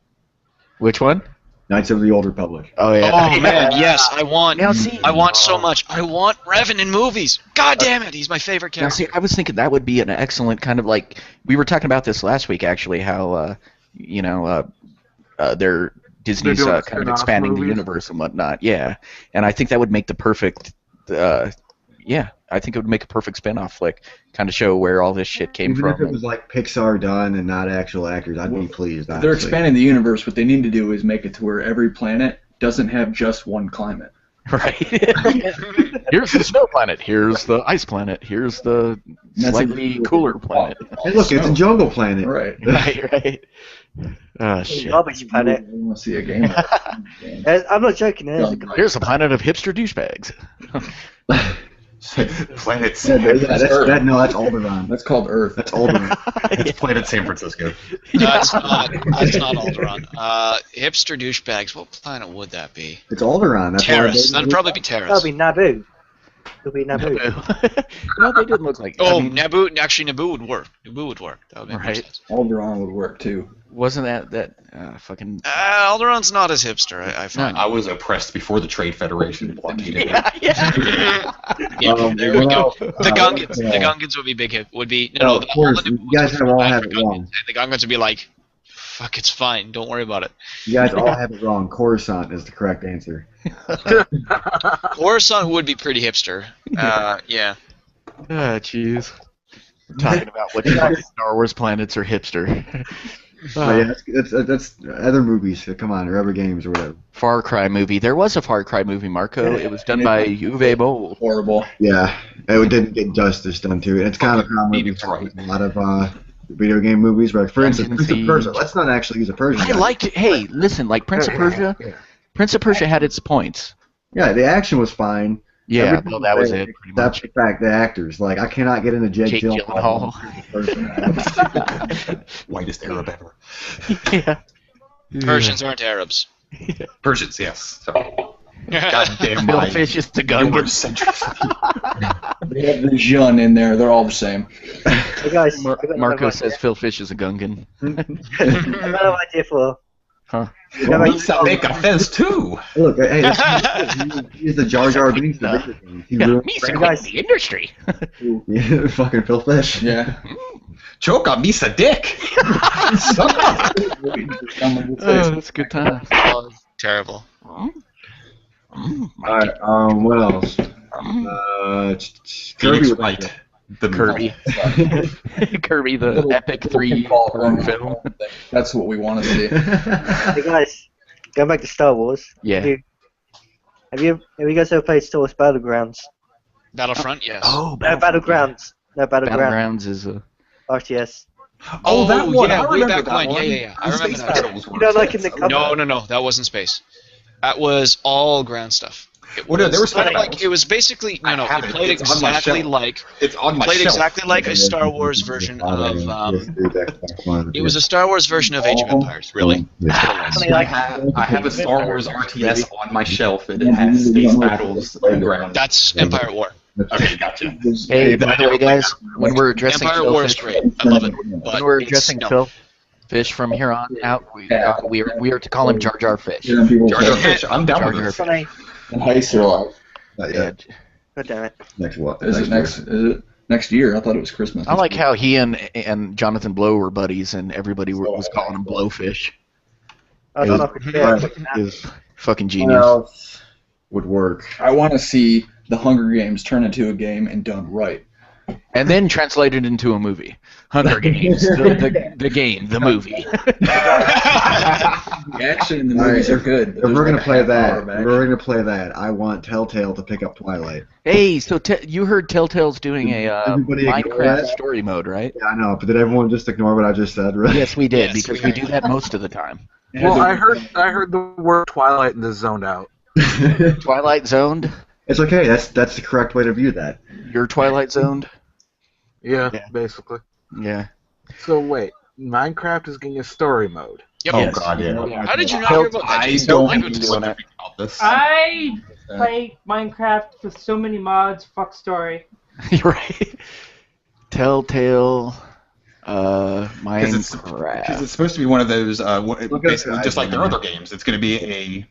[SPEAKER 4] Which one?
[SPEAKER 1] Knights of the Old Republic.
[SPEAKER 4] Oh yeah.
[SPEAKER 10] Oh man, yes, I want.
[SPEAKER 4] Now see,
[SPEAKER 10] I want so much. I want Revan in movies. God damn it, he's my favorite
[SPEAKER 4] Now,
[SPEAKER 10] character.
[SPEAKER 4] see, I was thinking that would be an excellent kind of like we were talking about this last week actually. How they're Disney's
[SPEAKER 3] doing
[SPEAKER 4] kind of
[SPEAKER 3] spin-off
[SPEAKER 4] expanding the
[SPEAKER 3] movies?
[SPEAKER 4] universe and whatnot. Yeah, and I think that would make the perfect. I think it would make a perfect spin-off flick, kind of show where all this shit came
[SPEAKER 1] Even
[SPEAKER 4] from.
[SPEAKER 1] if it was like Pixar done and not actual actors, I'd be pleased.
[SPEAKER 9] If
[SPEAKER 1] Honestly.
[SPEAKER 9] they're expanding the universe, what they need to do is make it to where every planet doesn't have just one climate.
[SPEAKER 4] Right. Here's the snow planet. Here's the ice planet. Here's the slightly cooler planet.
[SPEAKER 1] Hey, look, it's a jungle planet.
[SPEAKER 9] Right.
[SPEAKER 4] Right. Oh shit.
[SPEAKER 6] Garbage planet.
[SPEAKER 9] I want to see a game.
[SPEAKER 6] I'm not joking. There's a
[SPEAKER 4] Here's the planet of hipster douchebags.
[SPEAKER 11] Planet
[SPEAKER 1] Yeah,
[SPEAKER 11] San
[SPEAKER 1] that's Alderaan.
[SPEAKER 9] That's called Earth.
[SPEAKER 1] That's Alderaan.
[SPEAKER 11] It's Planet San Francisco.
[SPEAKER 10] That's not Alderaan. Hipster douchebags. What planet would that be?
[SPEAKER 1] It's Alderaan. That's why
[SPEAKER 10] Terrace.
[SPEAKER 1] they-
[SPEAKER 10] That'd probably be Terrace.
[SPEAKER 6] That'll be Naboo. It'll be Naboo.
[SPEAKER 4] No, they didn't look like.
[SPEAKER 10] Oh,
[SPEAKER 4] I mean,
[SPEAKER 10] Naboo. Actually, Naboo would work. Naboo would work. That would make more
[SPEAKER 4] Right.
[SPEAKER 10] sense.
[SPEAKER 9] Alderaan would work too.
[SPEAKER 4] wasn't that fucking?
[SPEAKER 10] Alderaan's not as hipster. I find.
[SPEAKER 11] I was oppressed before the Trade Federation blockaded it.
[SPEAKER 10] Yeah, there we go.
[SPEAKER 1] what else?
[SPEAKER 10] The Gungans.
[SPEAKER 1] yeah.
[SPEAKER 10] The Gungans would be big. Would be
[SPEAKER 1] Oh, of course,
[SPEAKER 10] the
[SPEAKER 1] you
[SPEAKER 10] Naboos
[SPEAKER 1] guys
[SPEAKER 10] would
[SPEAKER 1] have
[SPEAKER 10] be
[SPEAKER 1] all
[SPEAKER 10] bad
[SPEAKER 1] have
[SPEAKER 10] for
[SPEAKER 1] it
[SPEAKER 10] Gungans,
[SPEAKER 1] wrong.
[SPEAKER 10] and the Gungans would be like, "Fuck, it's fine. Don't worry about it."
[SPEAKER 1] You guys all have it wrong. Coruscant is the correct answer.
[SPEAKER 10] Coruscant would be pretty hipster. Yeah.
[SPEAKER 4] Ah, jeez. We're talking about what Star Wars planets are hipster.
[SPEAKER 1] Oh, yeah, that's other movies. Come on, or other games or whatever.
[SPEAKER 4] Far Cry movie. There was a Far Cry movie, Marco. It was done by Uwe Boll.
[SPEAKER 9] Horrible.
[SPEAKER 1] Yeah, it didn't get justice done to it. It's kind of a common movie. A lot of video game movies, but for instance, Prince of Persia. Let's not actually use a Persian.
[SPEAKER 4] I liked it. Hey, listen, like Prince of Persia. Prince of Persia had its points.
[SPEAKER 1] Yeah, the action was fine.
[SPEAKER 4] Yeah,
[SPEAKER 1] Everything
[SPEAKER 4] well, that was
[SPEAKER 1] there,
[SPEAKER 4] it, pretty
[SPEAKER 1] except
[SPEAKER 4] much.
[SPEAKER 1] the fact the actors, like, I cannot get into Jake Gyllenhaal.
[SPEAKER 11] Whitest Arab ever.
[SPEAKER 4] Yeah.
[SPEAKER 10] Persians aren't Arabs.
[SPEAKER 11] Persians, yes. So, goddamn
[SPEAKER 4] Phil
[SPEAKER 11] right.
[SPEAKER 4] Fish is the Gungan.
[SPEAKER 9] They have the Jun in there. They're all the same.
[SPEAKER 6] Hey guys, I've got
[SPEAKER 4] Marco
[SPEAKER 6] another
[SPEAKER 4] says Phil Fish is a Gungan.
[SPEAKER 6] idea. I've got another idea for.
[SPEAKER 4] Huh.
[SPEAKER 11] Well, Misa make a fence too.
[SPEAKER 1] Look, hey, he's the Jar Jar Binks of video games. He ruined
[SPEAKER 4] the industry.
[SPEAKER 1] yeah, fucking Phil Fish.
[SPEAKER 9] Yeah.
[SPEAKER 11] Choke on Misa dick.
[SPEAKER 4] Oh, that's a good time.
[SPEAKER 10] Terrible.
[SPEAKER 1] Alright, what else? Kirby
[SPEAKER 11] Phoenix
[SPEAKER 1] was
[SPEAKER 11] Wright. The
[SPEAKER 4] Kirby. Kirby, the
[SPEAKER 9] Little-
[SPEAKER 4] epic
[SPEAKER 9] little
[SPEAKER 4] 3-part film.
[SPEAKER 9] That's what we want to see.
[SPEAKER 6] Hey guys, going back to Star Wars.
[SPEAKER 4] Yeah.
[SPEAKER 6] Have you guys ever played Star Wars Battlegrounds?
[SPEAKER 10] Battlefront, yes.
[SPEAKER 4] Oh,
[SPEAKER 6] No, Battlegrounds. No, Battlegrounds.
[SPEAKER 4] Battlegrounds is a.
[SPEAKER 6] RTS.
[SPEAKER 11] Oh, that one.
[SPEAKER 10] Yeah,
[SPEAKER 11] I
[SPEAKER 10] way
[SPEAKER 11] remember
[SPEAKER 10] back
[SPEAKER 11] that
[SPEAKER 10] when.
[SPEAKER 11] one.
[SPEAKER 10] Yeah. I remember
[SPEAKER 11] Space
[SPEAKER 10] that.
[SPEAKER 11] Battles
[SPEAKER 6] You know, like in the cover.
[SPEAKER 10] No, that wasn't space. That was all ground stuff. It
[SPEAKER 11] Well, no, there was
[SPEAKER 10] kind of
[SPEAKER 11] Space
[SPEAKER 10] like
[SPEAKER 11] Battles.
[SPEAKER 10] it was basically
[SPEAKER 11] I
[SPEAKER 10] no.
[SPEAKER 11] have
[SPEAKER 10] It
[SPEAKER 11] it.
[SPEAKER 10] played
[SPEAKER 11] It's on my
[SPEAKER 10] exactly
[SPEAKER 11] shelf.
[SPEAKER 10] like
[SPEAKER 11] It's on my
[SPEAKER 10] played
[SPEAKER 11] shelf.
[SPEAKER 10] exactly like a Star Wars version of. It was a Star Wars version of Age of Empires. Really.
[SPEAKER 11] I have a Star Wars RTS on my shelf, and it has Space Battles and ground.
[SPEAKER 10] That's Empire at War.
[SPEAKER 11] Okay, gotcha.
[SPEAKER 4] Hey, by the way, guys, when we're addressing
[SPEAKER 10] Empire
[SPEAKER 4] Phil
[SPEAKER 10] War is
[SPEAKER 4] Fish,
[SPEAKER 10] great. I love it.
[SPEAKER 4] when
[SPEAKER 10] But
[SPEAKER 4] we're
[SPEAKER 10] it's-
[SPEAKER 4] addressing
[SPEAKER 10] no.
[SPEAKER 4] Phil Fish from here on out, we are to call him Jar Jar Fish.
[SPEAKER 9] Jar
[SPEAKER 11] Jar Fish, I'm down
[SPEAKER 4] Jar
[SPEAKER 11] with
[SPEAKER 4] Jar
[SPEAKER 11] this.
[SPEAKER 6] Funny.
[SPEAKER 9] And Heist are alive.
[SPEAKER 1] Not
[SPEAKER 4] Yeah.
[SPEAKER 1] yet.
[SPEAKER 6] God damn it.
[SPEAKER 1] Next what?
[SPEAKER 9] Is it next? Is it next year? I thought it was Christmas.
[SPEAKER 4] I like how he and Jonathan Blow were buddies, and everybody was calling him Blowfish.
[SPEAKER 6] I don't know if it's there.
[SPEAKER 4] It was fucking
[SPEAKER 1] What
[SPEAKER 4] genius.
[SPEAKER 1] else would work?
[SPEAKER 9] I want to see the Hunger Games turn into a game and done right.
[SPEAKER 4] And then translated into a movie. Hunger Games, the game, the movie.
[SPEAKER 9] The action in the movies are good.
[SPEAKER 1] If we're gonna play that, I want Telltale to pick up Twilight.
[SPEAKER 4] Hey, so you heard Telltale's doing a
[SPEAKER 1] Everybody ignore
[SPEAKER 4] Minecraft
[SPEAKER 1] that?
[SPEAKER 4] story mode, right?
[SPEAKER 1] Yeah, I know, but did everyone just ignore what I just said? Really?
[SPEAKER 4] Yes, we did,
[SPEAKER 10] Yes,
[SPEAKER 4] because
[SPEAKER 10] we
[SPEAKER 4] we do that most of the time.
[SPEAKER 3] Well, I heard the word Twilight and just zoned out.
[SPEAKER 4] Twilight Zoned?
[SPEAKER 1] It's okay. That's the correct way to view that.
[SPEAKER 4] You're Twilight Zoned?
[SPEAKER 3] Yeah,
[SPEAKER 4] Yeah.
[SPEAKER 3] basically.
[SPEAKER 4] Yeah.
[SPEAKER 3] So wait, Minecraft is getting a story mode.
[SPEAKER 2] Yep.
[SPEAKER 11] Oh
[SPEAKER 4] Yes.
[SPEAKER 11] god, yeah.
[SPEAKER 2] How did you not hear about that?
[SPEAKER 11] I
[SPEAKER 2] Jason?
[SPEAKER 11] don't
[SPEAKER 2] I
[SPEAKER 11] know
[SPEAKER 2] would-
[SPEAKER 11] about this.
[SPEAKER 8] I play Minecraft with so many mods. Fuck story.
[SPEAKER 4] You're right. Telltale,
[SPEAKER 11] Because
[SPEAKER 4] Minecraft.
[SPEAKER 11] it's supposed to be one of those,
[SPEAKER 1] Look
[SPEAKER 11] basically,
[SPEAKER 1] at
[SPEAKER 11] just like their other games. It's going to be a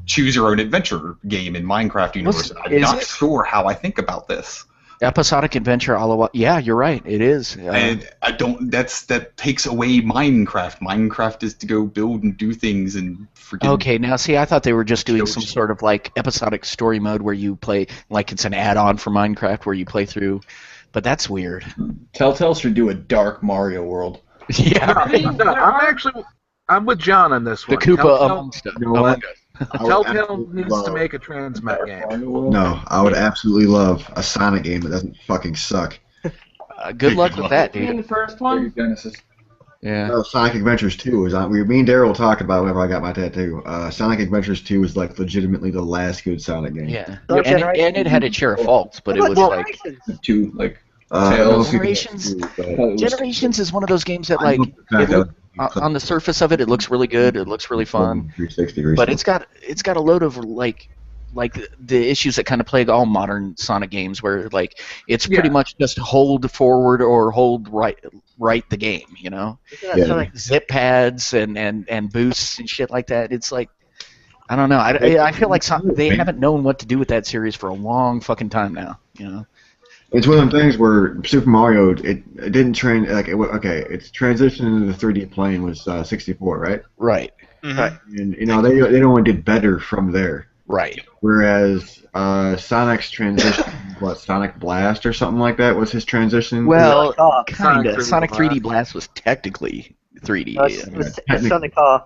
[SPEAKER 11] choose your own adventure game in Minecraft universe. I'm
[SPEAKER 4] is
[SPEAKER 11] not
[SPEAKER 4] it?
[SPEAKER 11] sure how I think about this.
[SPEAKER 4] Episodic adventure, all of what? Yeah, you're right. It is.
[SPEAKER 11] And I don't. That takes away Minecraft. Minecraft is to go build and do things and freaking.
[SPEAKER 4] Okay, now see, I thought they were just doing some sort of like episodic story mode where you play, like it's an add-on for Minecraft where you play through, but that's weird.
[SPEAKER 9] Telltale should do a dark Mario world.
[SPEAKER 4] Yeah.
[SPEAKER 3] I'm with John on this
[SPEAKER 4] The
[SPEAKER 3] one.
[SPEAKER 4] Koopa Among Us.
[SPEAKER 1] You know what?
[SPEAKER 3] Telltale needs to make a Transmet game.
[SPEAKER 1] No, I would absolutely love a Sonic game that doesn't fucking suck.
[SPEAKER 4] Good luck with that,
[SPEAKER 8] You mean
[SPEAKER 4] dude.
[SPEAKER 8] the first one?
[SPEAKER 9] Genesis.
[SPEAKER 4] Yeah.
[SPEAKER 1] No, Sonic Adventures 2 was on. Me and Daryl talked about it whenever I got my tattoo. Sonic Adventures 2 was like legitimately the last good Sonic game.
[SPEAKER 4] Yeah.
[SPEAKER 6] Dark
[SPEAKER 4] And it had its share of faults, but it was
[SPEAKER 6] What
[SPEAKER 4] like
[SPEAKER 6] Generations?
[SPEAKER 9] Two, like,
[SPEAKER 1] I don't know if you can
[SPEAKER 4] Generations.
[SPEAKER 1] do it, but-
[SPEAKER 4] Generations is one of those games that
[SPEAKER 1] I
[SPEAKER 4] like
[SPEAKER 1] love the fact that-
[SPEAKER 4] on the surface of it, it looks really good. It looks really fun.
[SPEAKER 1] 360
[SPEAKER 4] But
[SPEAKER 1] recently.
[SPEAKER 4] it's got a load of like the issues that kind of plague all modern Sonic games, where like it's pretty much just hold forward or hold right the game, you know?
[SPEAKER 6] Isn't that Sonic?
[SPEAKER 4] Zip pads and boosts and shit like that. It's like I don't know. I feel like they haven't known what to do with that series for a long fucking time now, you know?
[SPEAKER 1] It's one of them things where Super Mario, it didn't train like its transition into the 3D plane was 64, right?
[SPEAKER 4] Right.
[SPEAKER 1] And you know they only did better from there.
[SPEAKER 4] Right.
[SPEAKER 1] Whereas Sonic's transition, what Sonic Blast or something like that was his transition.
[SPEAKER 4] Well,
[SPEAKER 6] Car.
[SPEAKER 4] kinda. Sonic 3D Blast was technically 3D.
[SPEAKER 6] It's Sonic Car.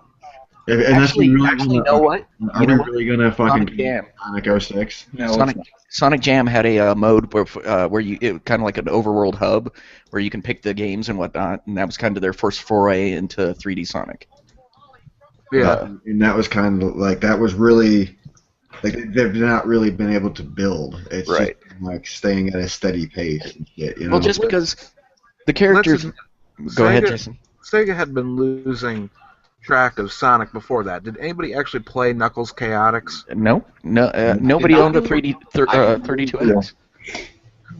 [SPEAKER 1] Unless we really
[SPEAKER 4] Actually, you
[SPEAKER 1] wanna-
[SPEAKER 4] know what?
[SPEAKER 1] Are
[SPEAKER 4] You
[SPEAKER 1] we
[SPEAKER 4] know what?
[SPEAKER 1] really gonna fucking
[SPEAKER 4] Sonic Jam.
[SPEAKER 1] Sonic 06?
[SPEAKER 9] no,
[SPEAKER 4] Sonic Jam had a mode where you kind of like an overworld hub where you can pick the games and whatnot, and that was kind of their first foray into 3D Sonic.
[SPEAKER 3] Yeah.
[SPEAKER 1] And that was kind of like that was really like they've not really been able to build. It's
[SPEAKER 4] Right.
[SPEAKER 1] just like staying at a steady pace and shit. You know.
[SPEAKER 4] Well, just because the characters. Go ahead,
[SPEAKER 3] Sega-
[SPEAKER 4] Jason.
[SPEAKER 3] Sega had been losing track of Sonic before that. Did anybody actually play Knuckles Chaotix?
[SPEAKER 4] No, nobody owned a 32X.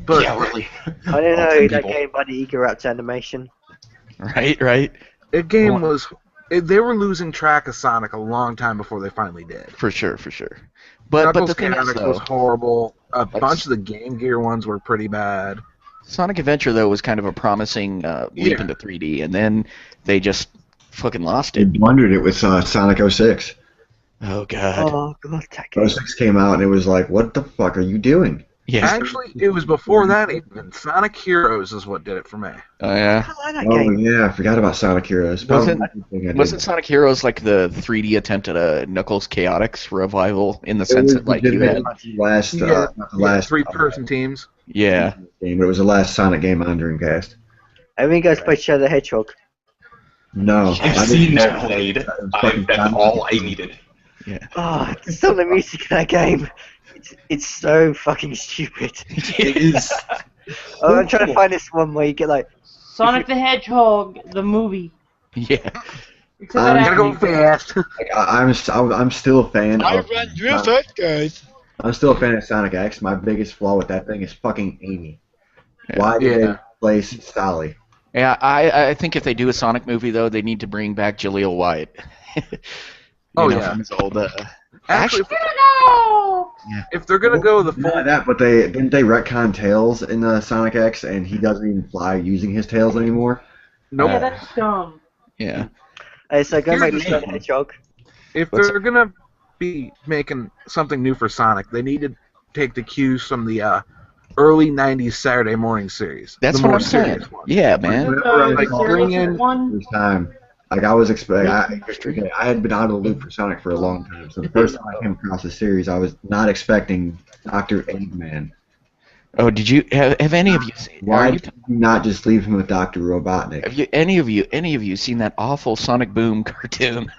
[SPEAKER 3] But
[SPEAKER 4] Yeah, really.
[SPEAKER 6] I don't know that game by the Eager Raptor animation.
[SPEAKER 4] Right.
[SPEAKER 3] the game was. They were losing track of Sonic a long time before they finally did.
[SPEAKER 4] For sure. But
[SPEAKER 3] Knuckles
[SPEAKER 4] the thing is,
[SPEAKER 3] Chaotix
[SPEAKER 4] though,
[SPEAKER 3] was horrible. A bunch of the Game Gear ones were pretty bad.
[SPEAKER 4] Sonic Adventure though was kind of a promising leap
[SPEAKER 3] Yeah.
[SPEAKER 4] into 3D, and then they just fucking lost
[SPEAKER 1] They
[SPEAKER 4] it.
[SPEAKER 1] blundered it with Sonic 06.
[SPEAKER 4] Oh god.
[SPEAKER 6] Oh god, that game.
[SPEAKER 1] 06 came out and it was like, what the fuck are you doing?
[SPEAKER 4] Yeah.
[SPEAKER 3] Actually, it was before that even. Sonic Heroes is what did it for me.
[SPEAKER 4] Oh yeah.
[SPEAKER 6] I like that
[SPEAKER 1] Oh
[SPEAKER 6] game.
[SPEAKER 1] yeah, I forgot about Sonic Heroes.
[SPEAKER 4] Wasn't-
[SPEAKER 1] Probably the thing I did.
[SPEAKER 4] Wasn't Sonic Heroes like the 3D attempt at a Knuckles Chaotix revival in the sense that like you had
[SPEAKER 1] not the last, not the last
[SPEAKER 3] Three-person teams.
[SPEAKER 4] yeah.
[SPEAKER 1] game, but it was the last Sonic game on Dreamcast.
[SPEAKER 6] Have you guys played Shadow the Hedgehog?
[SPEAKER 1] No,
[SPEAKER 11] I've
[SPEAKER 1] I
[SPEAKER 11] seen
[SPEAKER 1] didn't-
[SPEAKER 11] that played. That's all I needed.
[SPEAKER 6] Oh, some of the music in that game. It's so fucking stupid.
[SPEAKER 11] It is.
[SPEAKER 6] Oh, I'm trying to find this one where you get like.
[SPEAKER 8] Sonic the Hedgehog, the movie.
[SPEAKER 4] Yeah.
[SPEAKER 8] Except that
[SPEAKER 3] Gotta go
[SPEAKER 8] actually-
[SPEAKER 3] fast.
[SPEAKER 1] Like, I'm still a fan of.
[SPEAKER 2] guys.
[SPEAKER 1] I'm still a fan of Sonic X. My biggest flaw with that thing is fucking Amy. Why did they replace Sally?
[SPEAKER 4] Yeah, I think if they do a Sonic movie though, they need to bring back Jaleel White.
[SPEAKER 3] Oh,
[SPEAKER 4] know,
[SPEAKER 3] yeah.
[SPEAKER 4] from his old,
[SPEAKER 3] Actually,
[SPEAKER 8] No!
[SPEAKER 3] if they're gonna go the full,
[SPEAKER 1] Not that, but didn't they retcon Tails in Sonic X, and he doesn't even fly using his tails anymore.
[SPEAKER 3] nope.
[SPEAKER 8] Yeah, that's dumb.
[SPEAKER 4] Yeah.
[SPEAKER 6] So go make
[SPEAKER 3] Here's the
[SPEAKER 6] Shadow
[SPEAKER 3] thing.
[SPEAKER 6] the Hedgehog.
[SPEAKER 3] If
[SPEAKER 4] What's-
[SPEAKER 3] they're gonna be making something new for Sonic, they need to take the cues from the early '90s Saturday morning series.
[SPEAKER 4] That's
[SPEAKER 3] the
[SPEAKER 4] what
[SPEAKER 3] more
[SPEAKER 4] I'm saying.
[SPEAKER 3] serious one.
[SPEAKER 4] Yeah, man.
[SPEAKER 1] Whenever I
[SPEAKER 3] Like,
[SPEAKER 1] saw
[SPEAKER 3] bring
[SPEAKER 1] it
[SPEAKER 3] in-
[SPEAKER 8] one.
[SPEAKER 1] the first time, like I was expecting, I had been out of the loop for Sonic for a long time. So the first time I came across the series, I was not expecting Dr. Eggman.
[SPEAKER 4] Oh, did you have any of you seen?
[SPEAKER 1] Why
[SPEAKER 4] Are you,
[SPEAKER 1] did you not just leave him with Dr. Robotnik?
[SPEAKER 4] have you any of you seen that awful Sonic Boom cartoon?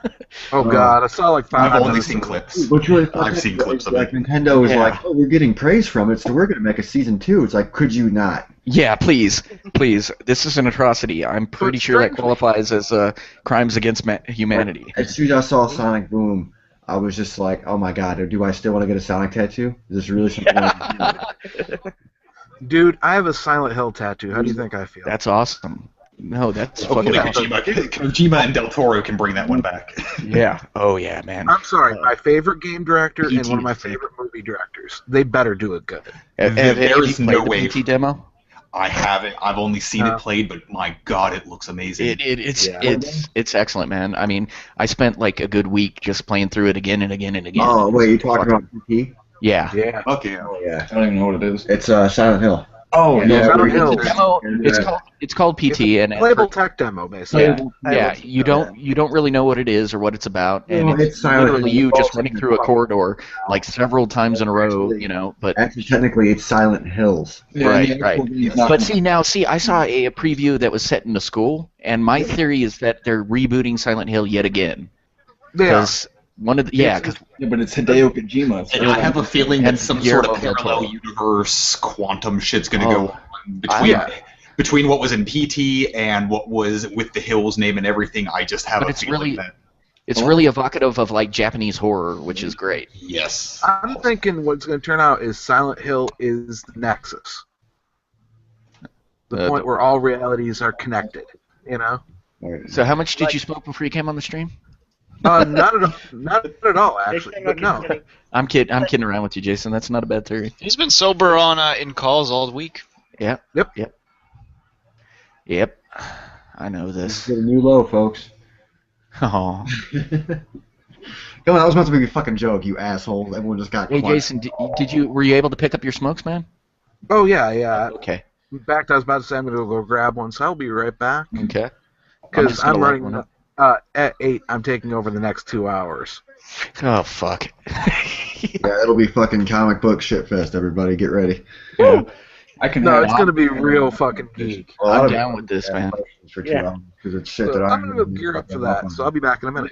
[SPEAKER 3] Oh god, I saw like 5
[SPEAKER 11] I've only
[SPEAKER 3] minutes
[SPEAKER 11] seen
[SPEAKER 3] of it.
[SPEAKER 11] clips.
[SPEAKER 1] What's really
[SPEAKER 11] I've seen clips of
[SPEAKER 1] like
[SPEAKER 11] it.
[SPEAKER 1] Nintendo was
[SPEAKER 4] Yeah.
[SPEAKER 1] like, oh, we're getting praise from it, so we're going to make a season 2. It's like, could you not?
[SPEAKER 4] Yeah, please. please. This is an atrocity. I'm pretty sure that qualifies as crimes against humanity.
[SPEAKER 1] As soon as I saw Sonic Boom, I was just like, oh my god, do I still want to get a Sonic tattoo? Is this really something I can do?
[SPEAKER 3] Dude, I have a Silent Hill tattoo. How do you think I feel?
[SPEAKER 4] That's awesome. No, that's
[SPEAKER 11] Hopefully
[SPEAKER 4] fucking awesome.
[SPEAKER 11] Kojima and Del Toro can bring that one back.
[SPEAKER 4] Yeah. Oh, yeah, man.
[SPEAKER 3] I'm sorry, my favorite game director and
[SPEAKER 4] PT
[SPEAKER 3] one of my favorite movie directors. They better do it good.
[SPEAKER 11] There is no way.
[SPEAKER 4] PT demo?
[SPEAKER 11] I haven't. I've only seen it played, but my god, it looks amazing.
[SPEAKER 4] It's excellent, man. I mean, I spent like a good week just playing through it again and again and again.
[SPEAKER 1] Oh, wait, you talking about PT?
[SPEAKER 4] Yeah.
[SPEAKER 3] Yeah.
[SPEAKER 11] Okay.
[SPEAKER 1] Oh, yeah.
[SPEAKER 9] I don't even know what it is.
[SPEAKER 1] It's Silent Hill.
[SPEAKER 9] Oh,
[SPEAKER 3] Yeah, Silent Hill.
[SPEAKER 4] It's called PT, and
[SPEAKER 3] Playable tech demo, basically.
[SPEAKER 4] yeah, you don't really know what it is or what it's about, and
[SPEAKER 1] No,
[SPEAKER 4] it's
[SPEAKER 1] it's Silent
[SPEAKER 4] literally
[SPEAKER 1] Hill.
[SPEAKER 4] you just running through a corridor like several times in a row, you know. But
[SPEAKER 1] Actually, technically, it's Silent Hills.
[SPEAKER 4] right. But see, I saw a preview that was set in a school, and my theory is that they're rebooting Silent Hill yet again. Because one of the because
[SPEAKER 9] but it's Hideo Kojima.
[SPEAKER 11] And I have a feeling that some sort of
[SPEAKER 4] Guillermo del
[SPEAKER 11] parallel
[SPEAKER 4] Toro.
[SPEAKER 11] universe quantum shit's gonna go on between what was in PT and what was with the Hills name and everything. I just have
[SPEAKER 4] But
[SPEAKER 11] a
[SPEAKER 4] it's
[SPEAKER 11] feeling
[SPEAKER 4] really-
[SPEAKER 11] that
[SPEAKER 4] it's really evocative of like Japanese horror, which is great.
[SPEAKER 11] yes.
[SPEAKER 3] I'm thinking what's going to turn out is Silent Hill is the Nexus. The point where all realities are connected, you know?
[SPEAKER 4] So how much did you smoke before you came on the stream?
[SPEAKER 3] Not at all, actually. But no.
[SPEAKER 4] I'm kidding around with you, Jason. That's not a bad theory.
[SPEAKER 10] He's been sober on in calls all week.
[SPEAKER 4] Yeah. Yep. I know
[SPEAKER 1] Let's
[SPEAKER 4] this.
[SPEAKER 1] get a new low, folks.
[SPEAKER 4] Oh.
[SPEAKER 1] Come on, that was meant to be a fucking joke, you asshole. Everyone just got
[SPEAKER 4] Hey,
[SPEAKER 1] quiet.
[SPEAKER 4] Jason, were you able to pick up your smokes, man?
[SPEAKER 3] Oh, yeah.
[SPEAKER 4] Okay.
[SPEAKER 3] In fact, I was about to say I'm going to go grab one, so I'll be right back.
[SPEAKER 4] Okay.
[SPEAKER 3] Because I'm
[SPEAKER 4] light one
[SPEAKER 3] running
[SPEAKER 4] up.
[SPEAKER 3] at 8. I'm taking over the next 2 hours.
[SPEAKER 4] Oh fuck.
[SPEAKER 1] Yeah, it'll be fucking comic book shitfest, everybody. Get ready.
[SPEAKER 9] I can.
[SPEAKER 3] No, it's going to be real fucking geek.
[SPEAKER 4] I'm down with this, man.
[SPEAKER 1] For 2 hours, because it's shit that
[SPEAKER 3] I'm going to go gear up for that, so I'll be back in a minute.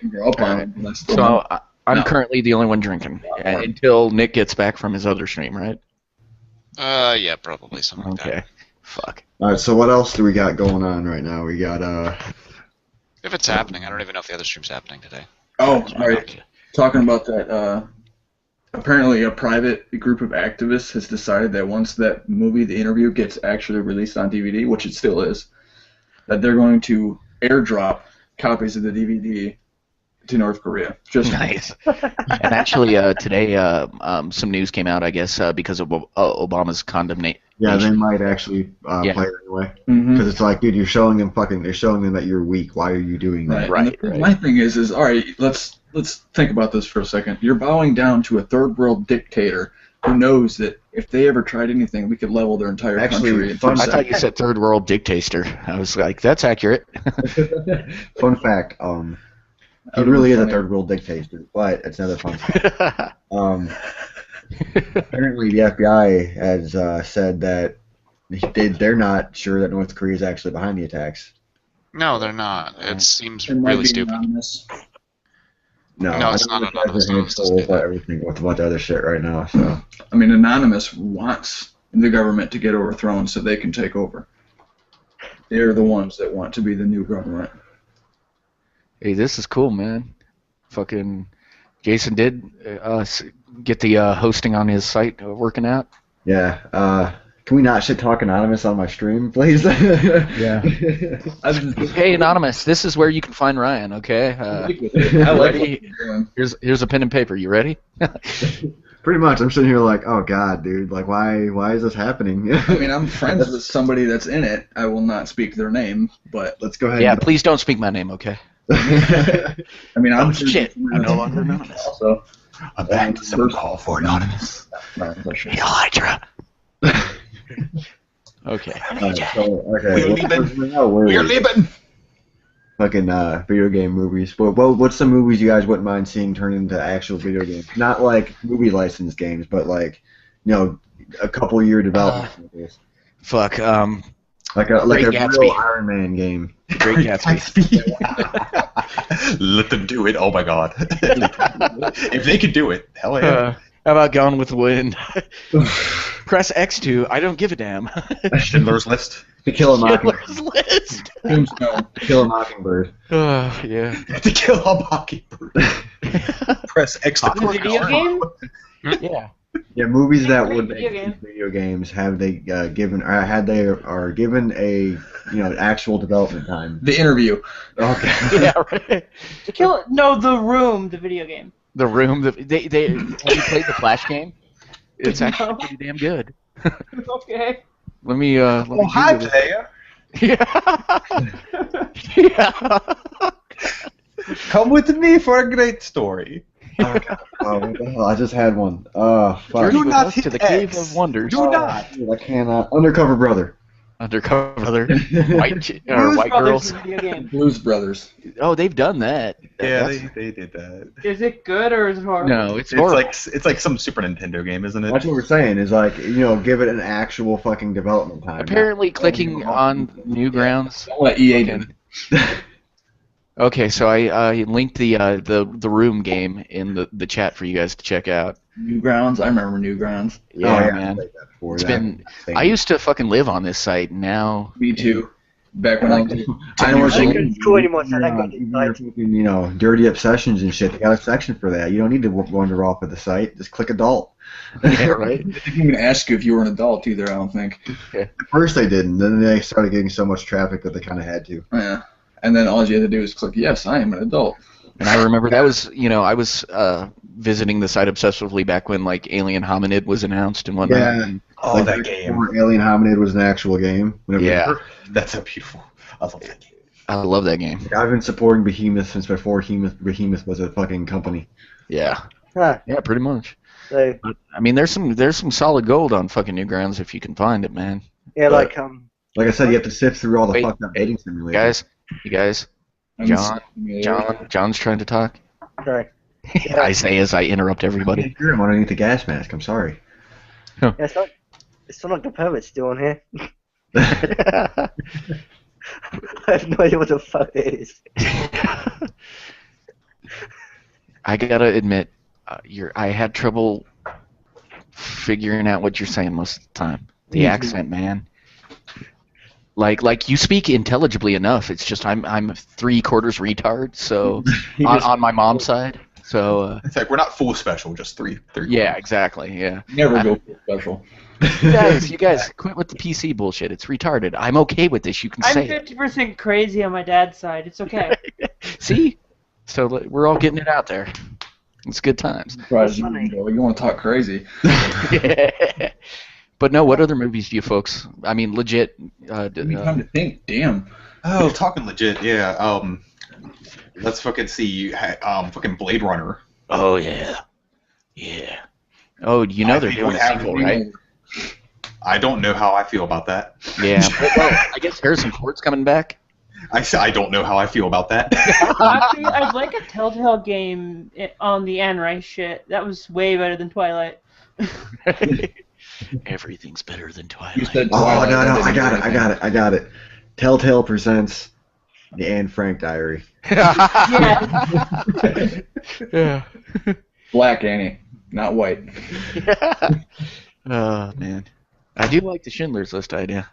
[SPEAKER 4] So I'm currently the only one drinking until Nick gets back from his other stream, right?
[SPEAKER 10] Yeah, probably something like that.
[SPEAKER 4] Okay. Fuck.
[SPEAKER 1] All right, so what else do we got going on right now? We got
[SPEAKER 10] If it's happening, I don't even know if the other stream's happening today.
[SPEAKER 9] Oh, all right. Talking about that, apparently a private group of activists has decided that once that movie, The Interview, gets actually released on DVD, which it still is, that they're going to airdrop copies of the DVD to North Korea. Just
[SPEAKER 4] nice. And actually, today, some news came out, I guess, because of Obama's condemnation.
[SPEAKER 1] yeah, they might actually play it anyway.
[SPEAKER 9] Mhm.
[SPEAKER 1] Because it's like, dude, you're showing them that you're weak. Why are you doing that?
[SPEAKER 9] Right. My thing is all right. Let's think about this for a second. You're bowing down to a third world dictator who knows that if they ever tried anything, we could level their entire country.
[SPEAKER 4] I thought you said third world dictator. I was like, that's accurate.
[SPEAKER 1] Fun fact, he really is a third world dictator, but it's another fun fact. Apparently the FBI has said that they're not sure that North Korea is actually behind the attacks.
[SPEAKER 10] No, they're not. It seems
[SPEAKER 9] It might
[SPEAKER 10] really
[SPEAKER 9] be
[SPEAKER 10] stupid.
[SPEAKER 9] anonymous.
[SPEAKER 10] No, it's not anonymous. No, it's
[SPEAKER 1] with everything with a bunch of other shit right now. So
[SPEAKER 9] I mean, Anonymous wants the government to get overthrown so they can take over. They're the ones that want to be the new government.
[SPEAKER 4] Hey, this is cool, man. Fucking Jason did get the hosting on his site working out.
[SPEAKER 1] yeah, can we not shit talk Anonymous on my stream, please?
[SPEAKER 4] Yeah. Hey, Anonymous, this is where you can find Ryan. Okay. Ready? Here's a pen and paper. You ready?
[SPEAKER 1] Pretty much. I'm sitting here like, oh god, dude. Like, why is this happening?
[SPEAKER 9] I mean, I'm friends with somebody that's in it. I will not speak their name, but
[SPEAKER 1] let's go ahead.
[SPEAKER 4] Yeah, please don't speak my name, okay?
[SPEAKER 9] I mean, I'm
[SPEAKER 4] shit. I'm no longer anonymous.
[SPEAKER 9] Also,
[SPEAKER 11] I'm back to some call for Anonymous.
[SPEAKER 4] Elytra. Okay.
[SPEAKER 1] Okay.
[SPEAKER 11] We're leaving.
[SPEAKER 1] Fucking video game movies. Well, what's some movies you guys wouldn't mind seeing turn into actual video games? Not like movie license games, but like, a couple year development.
[SPEAKER 4] Fuck.
[SPEAKER 1] Like a
[SPEAKER 4] Great
[SPEAKER 1] real
[SPEAKER 4] Gatsby.
[SPEAKER 1] Iron Man game.
[SPEAKER 4] Great Gatsby.
[SPEAKER 11] Let them do it. Oh my god. If they could do it, hell yeah.
[SPEAKER 4] How about Gone with the Wind? Press X2. I don't give a damn.
[SPEAKER 11] Schindler's List.
[SPEAKER 1] To Kill a Mockingbird.
[SPEAKER 4] Schindler's List.
[SPEAKER 9] Tombstone.
[SPEAKER 1] To Kill a Mockingbird.
[SPEAKER 4] Yeah.
[SPEAKER 11] To Kill a Mockingbird. Press X to
[SPEAKER 8] The video game?
[SPEAKER 4] Yeah.
[SPEAKER 1] Yeah, movies that
[SPEAKER 8] Great
[SPEAKER 1] would
[SPEAKER 8] video
[SPEAKER 1] make
[SPEAKER 8] game.
[SPEAKER 1] video games have they given are given a actual development time.
[SPEAKER 9] The Interview.
[SPEAKER 1] Okay.
[SPEAKER 4] Yeah, right.
[SPEAKER 8] To Kill No, The Room, the video game.
[SPEAKER 4] The Room. Have you played the Flash game? It's actually pretty damn good.
[SPEAKER 8] Okay.
[SPEAKER 4] Let me.
[SPEAKER 11] Oh, hi, player.
[SPEAKER 4] Yeah. Yeah.
[SPEAKER 11] Come with me for a great story.
[SPEAKER 1] Oh, what the hell? I just had one. Fuck.
[SPEAKER 4] Journey with
[SPEAKER 11] not
[SPEAKER 4] us
[SPEAKER 11] hit
[SPEAKER 4] to the
[SPEAKER 11] X.
[SPEAKER 4] Cave of Wonders.
[SPEAKER 11] Do not.
[SPEAKER 1] Dude, I cannot. Undercover Brother.
[SPEAKER 4] Undercover Brother.
[SPEAKER 8] Blues
[SPEAKER 4] White
[SPEAKER 8] Brothers,
[SPEAKER 4] girls.
[SPEAKER 8] the video game.
[SPEAKER 9] Blues Brothers.
[SPEAKER 4] Oh, they've done that.
[SPEAKER 11] Yeah,
[SPEAKER 4] That's-
[SPEAKER 11] they did that.
[SPEAKER 8] Is it good or is it horrible?
[SPEAKER 4] No, it's
[SPEAKER 11] It's
[SPEAKER 4] horrible.
[SPEAKER 11] like some Super Nintendo game, isn't it?
[SPEAKER 1] That's what we're saying. Is like give it an actual fucking development time.
[SPEAKER 4] Apparently, clicking on Newgrounds.
[SPEAKER 9] Don't let EA do it.
[SPEAKER 4] Okay, so I linked the Room game in the chat for you guys to check out.
[SPEAKER 9] Newgrounds. I remember Newgrounds.
[SPEAKER 4] Yeah,
[SPEAKER 1] I
[SPEAKER 4] man.
[SPEAKER 1] played that before.
[SPEAKER 4] It's
[SPEAKER 1] That
[SPEAKER 4] been.
[SPEAKER 1] thing.
[SPEAKER 4] I used to fucking live on this site. Now.
[SPEAKER 9] Me too. Back when I was
[SPEAKER 1] I know what
[SPEAKER 6] I
[SPEAKER 1] you
[SPEAKER 6] couldn't
[SPEAKER 1] mean.
[SPEAKER 6] score anymore, so I got
[SPEAKER 1] Even
[SPEAKER 6] excited.
[SPEAKER 1] your fucking, dirty obsessions and shit. They got a section for that. You don't need to wander off of the site. Just click adult.
[SPEAKER 4] Yeah, right.
[SPEAKER 9] They didn't even ask you if you were an adult either, I don't think.
[SPEAKER 1] At first they didn't. Then they started getting so much traffic that they kind of had to.
[SPEAKER 9] Yeah. And then all you had to do is click, yes, I am an adult.
[SPEAKER 4] And I remember that was, I was visiting the site obsessively back when like Alien Hominid was announced and whatnot.
[SPEAKER 1] Yeah.
[SPEAKER 4] And
[SPEAKER 11] Oh,
[SPEAKER 1] Like,
[SPEAKER 11] that game.
[SPEAKER 1] before Alien Hominid was an actual game. Whenever-
[SPEAKER 4] yeah,
[SPEAKER 11] That's so beautiful. I love that game.
[SPEAKER 4] I love that game.
[SPEAKER 1] I've been supporting Behemoth since before Behemoth was a fucking company.
[SPEAKER 4] Yeah,
[SPEAKER 6] Huh.
[SPEAKER 4] yeah, pretty much.
[SPEAKER 6] So
[SPEAKER 4] But I mean, there's some solid gold on fucking Newgrounds if you can find it, man.
[SPEAKER 6] yeah,
[SPEAKER 1] Like I said, you have to sift through all the
[SPEAKER 4] Wait.
[SPEAKER 1] fucked up dating simulators.
[SPEAKER 4] You guys, John's trying to talk.
[SPEAKER 6] sorry.
[SPEAKER 4] I say as I interrupt everybody.
[SPEAKER 1] I'm underneath the gas mask. I'm sorry.
[SPEAKER 6] Yeah, it's not like the permit's still on here. I have no idea what the fuck it is.
[SPEAKER 4] I gotta admit, I had trouble figuring out what you're saying most of the time. The accent, man. Like you speak intelligibly enough. It's just I'm 3/4 retard, so on my mom's side. So
[SPEAKER 11] It's like we're not full special, just three.
[SPEAKER 4] yeah, exactly. Yeah.
[SPEAKER 9] Never go for special.
[SPEAKER 4] You guys, quit with the PC bullshit. It's retarded. I'm okay with this. You can
[SPEAKER 8] I'm
[SPEAKER 4] say it.
[SPEAKER 8] 50% crazy on my dad's side. It's okay.
[SPEAKER 4] See? So we're all getting it out there. It's good times.
[SPEAKER 9] Surprised you want to talk crazy.
[SPEAKER 4] But no, what other movies do you folks? I mean, legit.
[SPEAKER 9] Give me time to think. Damn.
[SPEAKER 11] Oh, talking legit, yeah. Let's fucking see. Fucking Blade Runner.
[SPEAKER 4] Oh yeah, yeah. Oh, you know
[SPEAKER 11] I
[SPEAKER 4] they're
[SPEAKER 11] think
[SPEAKER 4] doing
[SPEAKER 11] we
[SPEAKER 4] a
[SPEAKER 11] have
[SPEAKER 4] sequel,
[SPEAKER 11] to
[SPEAKER 4] right?
[SPEAKER 11] I don't know how I feel about that.
[SPEAKER 4] Yeah. Well, I guess Harrison Ford's coming back.
[SPEAKER 11] I don't know how I feel about that.
[SPEAKER 8] Actually, I'd like a Telltale game on the Anne Rice shit. That was way better than Twilight.
[SPEAKER 4] Everything's better than
[SPEAKER 9] You
[SPEAKER 4] Twilight.
[SPEAKER 9] said
[SPEAKER 1] Oh
[SPEAKER 9] Twilight,
[SPEAKER 1] no,
[SPEAKER 9] didn't
[SPEAKER 1] I got it. Telltale presents the Anne Frank Diary.
[SPEAKER 8] Yeah.
[SPEAKER 4] Yeah.
[SPEAKER 9] Black Annie, not white.
[SPEAKER 4] Oh man, I do like the Schindler's List idea.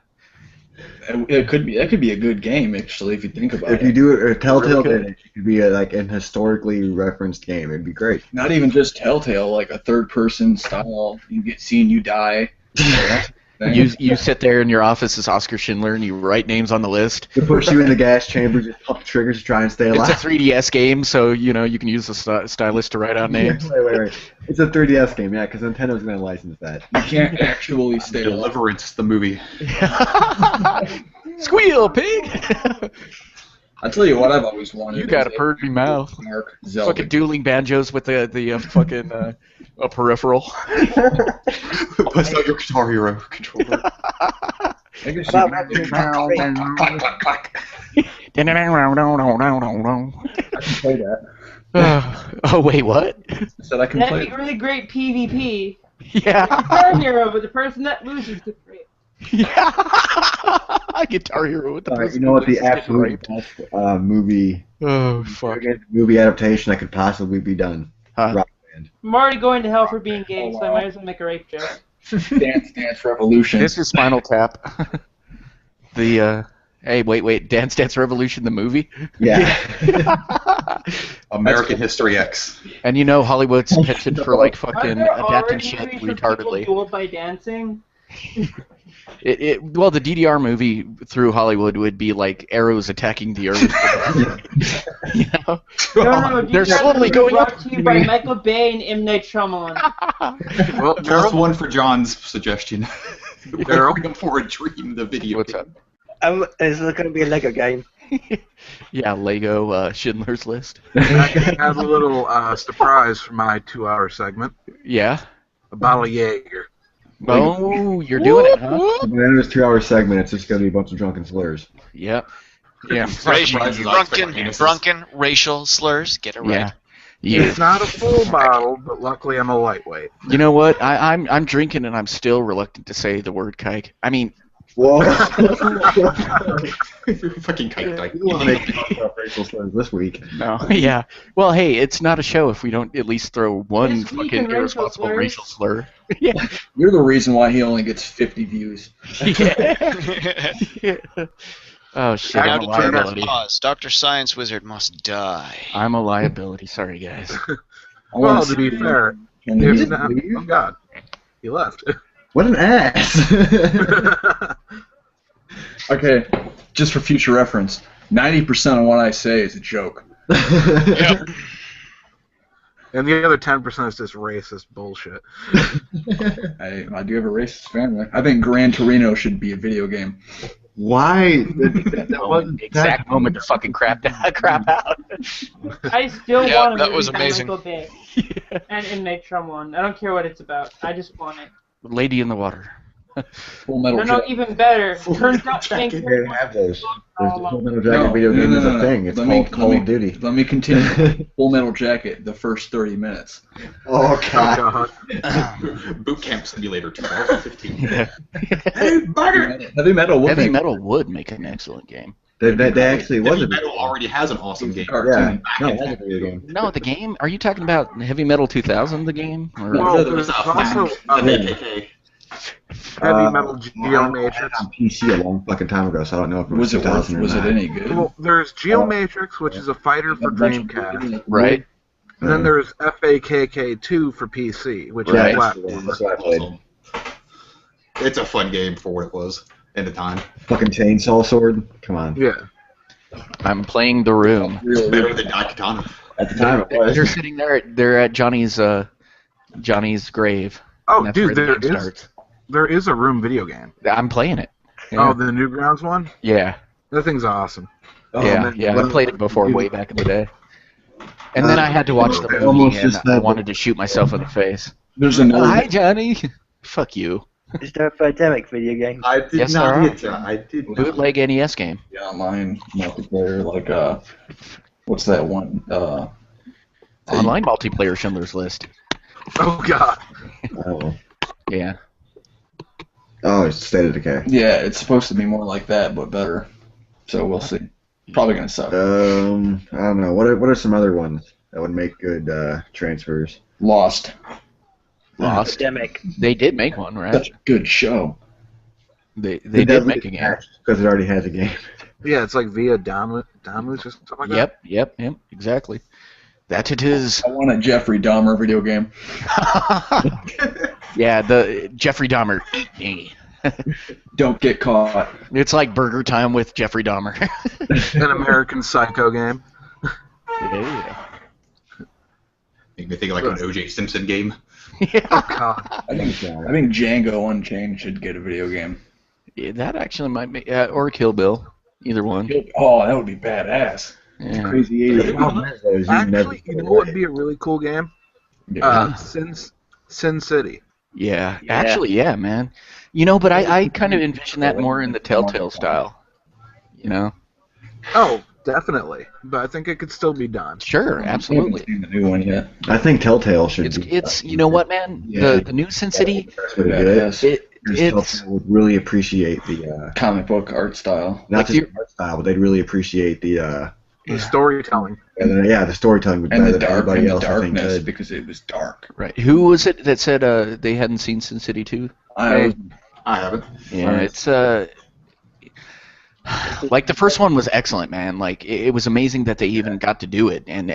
[SPEAKER 9] That could be a good game actually if you think about
[SPEAKER 1] If
[SPEAKER 9] it.
[SPEAKER 1] you do it, or Telltale
[SPEAKER 4] Really
[SPEAKER 1] did it, it could be like an historically referenced game. It'd be great.
[SPEAKER 9] Not even just Telltale, like a third-person style. You get seen, you die.
[SPEAKER 4] You sit there in your office as Oscar Schindler and you write names on the list.
[SPEAKER 1] They push you in the gas chamber, just pump triggers to try and stay
[SPEAKER 4] It's a
[SPEAKER 1] alive.
[SPEAKER 4] 3DS game, so you can use the stylus to write out names.
[SPEAKER 1] Wait. It's a 3DS game, yeah, because Nintendo's going to license that.
[SPEAKER 9] You can't actually stay alive.
[SPEAKER 11] Deliverance, the movie.
[SPEAKER 4] Squeal, pig!
[SPEAKER 9] I'll tell you what I've always wanted.
[SPEAKER 4] You got a
[SPEAKER 9] is
[SPEAKER 4] purty mouth.
[SPEAKER 9] Mark Zelda.
[SPEAKER 4] Fucking dueling banjos with the fucking a peripheral.
[SPEAKER 11] Bust out your Guitar Hero controller.
[SPEAKER 9] I guess
[SPEAKER 6] About
[SPEAKER 9] you
[SPEAKER 6] Ratchet
[SPEAKER 9] can
[SPEAKER 6] and Clank 3.
[SPEAKER 11] Clack, clack, clack.
[SPEAKER 9] I can play that.
[SPEAKER 4] Oh wait, what?
[SPEAKER 9] I said I can play
[SPEAKER 8] That'd be
[SPEAKER 9] it.
[SPEAKER 8] really great PvP.
[SPEAKER 4] Yeah.
[SPEAKER 8] Guitar Hero, but the person that loses gets raped.
[SPEAKER 4] Yeah. Guitar Hero with the
[SPEAKER 1] Alright,
[SPEAKER 4] person
[SPEAKER 1] you know what?
[SPEAKER 4] who's
[SPEAKER 1] The
[SPEAKER 4] getting
[SPEAKER 1] absolute
[SPEAKER 4] raped.
[SPEAKER 1] best movie
[SPEAKER 4] Oh fuck.
[SPEAKER 1] movie adaptation that could possibly be done.
[SPEAKER 4] Huh?
[SPEAKER 1] Rock.
[SPEAKER 8] I'm already going to hell for being gay,
[SPEAKER 9] Oh,
[SPEAKER 8] so I
[SPEAKER 9] wow.
[SPEAKER 8] might as well make a rape joke.
[SPEAKER 9] Dance Revolution.
[SPEAKER 4] This is Spinal Tap. Hey, wait, Dance Dance Revolution, the movie?
[SPEAKER 1] Yeah.
[SPEAKER 11] American History X.
[SPEAKER 4] And you know Hollywood's penchant for like fucking
[SPEAKER 8] Are there
[SPEAKER 4] adapting
[SPEAKER 8] already
[SPEAKER 4] shit
[SPEAKER 8] movies where people
[SPEAKER 4] retardedly.
[SPEAKER 8] do it by dancing?
[SPEAKER 4] Well, the DDR movie through Hollywood would be like arrows attacking the Earth. You know?
[SPEAKER 8] No,
[SPEAKER 4] They're
[SPEAKER 8] DDR
[SPEAKER 4] slowly
[SPEAKER 8] movie
[SPEAKER 4] going
[SPEAKER 8] brought
[SPEAKER 4] up.
[SPEAKER 8] to you by Michael Bay and M. Night Shyamalan.
[SPEAKER 11] Well, just one for John's suggestion. We're looking for a dream, the video.
[SPEAKER 4] What's up?
[SPEAKER 6] It's going to be a Lego game.
[SPEAKER 4] Yeah, Lego Schindler's List.
[SPEAKER 3] I have a little surprise for my 2-hour segment.
[SPEAKER 4] Yeah.
[SPEAKER 3] A bottle of Jaeger.
[SPEAKER 4] Oh, you're doing it, huh?
[SPEAKER 1] At the end of this 2-hour segment, it's just going to be a bunch of drunken slurs.
[SPEAKER 4] Yep. Yeah.
[SPEAKER 2] Drunken racial slurs. Get it right.
[SPEAKER 4] Yeah.
[SPEAKER 3] It's not a full bottle, but luckily I'm a lightweight.
[SPEAKER 4] You know what? I'm drinking and I'm still reluctant to say the word kike. I mean,
[SPEAKER 1] whoa.
[SPEAKER 11] Fucking kike. Like,
[SPEAKER 1] you want to make racial slurs this week?
[SPEAKER 4] No. Yeah. Well, hey, it's not a show if we don't at least throw one
[SPEAKER 8] This week
[SPEAKER 4] fucking
[SPEAKER 8] in
[SPEAKER 4] irresponsible
[SPEAKER 8] racial
[SPEAKER 4] racial slur.
[SPEAKER 9] You're the reason why he only gets 50 views.
[SPEAKER 4] Yeah. Oh shit! I'm a liability.
[SPEAKER 2] Dr. Science Wizard must die.
[SPEAKER 4] I'm a liability. Sorry, guys.
[SPEAKER 3] Well, to be fair, if not, oh god, he left.
[SPEAKER 1] What an ass!
[SPEAKER 9] Okay, just for future reference, 90% of what I say is a joke.
[SPEAKER 2] Yep.
[SPEAKER 3] And the other 10% is just racist bullshit.
[SPEAKER 9] I do have a racist family. I think Gran Torino should be a video game.
[SPEAKER 1] Why?
[SPEAKER 4] That wasn't the exact moment to fucking crap out.
[SPEAKER 8] I still
[SPEAKER 2] Yeah,
[SPEAKER 8] want a
[SPEAKER 2] that
[SPEAKER 8] movie
[SPEAKER 2] was
[SPEAKER 8] by
[SPEAKER 2] amazing.
[SPEAKER 8] Michael Bay and M. Night Shyamalan. I don't care what it's about. I just want it.
[SPEAKER 4] Lady in the Water.
[SPEAKER 9] Full Metal
[SPEAKER 8] No,
[SPEAKER 9] Jacket.
[SPEAKER 8] even better. Turns out Hank
[SPEAKER 1] They have those. There's the Full Metal
[SPEAKER 9] No,
[SPEAKER 1] Jacket video game is
[SPEAKER 9] no,
[SPEAKER 1] a
[SPEAKER 9] no.
[SPEAKER 1] thing. It's
[SPEAKER 9] Let me-
[SPEAKER 1] called Call of Duty.
[SPEAKER 9] Let me continue. Full Metal Jacket, the first 30 minutes.
[SPEAKER 1] Oh,
[SPEAKER 3] Oh
[SPEAKER 1] God.
[SPEAKER 3] god.
[SPEAKER 11] Boot Camp Simulator 2015.
[SPEAKER 4] Yeah.
[SPEAKER 9] Hey, bugger! Heavy Metal would
[SPEAKER 4] Heavy
[SPEAKER 9] make
[SPEAKER 4] Metal would make an excellent game.
[SPEAKER 1] They actually was
[SPEAKER 11] Heavy
[SPEAKER 1] a
[SPEAKER 11] Metal already has an awesome game.
[SPEAKER 1] Yeah,
[SPEAKER 11] Back
[SPEAKER 1] no,
[SPEAKER 11] in
[SPEAKER 1] it was a
[SPEAKER 11] fact.
[SPEAKER 1] video game.
[SPEAKER 4] No, the game. Are you talking about Heavy Metal 2000, the game? Or...
[SPEAKER 3] Well,
[SPEAKER 11] There was
[SPEAKER 3] there's
[SPEAKER 11] a
[SPEAKER 3] also
[SPEAKER 11] the KKK.
[SPEAKER 3] Heavy Metal
[SPEAKER 1] I
[SPEAKER 3] Geomatrix.
[SPEAKER 1] had it on PC a long fucking time ago, so I don't know if it was,
[SPEAKER 9] Was it worth?
[SPEAKER 1] 2000 or
[SPEAKER 9] Was it
[SPEAKER 1] not.
[SPEAKER 9] any good?
[SPEAKER 3] Well, there's Geomatrix, which is a fighter for Dreamcast.
[SPEAKER 4] Right.
[SPEAKER 3] And then there's FAKK2 for PC, which
[SPEAKER 1] Right.
[SPEAKER 3] is platform.
[SPEAKER 1] That's what I played.
[SPEAKER 11] Awesome. It's a fun game for what it was at the time.
[SPEAKER 1] Fucking chainsaw sword? Come on.
[SPEAKER 3] Yeah.
[SPEAKER 4] I'm playing The Room.
[SPEAKER 11] It's better than Daikatana.
[SPEAKER 1] At the time it was.
[SPEAKER 4] They're sitting there. They're at Johnny's grave.
[SPEAKER 3] Oh,
[SPEAKER 4] and that's
[SPEAKER 3] dude,
[SPEAKER 4] where the
[SPEAKER 3] there
[SPEAKER 4] game
[SPEAKER 3] is
[SPEAKER 4] starts.
[SPEAKER 3] there is a Room video game.
[SPEAKER 4] I'm playing it. Yeah.
[SPEAKER 3] Oh, the Newgrounds one?
[SPEAKER 4] Yeah.
[SPEAKER 3] That thing's awesome.
[SPEAKER 1] Oh,
[SPEAKER 4] Yeah.
[SPEAKER 1] man,
[SPEAKER 4] Yeah.
[SPEAKER 1] what
[SPEAKER 4] I played it before, way back in the day. And then I had to watch the
[SPEAKER 1] I
[SPEAKER 4] movie,
[SPEAKER 1] almost
[SPEAKER 4] and
[SPEAKER 1] just
[SPEAKER 4] I
[SPEAKER 1] said-
[SPEAKER 4] wanted to shoot myself in the face.
[SPEAKER 9] There's another.
[SPEAKER 4] Hi, Johnny. Fuck you.
[SPEAKER 6] Is there a Birdemic video game?
[SPEAKER 11] I did
[SPEAKER 4] Yes, there
[SPEAKER 11] not
[SPEAKER 4] are.
[SPEAKER 11] get that. I did not.
[SPEAKER 4] Bootleg NES game.
[SPEAKER 9] Yeah, online multiplayer, like what's that one?
[SPEAKER 4] Online multiplayer Schindler's List.
[SPEAKER 3] Oh god.
[SPEAKER 1] Oh,
[SPEAKER 4] Yeah.
[SPEAKER 1] oh, it's State of Decay.
[SPEAKER 9] Yeah, it's supposed to be more like that, but better. So we'll see. Probably gonna suck.
[SPEAKER 1] I don't know. What are some other ones that would make good transfers?
[SPEAKER 9] Lost.
[SPEAKER 4] Lost.
[SPEAKER 6] Birdemic.
[SPEAKER 4] They did make one, right?
[SPEAKER 9] Such a good show.
[SPEAKER 4] They did make a game.
[SPEAKER 1] Because it already has a game.
[SPEAKER 3] Yeah, it's like via Damus or something like that.
[SPEAKER 4] Yep, exactly. That it is.
[SPEAKER 9] I want a Jeffrey Dahmer video game.
[SPEAKER 4] Yeah, the Jeffrey Dahmer.
[SPEAKER 9] Don't get caught.
[SPEAKER 4] It's like Burger Time with Jeffrey Dahmer.
[SPEAKER 3] An American Psycho game.
[SPEAKER 4] Yeah.
[SPEAKER 11] Make me think of like an O.J. Simpson game.
[SPEAKER 3] Oh god.
[SPEAKER 9] I think Django Unchained should get a video game.
[SPEAKER 4] Yeah, that actually might be, or Kill Bill. Either one.
[SPEAKER 9] Oh, that would be badass.
[SPEAKER 4] Yeah.
[SPEAKER 1] Crazy 80s. The problem is, though, is you never
[SPEAKER 3] Actually, you know what would be a really cool game? Sin City.
[SPEAKER 4] Yeah, actually, yeah, man. You know, but I kind of envision that more in the Telltale style. You know?
[SPEAKER 3] Oh, definitely. But I think it could still be done.
[SPEAKER 4] Sure,
[SPEAKER 9] I haven't
[SPEAKER 4] absolutely.
[SPEAKER 9] seen the new one yet.
[SPEAKER 1] I think Telltale should be.
[SPEAKER 4] It's you know what, man?
[SPEAKER 1] Yeah.
[SPEAKER 4] The new Sin City,
[SPEAKER 1] That's what it is. Because
[SPEAKER 4] it's
[SPEAKER 1] Telltale would really appreciate the
[SPEAKER 9] Comic book art style.
[SPEAKER 1] not
[SPEAKER 4] Like
[SPEAKER 1] just
[SPEAKER 4] you-
[SPEAKER 1] the art style, but they'd really appreciate the
[SPEAKER 3] The storytelling.
[SPEAKER 1] the storytelling would be
[SPEAKER 9] And
[SPEAKER 1] better
[SPEAKER 9] the
[SPEAKER 1] than
[SPEAKER 9] dark
[SPEAKER 1] everybody
[SPEAKER 9] and the
[SPEAKER 1] else. I think
[SPEAKER 9] darkness
[SPEAKER 1] could.
[SPEAKER 9] because it was dark.
[SPEAKER 4] right. Who was it that said they hadn't seen Sin City 2?
[SPEAKER 9] I
[SPEAKER 11] I haven't.
[SPEAKER 4] Yeah,
[SPEAKER 9] Right.
[SPEAKER 4] it's Like the first one was excellent, man. Like it was amazing that they even got to do it and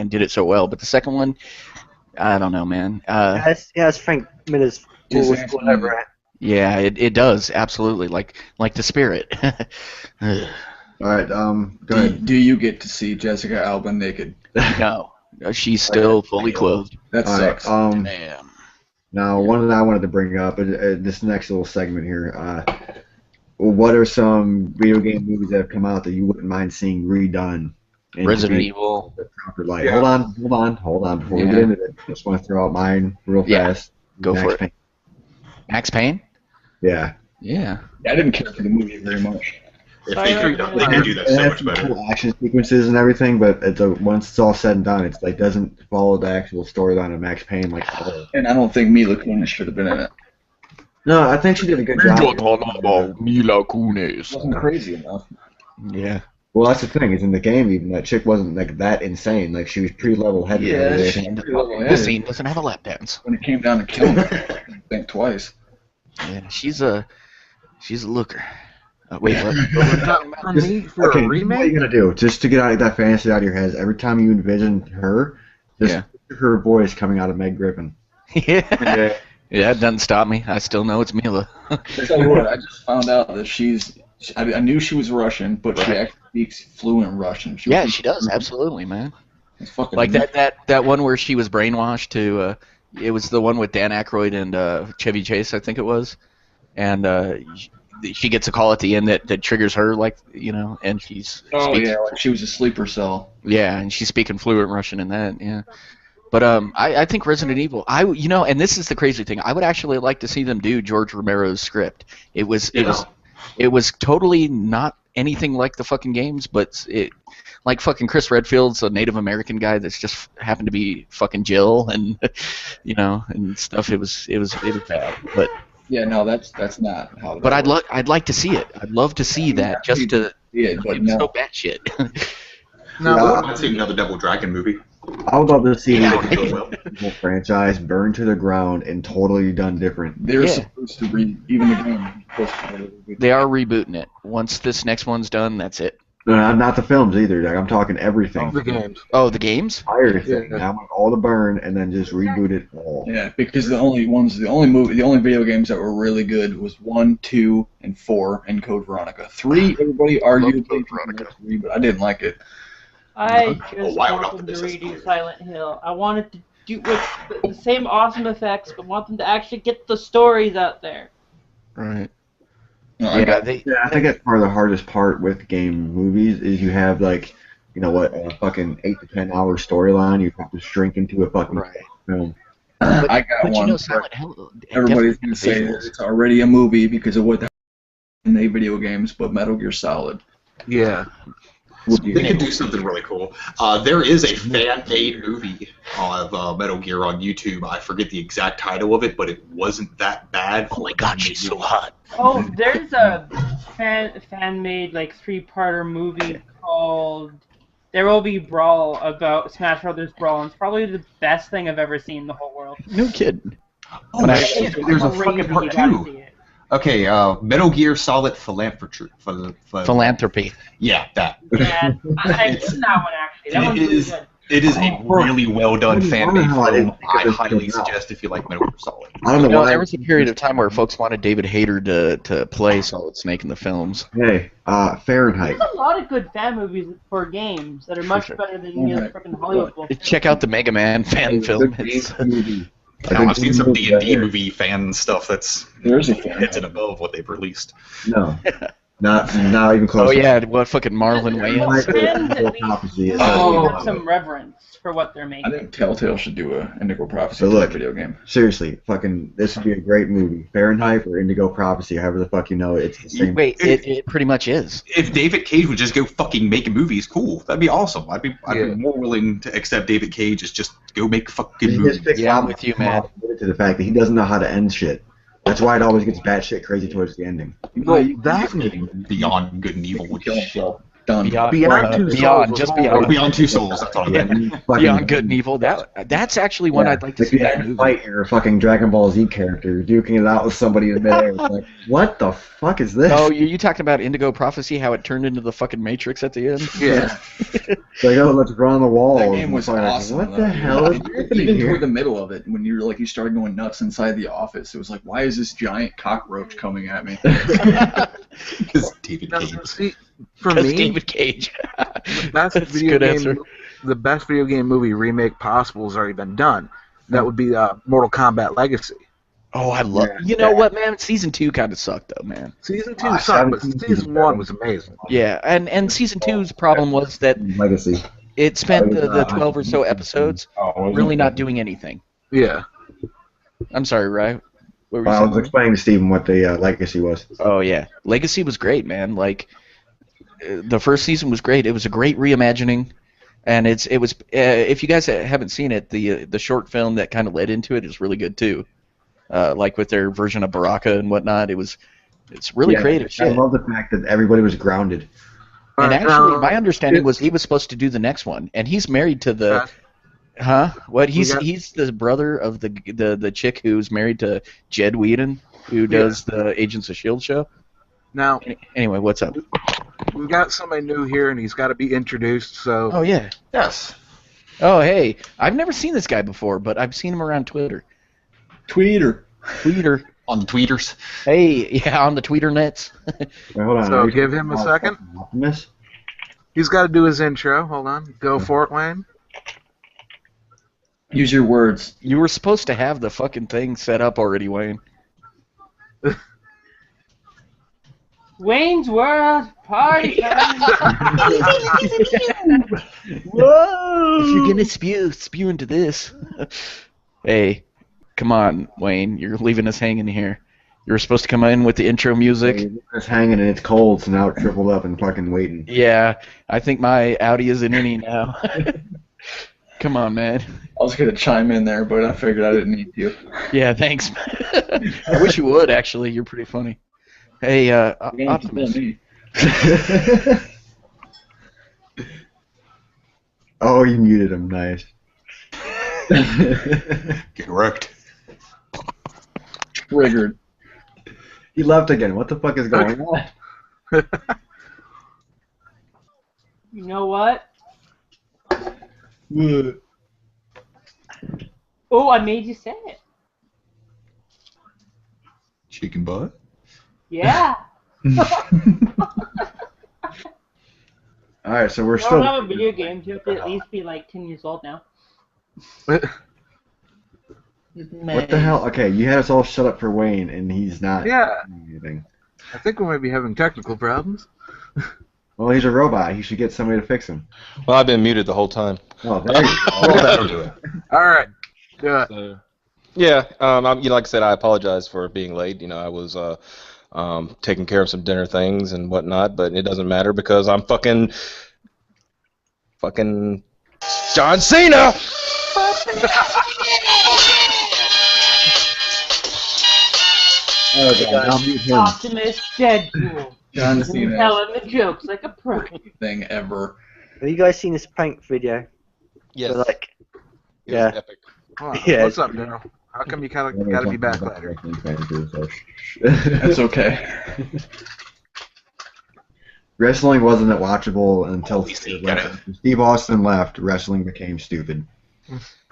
[SPEAKER 4] did it so well. But the second one, I don't know, man.
[SPEAKER 6] It has Frank Miller's voice all over it.
[SPEAKER 4] Yeah, it does absolutely. Like the spirit.
[SPEAKER 1] All right, go ahead.
[SPEAKER 9] Do you get to see Jessica Alba naked?
[SPEAKER 4] No, she's still fully clothed.
[SPEAKER 9] That sucks.
[SPEAKER 4] Damn.
[SPEAKER 1] Now, one that I wanted to bring up, this next little segment here, what are some video game movies that have come out that you wouldn't mind seeing redone?
[SPEAKER 4] Resident Evil.
[SPEAKER 1] The proper light. Hold on. Before we get into it, I just want to throw out mine real fast.
[SPEAKER 4] Go
[SPEAKER 1] Max
[SPEAKER 4] for it.
[SPEAKER 1] Payne.
[SPEAKER 4] Max Payne?
[SPEAKER 1] Yeah.
[SPEAKER 4] Yeah.
[SPEAKER 9] I didn't care for the movie very much.
[SPEAKER 11] If they could do that so much better.
[SPEAKER 1] Cool action sequences and everything, but once it's all said and done, it's like doesn't follow the actual storyline of Max Payne like.
[SPEAKER 9] And I don't think Mila Kunis should have been in it.
[SPEAKER 1] No, I think she did a good job.
[SPEAKER 4] Mila Kunis.
[SPEAKER 9] Wasn't crazy enough.
[SPEAKER 4] Yeah.
[SPEAKER 1] Well, that's the thing. Is in the game, even that chick wasn't like that insane. Like she was pretty level-headed.
[SPEAKER 9] Yeah,
[SPEAKER 4] This scene doesn't have a lap dance.
[SPEAKER 9] When it came down to killing her, I didn't think twice.
[SPEAKER 4] Yeah, she's a looker. Wait, what?
[SPEAKER 3] For me, for
[SPEAKER 1] Okay,
[SPEAKER 3] a
[SPEAKER 1] what are
[SPEAKER 3] remake?
[SPEAKER 1] you gonna do? Just to get that fantasy out of your head, every time you envision her, just picture her voice coming out of Meg Griffin.
[SPEAKER 4] Yeah. Yeah, it doesn't stop me. I still know it's Mila.
[SPEAKER 9] I tell you what, I just found out that I knew she was Russian, but she actually speaks fluent Russian.
[SPEAKER 4] She does. Absolutely, man.
[SPEAKER 9] It's fucking
[SPEAKER 4] like that one where she was brainwashed to. It was the one with Dan Aykroyd and Chevy Chase, I think it was, and she gets a call at the end that triggers her, like and she's.
[SPEAKER 9] Like she was a sleeper cell.
[SPEAKER 4] Yeah, and she's speaking fluent Russian in that. Yeah. But I think Resident Evil. And this is the crazy thing. I would actually like to see them do George Romero's script. It was totally not anything like the fucking games, but like fucking Chris Redfield's a Native American guy that's just happened to be fucking Jill and and stuff. It was bad, but
[SPEAKER 9] yeah, no, that's not how.
[SPEAKER 4] But I'd like to see it. I'd love to see that just to.
[SPEAKER 9] Yeah, but no.
[SPEAKER 4] So batshit.
[SPEAKER 11] No, I want to see another Double Dragon movie.
[SPEAKER 1] I would love to see the franchise burned to the ground and totally done different.
[SPEAKER 9] They're supposed to even the game.
[SPEAKER 4] They are rebooting it. Once this next one's done, that's it.
[SPEAKER 1] No, not the films either. Like, I'm talking everything.
[SPEAKER 3] The games.
[SPEAKER 4] Oh, the games?
[SPEAKER 1] Entire thing. I want all to burn and then just reboot it all.
[SPEAKER 9] Yeah, because the only video games that were really good was 1, 2, and 4, and Code Veronica. 3, everybody argued Code Veronica 3, but I didn't like it.
[SPEAKER 8] I just want them to redo Silent Hill. I wanted to do with the same awesome effects, but want them to actually get the stories out there.
[SPEAKER 4] Right.
[SPEAKER 1] I think that's part of the hardest part with game movies is you have a fucking 8 to 10 hour storyline you have to shrink into a fucking film.
[SPEAKER 9] I got one.
[SPEAKER 4] Silent Hill,
[SPEAKER 9] everybody's gonna say it's already a movie because of what in the video games, but Metal Gear Solid.
[SPEAKER 3] Yeah.
[SPEAKER 11] They could do something really cool. There is a fan-made movie of Metal Gear on YouTube. I forget the exact title of it, but it wasn't that bad.
[SPEAKER 4] Oh my god, she's so hot.
[SPEAKER 8] Oh, there's a fan-made 3-parter movie called There Will Be Brawl about Smash Brothers Brawl, and it's probably the best thing I've ever seen in the whole world.
[SPEAKER 4] No kidding.
[SPEAKER 11] Oh, there's a fucking part 2. Okay, Metal Gear Solid Philanthropy. Yeah, that.
[SPEAKER 8] Yeah, I've seen that one actually. That one's really good.
[SPEAKER 11] It is a really well done fan-made film. I highly suggest if you like Metal Gear Solid.
[SPEAKER 1] I don't know why.
[SPEAKER 4] There was a period of time where folks wanted David Hayter to play Solid Snake in the films.
[SPEAKER 1] Hey, Fahrenheit.
[SPEAKER 8] There's a lot of good fan movies for games that are much better than freaking Hollywood bullshit.
[SPEAKER 4] Check out the Mega Man fan film.
[SPEAKER 11] I've seen some D&D movie fan stuff that's hits and above what they've released.
[SPEAKER 1] No, not even close.
[SPEAKER 4] Oh yeah, what fucking Marlon Wayans?
[SPEAKER 8] Have some reverence for what they're making.
[SPEAKER 9] I think Telltale should do a Indigo Prophecy
[SPEAKER 1] So look,
[SPEAKER 9] video game.
[SPEAKER 1] Seriously, this would be a great movie. Fahrenheit or Indigo Prophecy, however the fuck you know it, it's the same.
[SPEAKER 4] Wait, it pretty much is.
[SPEAKER 11] If David Cage would just go fucking make movies, cool. That'd be awesome. I'd be more willing to accept David Cage as just go make fucking movies.
[SPEAKER 4] Yeah, I'm with you, man.
[SPEAKER 1] To the fact that he doesn't know how to end shit. That's why it always gets batshit crazy towards the ending.
[SPEAKER 3] Well, that
[SPEAKER 11] Beyond Good and Evil would kill himself.
[SPEAKER 9] Done.
[SPEAKER 3] Beyond Two
[SPEAKER 4] Beyond,
[SPEAKER 3] Souls.
[SPEAKER 4] just
[SPEAKER 3] was
[SPEAKER 4] Beyond.
[SPEAKER 11] Or Beyond Two Souls. That's all I
[SPEAKER 4] Yeah.
[SPEAKER 11] meant.
[SPEAKER 4] Beyond Good and Evil. That's actually one I'd like to see.
[SPEAKER 1] If you
[SPEAKER 4] That
[SPEAKER 1] had to
[SPEAKER 4] movie.
[SPEAKER 1] fight your fucking Dragon Ball Z character, duking it out with somebody in midair. It's like, what the fuck is this?
[SPEAKER 4] Oh, you talking about Indigo Prophecy? How it turned into the fucking Matrix at the end?
[SPEAKER 3] Yeah.
[SPEAKER 1] It's like, oh, let's run on the wall.
[SPEAKER 9] That game was
[SPEAKER 1] It's like,
[SPEAKER 9] awesome.
[SPEAKER 1] What
[SPEAKER 9] though.
[SPEAKER 1] the hell is happening
[SPEAKER 9] Even
[SPEAKER 1] here?
[SPEAKER 9] toward the middle of it, when you started going nuts inside the office, it was like, why is this giant cockroach coming at me?
[SPEAKER 11] Because David
[SPEAKER 3] Now,
[SPEAKER 11] Cage.
[SPEAKER 3] see, for
[SPEAKER 4] That's
[SPEAKER 3] me,
[SPEAKER 4] David Cage.
[SPEAKER 3] the best
[SPEAKER 4] That's a
[SPEAKER 3] video
[SPEAKER 4] good
[SPEAKER 3] game,
[SPEAKER 4] answer.
[SPEAKER 3] the best video game movie remake possible has already been done. That would be Mortal Kombat Legacy.
[SPEAKER 4] Oh, I love. You know what, man? Season 2 kind of sucked, though, man.
[SPEAKER 3] Season 2
[SPEAKER 1] I
[SPEAKER 3] sucked, but
[SPEAKER 1] haven't seen
[SPEAKER 3] season 1 was amazing.
[SPEAKER 4] Yeah, and Season 2's problem was that
[SPEAKER 1] Legacy.
[SPEAKER 4] it spent the 12 or so episodes really not doing anything.
[SPEAKER 3] Yeah.
[SPEAKER 4] I'm sorry, right? What were you
[SPEAKER 1] I was
[SPEAKER 4] saying?
[SPEAKER 1] explaining to Steven what the Legacy was.
[SPEAKER 4] Oh yeah, Legacy was great, man. Like the first season was great. It was a great reimagining, and it was if you guys haven't seen it, the short film that kind of led into it is really good too. Like with their version of Baraka and whatnot, it's really creative
[SPEAKER 1] I
[SPEAKER 4] shit.
[SPEAKER 1] love the fact that everybody was grounded.
[SPEAKER 4] And
[SPEAKER 3] Alright,
[SPEAKER 4] actually, my understanding was he was supposed to do the next one, and he's married to the. Huh? What? He's the brother of the chick who's married to Jed Whedon, who does the Agents of S.H.I.E.L.D. show.
[SPEAKER 3] Now,
[SPEAKER 4] Anyway, what's up?
[SPEAKER 3] we got somebody new here, and he's got to be introduced, so...
[SPEAKER 4] Oh, yeah.
[SPEAKER 11] Yes.
[SPEAKER 4] Oh, hey. I've never seen this guy before, but I've seen him around Twitter.
[SPEAKER 9] Tweeter.
[SPEAKER 4] Tweeter.
[SPEAKER 11] On the tweeters.
[SPEAKER 4] Hey, yeah, on the Tweeter nets.
[SPEAKER 1] Wait, hold on.
[SPEAKER 3] So give him a second.
[SPEAKER 1] Optimus?
[SPEAKER 3] He's got to do his intro. Hold on. Go for it, Wayne.
[SPEAKER 9] Use your words.
[SPEAKER 4] You were supposed to have the fucking thing set up already, Wayne.
[SPEAKER 8] Wayne's World Party.
[SPEAKER 4] Whoa! If you're gonna spew into this. Hey, come on, Wayne. You're leaving us hanging here. You were supposed to come in with the intro music.
[SPEAKER 1] It's hanging and it's cold, so now it's shriveled up and fucking waiting.
[SPEAKER 4] Yeah, I think my Audi is an innie now. Come on, man.
[SPEAKER 9] I was gonna chime in there, but I figured I didn't need to.
[SPEAKER 4] Yeah, thanks. I wish you would, actually. You're pretty funny. Hey, Optimus.
[SPEAKER 1] Oh, you muted him. Nice.
[SPEAKER 11] Get wrecked.
[SPEAKER 9] Triggered.
[SPEAKER 1] He left again. What the fuck is going on?
[SPEAKER 8] You know what? Oh, I made you say it.
[SPEAKER 11] Chicken butt?
[SPEAKER 8] Yeah.
[SPEAKER 1] Alright, so we're
[SPEAKER 8] I don't
[SPEAKER 1] still...
[SPEAKER 8] have a video game. You have to at least be like 10 years old now.
[SPEAKER 1] What the hell? Okay, you had us all shut up for Wayne, and he's not
[SPEAKER 3] Yeah.
[SPEAKER 1] doing anything.
[SPEAKER 3] I think we might be having technical problems.
[SPEAKER 1] Well, he's a robot. He should get somebody to fix him.
[SPEAKER 12] Well, I've been muted the whole time.
[SPEAKER 1] Oh, there you go.
[SPEAKER 11] Oh, that'll do it.
[SPEAKER 3] All right. Do it.
[SPEAKER 12] So, yeah, like I said, I apologize for being late. I was taking care of some dinner things and whatnot, but it doesn't matter because I'm fucking John Cena.
[SPEAKER 1] Oh, God, I'll mute him.
[SPEAKER 8] Optimus Deadpool.
[SPEAKER 9] John Cena.
[SPEAKER 8] Telling the jokes like a pro.
[SPEAKER 9] Thing ever.
[SPEAKER 6] Have you guys seen this prank video?
[SPEAKER 12] Yes.
[SPEAKER 6] Where, like,
[SPEAKER 12] It was
[SPEAKER 6] yeah.
[SPEAKER 12] epic.
[SPEAKER 3] Hold on.
[SPEAKER 6] Yeah.
[SPEAKER 3] What's up, Daryl? How come you got to be back later?
[SPEAKER 9] That's okay.
[SPEAKER 1] Wrestling wasn't watchable until
[SPEAKER 11] Holy shit, gotta-
[SPEAKER 1] Steve Austin left. Wrestling became stupid.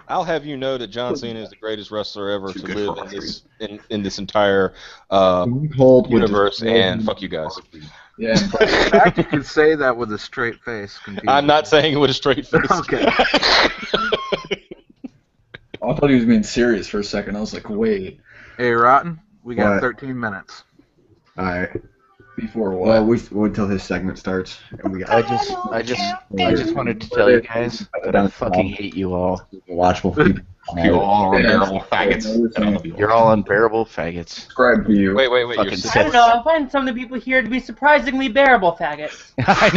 [SPEAKER 12] I'll have you know that John Cena is the greatest wrestler ever
[SPEAKER 11] Too
[SPEAKER 12] to
[SPEAKER 11] good
[SPEAKER 12] live
[SPEAKER 11] for
[SPEAKER 12] in
[SPEAKER 11] our
[SPEAKER 12] this in this entire
[SPEAKER 1] Hold with
[SPEAKER 12] universe,
[SPEAKER 1] the-
[SPEAKER 12] and fuck you guys.
[SPEAKER 9] Yeah.
[SPEAKER 3] The fact you can say that with a straight face confuses
[SPEAKER 12] I'm not saying it with a straight face.
[SPEAKER 3] Okay.
[SPEAKER 9] I thought he was being serious for a second. I was like, wait.
[SPEAKER 3] Hey, Rotten, we got
[SPEAKER 1] What?
[SPEAKER 3] 13 minutes.
[SPEAKER 1] Alright.
[SPEAKER 9] Before what?
[SPEAKER 1] Well, we wait until his segment starts. And we got
[SPEAKER 4] I just wanted to tell you guys that I fucking hate you all.
[SPEAKER 1] watchable people.
[SPEAKER 11] You all are unbearable faggots.
[SPEAKER 4] You're all unbearable faggots.
[SPEAKER 9] Subscribe to you.
[SPEAKER 12] Wait,
[SPEAKER 4] Fucking
[SPEAKER 12] you're
[SPEAKER 4] sick.
[SPEAKER 8] I don't know. I find some of the people here to be surprisingly bearable faggots.
[SPEAKER 4] I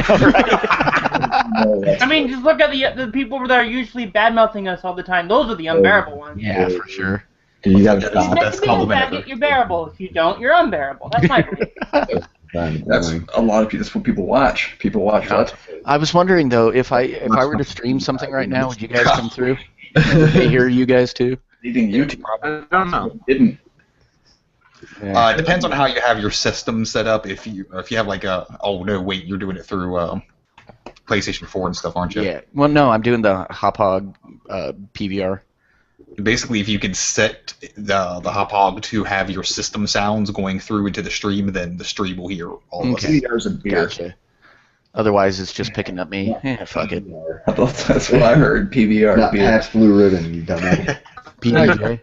[SPEAKER 4] know, right?
[SPEAKER 8] I mean, just look at the people that are usually bad-mouthing us all the time. Those are the unbearable ones.
[SPEAKER 4] Yeah, for sure.
[SPEAKER 1] You gotta
[SPEAKER 11] That's
[SPEAKER 1] stop.
[SPEAKER 11] the best
[SPEAKER 8] If you be a
[SPEAKER 11] compliment
[SPEAKER 8] faggot,
[SPEAKER 11] ever.
[SPEAKER 8] you're bearable. If you don't, you're unbearable. That's my belief.
[SPEAKER 9] That's a lot of people. That's what people watch. People watch Let's Plays.
[SPEAKER 4] I was wondering though, if I were to stream something right now, would you guys come through? Would they hear you guys too?
[SPEAKER 9] Leading YouTube.
[SPEAKER 3] I don't know.
[SPEAKER 9] Didn't.
[SPEAKER 4] Yeah.
[SPEAKER 11] It depends on how you have your system set up. If you have like you're doing it through PlayStation 4 and stuff, aren't you?
[SPEAKER 4] Yeah. Well, no, I'm doing the Hop-Hog PVR.
[SPEAKER 11] Basically, if you can set the Hop-Hog to have your system sounds going through into the stream, then the stream will hear all of us.
[SPEAKER 9] PVR's a beer.
[SPEAKER 4] Gotcha. Otherwise, it's just picking up me. Fuck it.
[SPEAKER 9] That's what I heard. PVR.
[SPEAKER 1] Not
[SPEAKER 9] beer.
[SPEAKER 1] Pabst Blue Ribbon, you dumbass.
[SPEAKER 4] PVJ.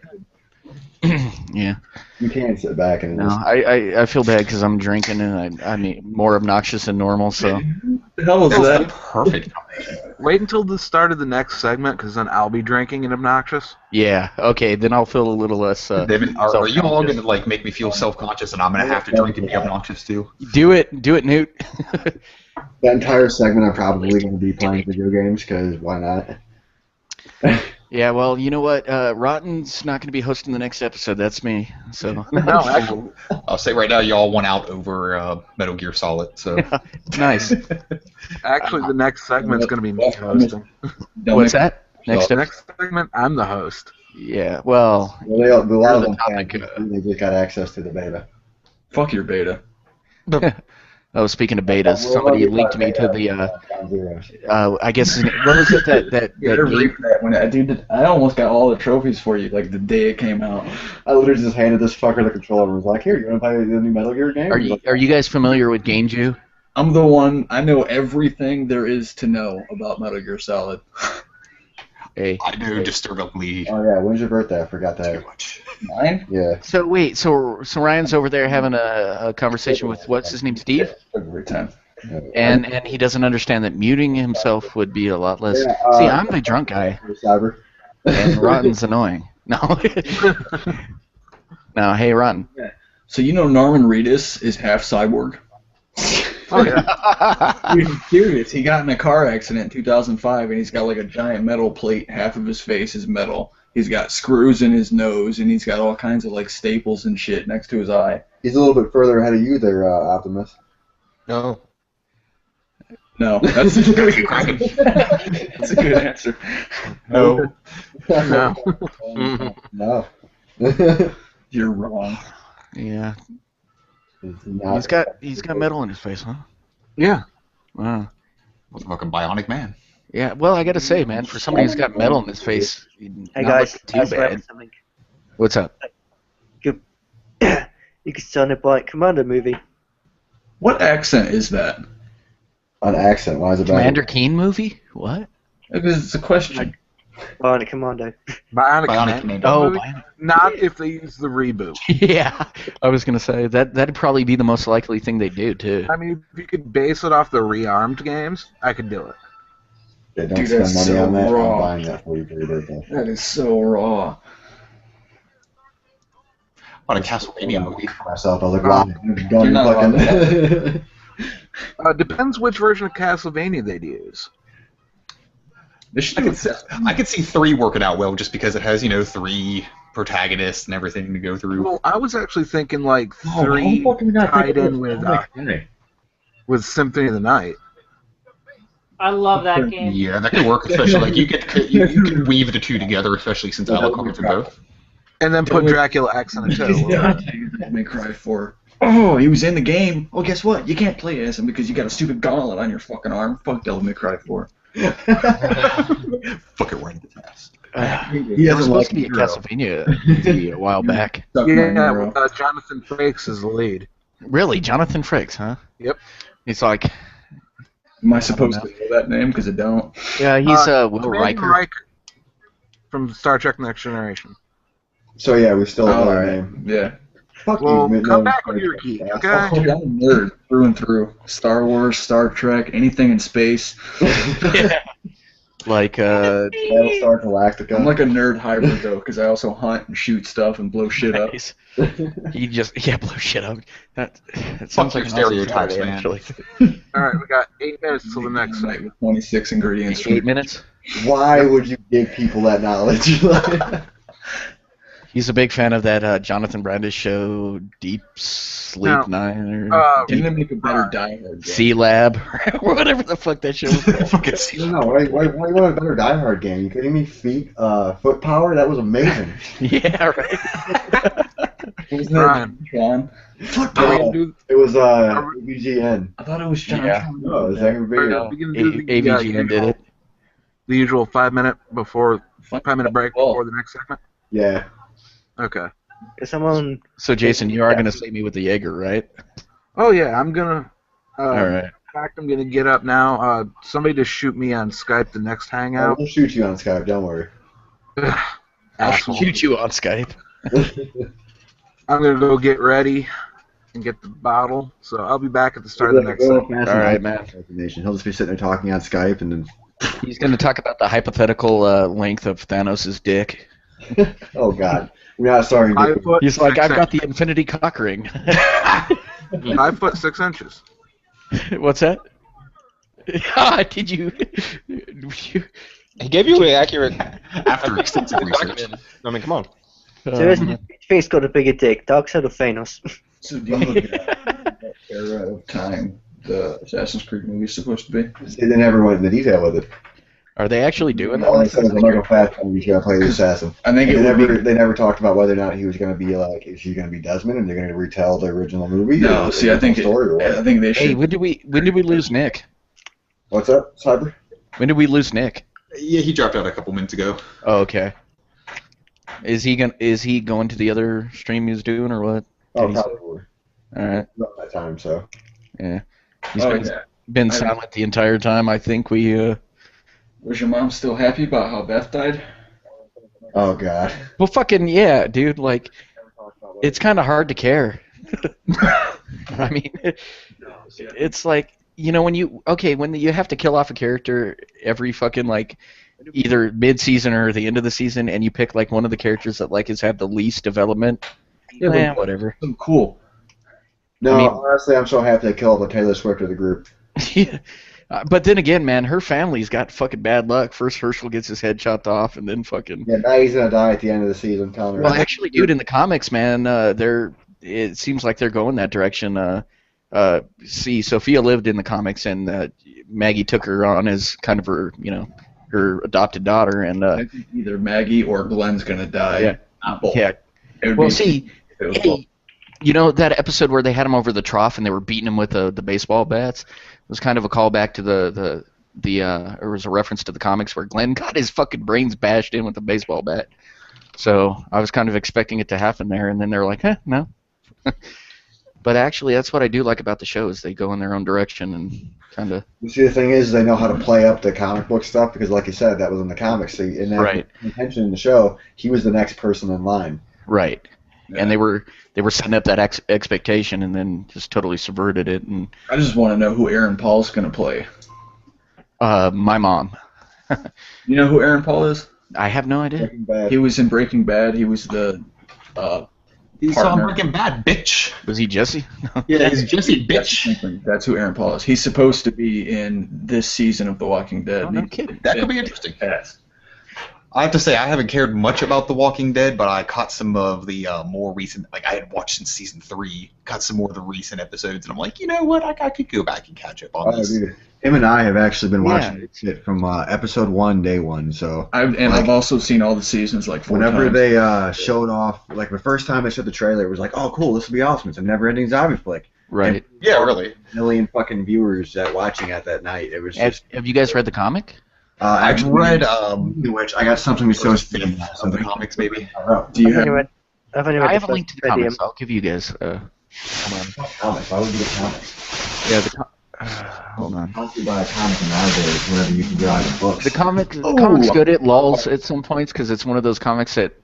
[SPEAKER 4] Yeah.
[SPEAKER 1] You can't sit back and
[SPEAKER 4] No, I feel bad because I'm drinking and I'm more obnoxious than normal. So.
[SPEAKER 9] What the hell was that?
[SPEAKER 11] Perfect.
[SPEAKER 3] Wait until the start of the next segment, because then I'll be drinking and obnoxious.
[SPEAKER 4] Yeah. Okay. Then I'll feel a little less.
[SPEAKER 11] David, are you all going to like make me feel self-conscious, and I'm going to have to drink and be obnoxious too?
[SPEAKER 4] Do it, Newt.
[SPEAKER 1] that entire segment, I'm probably going to be playing video games because why not?
[SPEAKER 4] Yeah, well, you know what? Rotten's not going to be hosting the next episode. That's me. So
[SPEAKER 3] No, actually,
[SPEAKER 11] I'll say right now, y'all won out over Metal Gear Solid. So
[SPEAKER 4] nice.
[SPEAKER 3] the next segment's going to be me hosting.
[SPEAKER 4] What's that?
[SPEAKER 3] The next segment, I'm the host.
[SPEAKER 4] Yeah. Well,
[SPEAKER 1] A lot of them
[SPEAKER 4] topic,
[SPEAKER 1] can't. They just got access to the beta.
[SPEAKER 9] Fuck your beta.
[SPEAKER 4] oh, speaking of betas, somebody linked me to the. I guess what was it that
[SPEAKER 9] You better read that when I almost got all the trophies for you like the day it came out.
[SPEAKER 1] I literally just handed this fucker the controller and was like, "Here, you want to play the new Metal Gear game?"
[SPEAKER 4] Are you guys familiar with Gameju?
[SPEAKER 9] I'm the one. I know everything there is to know about Metal Gear Solid.
[SPEAKER 4] Hey.
[SPEAKER 11] I know disturbingly.
[SPEAKER 1] Oh yeah, when's your birthday? I forgot that.
[SPEAKER 9] Mine?
[SPEAKER 1] Yeah.
[SPEAKER 4] So wait, so Ryan's over there having a conversation with what's his name, Steve,
[SPEAKER 9] Every time.
[SPEAKER 4] and he doesn't understand that muting himself would be a lot less.
[SPEAKER 1] Yeah,
[SPEAKER 4] See, I'm the drunk guy,
[SPEAKER 1] Cyber.
[SPEAKER 4] and Rotten's annoying. No. No, hey Rotten.
[SPEAKER 9] So you know Norman Reedus is half cyborg?
[SPEAKER 3] Oh, yeah.
[SPEAKER 9] Dude, I'm serious. He got in a car accident in 2005, and he's got like a giant metal plate. Half of his face is metal. He's got screws in his nose, and he's got all kinds of like staples and shit next to his eye.
[SPEAKER 1] He's a little bit further ahead of you there, Optimus.
[SPEAKER 12] No.
[SPEAKER 9] No, that's a good, that's a good answer.
[SPEAKER 12] No.
[SPEAKER 3] No.
[SPEAKER 1] No.
[SPEAKER 9] You're wrong.
[SPEAKER 4] Yeah.
[SPEAKER 1] It's not-
[SPEAKER 4] He's got metal in his face, huh?
[SPEAKER 3] Yeah.
[SPEAKER 4] Wow.
[SPEAKER 11] Fucking bionic man.
[SPEAKER 4] Yeah. Well, I gotta say, man, for somebody who's got metal in his face,
[SPEAKER 6] Hey
[SPEAKER 4] not
[SPEAKER 6] guys,
[SPEAKER 4] looking too
[SPEAKER 6] I swear
[SPEAKER 4] bad.
[SPEAKER 6] something.
[SPEAKER 4] What's up?
[SPEAKER 6] You could star in a Bionic Commando movie.
[SPEAKER 9] What accent is that?
[SPEAKER 1] An accent. Why is it bad?
[SPEAKER 4] Commander Keen movie? What?
[SPEAKER 9] It's a question.
[SPEAKER 6] Bionic Commando.
[SPEAKER 3] Bionic
[SPEAKER 11] Bionic
[SPEAKER 3] Commando
[SPEAKER 4] Oh,
[SPEAKER 3] movie? Not if they use the reboot.
[SPEAKER 4] yeah. I was gonna say that'd probably be the most likely thing they do too.
[SPEAKER 3] I mean, if you could base it off the rearmed games, I could do it.
[SPEAKER 1] Yeah, don't
[SPEAKER 9] Dude,
[SPEAKER 1] spend
[SPEAKER 9] that's
[SPEAKER 1] money
[SPEAKER 9] so
[SPEAKER 1] on that.
[SPEAKER 9] raw.
[SPEAKER 1] I'm buying that for you for your birthday.
[SPEAKER 9] That is so raw.
[SPEAKER 11] What a Castlevania movie.
[SPEAKER 1] Myself, I was like, wow, don't
[SPEAKER 9] You're not
[SPEAKER 1] fucking.
[SPEAKER 3] Depends which version of Castlevania they'd use.
[SPEAKER 11] I could see 3 working out well just because it has, 3 protagonists and everything to go through.
[SPEAKER 3] Well, I was actually thinking like 3 tied in with Symphony of the Night.
[SPEAKER 8] I love that game.
[SPEAKER 11] Yeah, that could work, especially like you could weave the two together, especially since Alucard's in both.
[SPEAKER 3] And then put Dracula X on it too.
[SPEAKER 9] Devil May Cry 4. Oh, he was in the game. Well, guess what? You can't play as him because you got a stupid gauntlet on your fucking arm. Fuck Devil May Cry 4.
[SPEAKER 11] Fuck it, we're in the test.
[SPEAKER 4] There was supposed to be a Castlevania movie a while back.
[SPEAKER 3] Yeah, with, Jonathan Frakes is the lead.
[SPEAKER 4] Really, Jonathan Frakes, huh?
[SPEAKER 3] Yep.
[SPEAKER 4] He's like.
[SPEAKER 9] Am I supposed to know that name? Because I don't.
[SPEAKER 4] Yeah, he's Will
[SPEAKER 3] Commander
[SPEAKER 4] Riker.
[SPEAKER 3] From Star Trek Next Generation.
[SPEAKER 1] So yeah, we still know
[SPEAKER 9] All
[SPEAKER 1] our
[SPEAKER 9] right.
[SPEAKER 1] name.
[SPEAKER 9] Yeah.
[SPEAKER 1] Fuck
[SPEAKER 3] Well,
[SPEAKER 1] you.
[SPEAKER 3] come back with your geek, okay?
[SPEAKER 9] I'm a nerd through and through. Star Wars, Star Trek, anything in space.
[SPEAKER 4] Like
[SPEAKER 1] Battlestar Galactica.
[SPEAKER 9] I'm like a nerd hybrid though, because I also hunt and shoot stuff and blow shit up.
[SPEAKER 4] Nice. He just blow shit up. That
[SPEAKER 11] Fuck
[SPEAKER 4] sounds like
[SPEAKER 11] your
[SPEAKER 4] an awesome
[SPEAKER 11] stereotypes,
[SPEAKER 4] Friday,
[SPEAKER 11] man.
[SPEAKER 4] actually.
[SPEAKER 3] Alright, we got 8 minutes till the next
[SPEAKER 9] Like
[SPEAKER 3] segment.
[SPEAKER 9] 26 ingredients.
[SPEAKER 4] 8 minutes.
[SPEAKER 1] Why would you give people that knowledge?
[SPEAKER 4] He's a big fan of that Jonathan Brandis show, Deep Sleep Nine, or
[SPEAKER 9] Didn't it make a better Die Hard game?
[SPEAKER 4] C Lab, or whatever the fuck that show was called.
[SPEAKER 1] No, why you want a better Die Hard game? You kidding me? Foot power? That was amazing.
[SPEAKER 4] Yeah, right.
[SPEAKER 9] Wasn't that John?
[SPEAKER 1] Foot power. It was AVGN.
[SPEAKER 9] I thought it was John.
[SPEAKER 4] Yeah.
[SPEAKER 1] No, it was
[SPEAKER 4] AVGN did it.
[SPEAKER 3] The usual 5 minute break before the next segment.
[SPEAKER 1] Yeah.
[SPEAKER 3] Okay.
[SPEAKER 6] Someone.
[SPEAKER 4] So Jason, you are gonna save me with the Jaeger, right?
[SPEAKER 3] Oh yeah, I'm gonna.
[SPEAKER 4] All right.
[SPEAKER 3] In fact, I'm gonna get up now. Somebody just shoot me on Skype the next hangout.
[SPEAKER 1] We'll shoot you on Skype. Don't worry.
[SPEAKER 4] I'll shoot you on Skype.
[SPEAKER 3] I'm gonna go get ready and get the bottle. So I'll be back at the start of the next segment.
[SPEAKER 4] All right, man.
[SPEAKER 1] He'll just be sitting there talking on Skype, and then
[SPEAKER 4] he's gonna talk about the hypothetical length of Thanos' dick.
[SPEAKER 1] Oh God, we're not sorry.
[SPEAKER 4] He's like, I've got the infinity cock ring.
[SPEAKER 3] 5 foot 6 inches.
[SPEAKER 4] What's that? Did you?
[SPEAKER 12] He gave you an accurate
[SPEAKER 11] after extensive research.
[SPEAKER 12] I mean, come on.
[SPEAKER 6] So Face got a bigger dick. Dark Side of Thanos.
[SPEAKER 9] So do you look at that era of time the Assassin's Creed movie is supposed to be?
[SPEAKER 1] See, they never went into detail with it.
[SPEAKER 4] Are they actually doing
[SPEAKER 1] All they
[SPEAKER 4] that?
[SPEAKER 1] said was Michael Fassbender was going to play the assassin.
[SPEAKER 9] I think
[SPEAKER 1] they never talked about whether or not he was going to be like, is he going to be Desmond, and they're going to retell the original movie?
[SPEAKER 9] No,
[SPEAKER 1] or
[SPEAKER 9] see, I think they should.
[SPEAKER 4] Hey, when did we lose Nick?
[SPEAKER 1] What's up, Cyber?
[SPEAKER 4] When did we lose Nick?
[SPEAKER 11] Yeah, he dropped out a couple minutes ago.
[SPEAKER 4] Oh, okay. Is he going to the other stream he was doing, or what?
[SPEAKER 1] Oh, probably.
[SPEAKER 4] All right.
[SPEAKER 1] Not that time, so.
[SPEAKER 4] Yeah. He's been silent the entire time. I think we.
[SPEAKER 9] Was your mom still happy about how Beth died?
[SPEAKER 1] Oh God.
[SPEAKER 4] Well, fucking yeah, dude. Like, it's kind of hard to care. I mean, it's like, you know, when you have to kill off a character every fucking like either mid-season or the end of the season, and you pick like one of the characters that like has had the least development. Yeah, whatever.
[SPEAKER 9] So cool.
[SPEAKER 1] No,
[SPEAKER 4] I mean,
[SPEAKER 1] honestly, I'm so happy they killed the Taylor Swift of the group.
[SPEAKER 4] Yeah. But then again, man, her family's got fucking bad luck. First Herschel gets his head chopped off, and then fucking.
[SPEAKER 1] Yeah, now he's gonna die at the end of the season.
[SPEAKER 4] Well, actually, dude, in the comics, man, it seems like they're going that direction. See, Sophia lived in the comics, and Maggie took her on as kind of her, her adopted daughter, and.
[SPEAKER 9] I think either Maggie or Glenn's gonna die.
[SPEAKER 4] Yeah.
[SPEAKER 9] Not both.
[SPEAKER 4] Yeah. Well, see, hey, you know that episode where they had him over the trough and they were beating him with the baseball bats? It was kind of a callback to it was a reference to the comics where Glenn got his fucking brains bashed in with a baseball bat. So I was kind of expecting it to happen there, and then they're like, no. But actually, that's what I do like about the show is they go in their own direction and kind of.
[SPEAKER 1] You see, the thing is, they know how to play up the comic book stuff because, like you said, that was in the comics. So, and that
[SPEAKER 4] right.
[SPEAKER 1] Intention in the show, he was the next person in line.
[SPEAKER 4] Right. Yeah. And they were setting up that expectation and then just totally subverted it. And
[SPEAKER 9] I just want to know who Aaron Paul's going to play.
[SPEAKER 4] My mom.
[SPEAKER 9] You know who Aaron Paul is?
[SPEAKER 4] I have no idea.
[SPEAKER 9] He was in Breaking Bad. He was the
[SPEAKER 11] He's on Breaking Bad, bitch.
[SPEAKER 4] Was he Jesse?
[SPEAKER 11] Yeah, he's Jesse, bitch.
[SPEAKER 9] That's who Aaron Paul is. He's supposed to be in this season of The Walking Dead.
[SPEAKER 4] Oh, no kidding.
[SPEAKER 11] That could be interesting.
[SPEAKER 9] Yes.
[SPEAKER 11] I have to say, I haven't cared much about The Walking Dead, but I caught some of the more recent, like I had watched since season 3, caught some more of the recent episodes, and I'm like, you know what, I could go back and catch up on this.
[SPEAKER 1] Dude. Him and I have actually been watching it from episode 1, day 1. So
[SPEAKER 9] I've also seen all the seasons like 4
[SPEAKER 1] whenever
[SPEAKER 9] times.
[SPEAKER 1] they showed off, like the first time they showed the trailer, it was like, oh cool, this will be awesome. It's a never-ending zombie flick.
[SPEAKER 4] Right.
[SPEAKER 1] And
[SPEAKER 11] yeah, really.
[SPEAKER 1] A million fucking viewers watching at that night. It was just.
[SPEAKER 4] Have you guys read the comic?
[SPEAKER 1] I've
[SPEAKER 11] read.
[SPEAKER 1] Which I got something to show
[SPEAKER 11] some of the comics, maybe.
[SPEAKER 1] Do you have?
[SPEAKER 4] I have a link to the comics. I'll give you guys.
[SPEAKER 1] Comics. Why would you get comics?
[SPEAKER 4] Yeah. Hold on.
[SPEAKER 1] How do you buy a comic nowadays whenever you can buy the books?
[SPEAKER 4] The comic's good. It lulls at some points because it's one of those comics that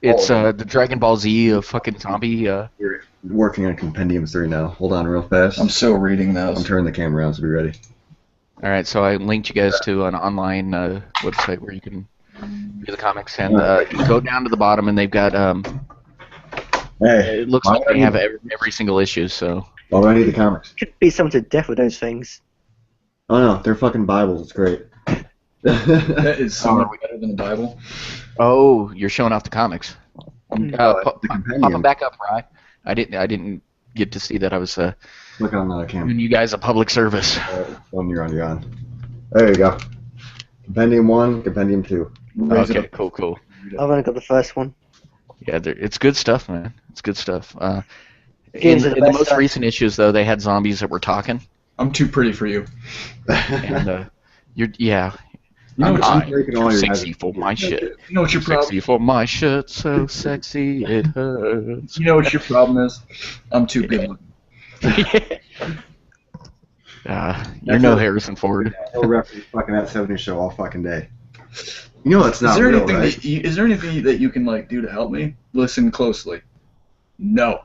[SPEAKER 4] it's the Dragon Ball Z of fucking zombie.
[SPEAKER 1] We're working on Compendium 3 now. Hold on, real fast.
[SPEAKER 9] I'm still reading those.
[SPEAKER 1] I'm turning the camera on, so be ready.
[SPEAKER 4] All right, so I linked you guys to an online website where you can view the comics, and you go down to the bottom, and they've got. It looks like they have every single issue. So.
[SPEAKER 1] Why do I need the comics?
[SPEAKER 6] Could be something to death with those things.
[SPEAKER 1] Oh no, they're fucking Bibles. It's great.
[SPEAKER 9] That is so much better than the Bible.
[SPEAKER 4] Oh, you're showing off the comics. Pop him back up, Rye. I didn't get to see that. I was
[SPEAKER 1] Look on the camera.
[SPEAKER 4] doing you guys a public service.
[SPEAKER 1] You're on. There you go. Compendium 1, Compendium 2.
[SPEAKER 4] Okay, cool.
[SPEAKER 6] I've only got the first one.
[SPEAKER 4] Yeah, it's good stuff, man. It's good stuff. In
[SPEAKER 6] Games are the
[SPEAKER 4] the
[SPEAKER 6] best
[SPEAKER 4] most
[SPEAKER 6] stuff.
[SPEAKER 4] recent issues, though, they had zombies that were talking.
[SPEAKER 9] I'm too pretty for you.
[SPEAKER 4] And you're
[SPEAKER 1] You know what,
[SPEAKER 4] I'm
[SPEAKER 1] I'm breaking all
[SPEAKER 4] too
[SPEAKER 1] your
[SPEAKER 4] sexy for my shit.
[SPEAKER 9] You know what your
[SPEAKER 4] Sexy
[SPEAKER 9] problem?
[SPEAKER 4] for my shit, so sexy it hurts.
[SPEAKER 9] You know what your problem is? I'm too good looking.
[SPEAKER 4] You're no Harrison Ford.
[SPEAKER 1] I'll reference fucking that 70s show all fucking day. You know that's not
[SPEAKER 9] Is there
[SPEAKER 1] real,
[SPEAKER 9] anything
[SPEAKER 1] right?
[SPEAKER 9] is there anything that you can like do to help me? Listen closely. No.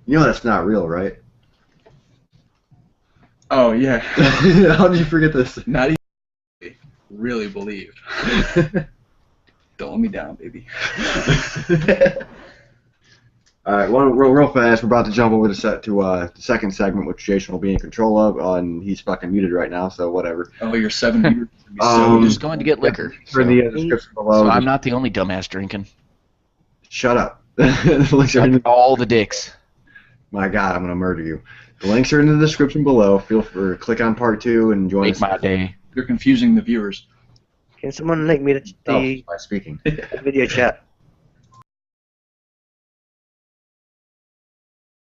[SPEAKER 1] You know that's not real, right?
[SPEAKER 9] Oh yeah.
[SPEAKER 1] How did you forget this?
[SPEAKER 9] Not even really believe. Don't let me down, baby.
[SPEAKER 1] All right, real fast. We're about to jump over to the second segment, which Jason will be in control of. And he's fucking muted right now, so whatever.
[SPEAKER 9] Oh, you're 7 years.
[SPEAKER 4] I'm just going to get liquor.
[SPEAKER 1] For the description below.
[SPEAKER 4] So I'm not the only dumbass drinking.
[SPEAKER 1] Shut up. The links are in
[SPEAKER 4] all the dicks.
[SPEAKER 1] My God, I'm gonna murder you. The links are in the description below. Feel free to click on part 2 and join us.
[SPEAKER 4] Make my day.
[SPEAKER 9] You're confusing the viewers.
[SPEAKER 6] Can someone link me to the
[SPEAKER 1] by speaking.
[SPEAKER 6] video chat?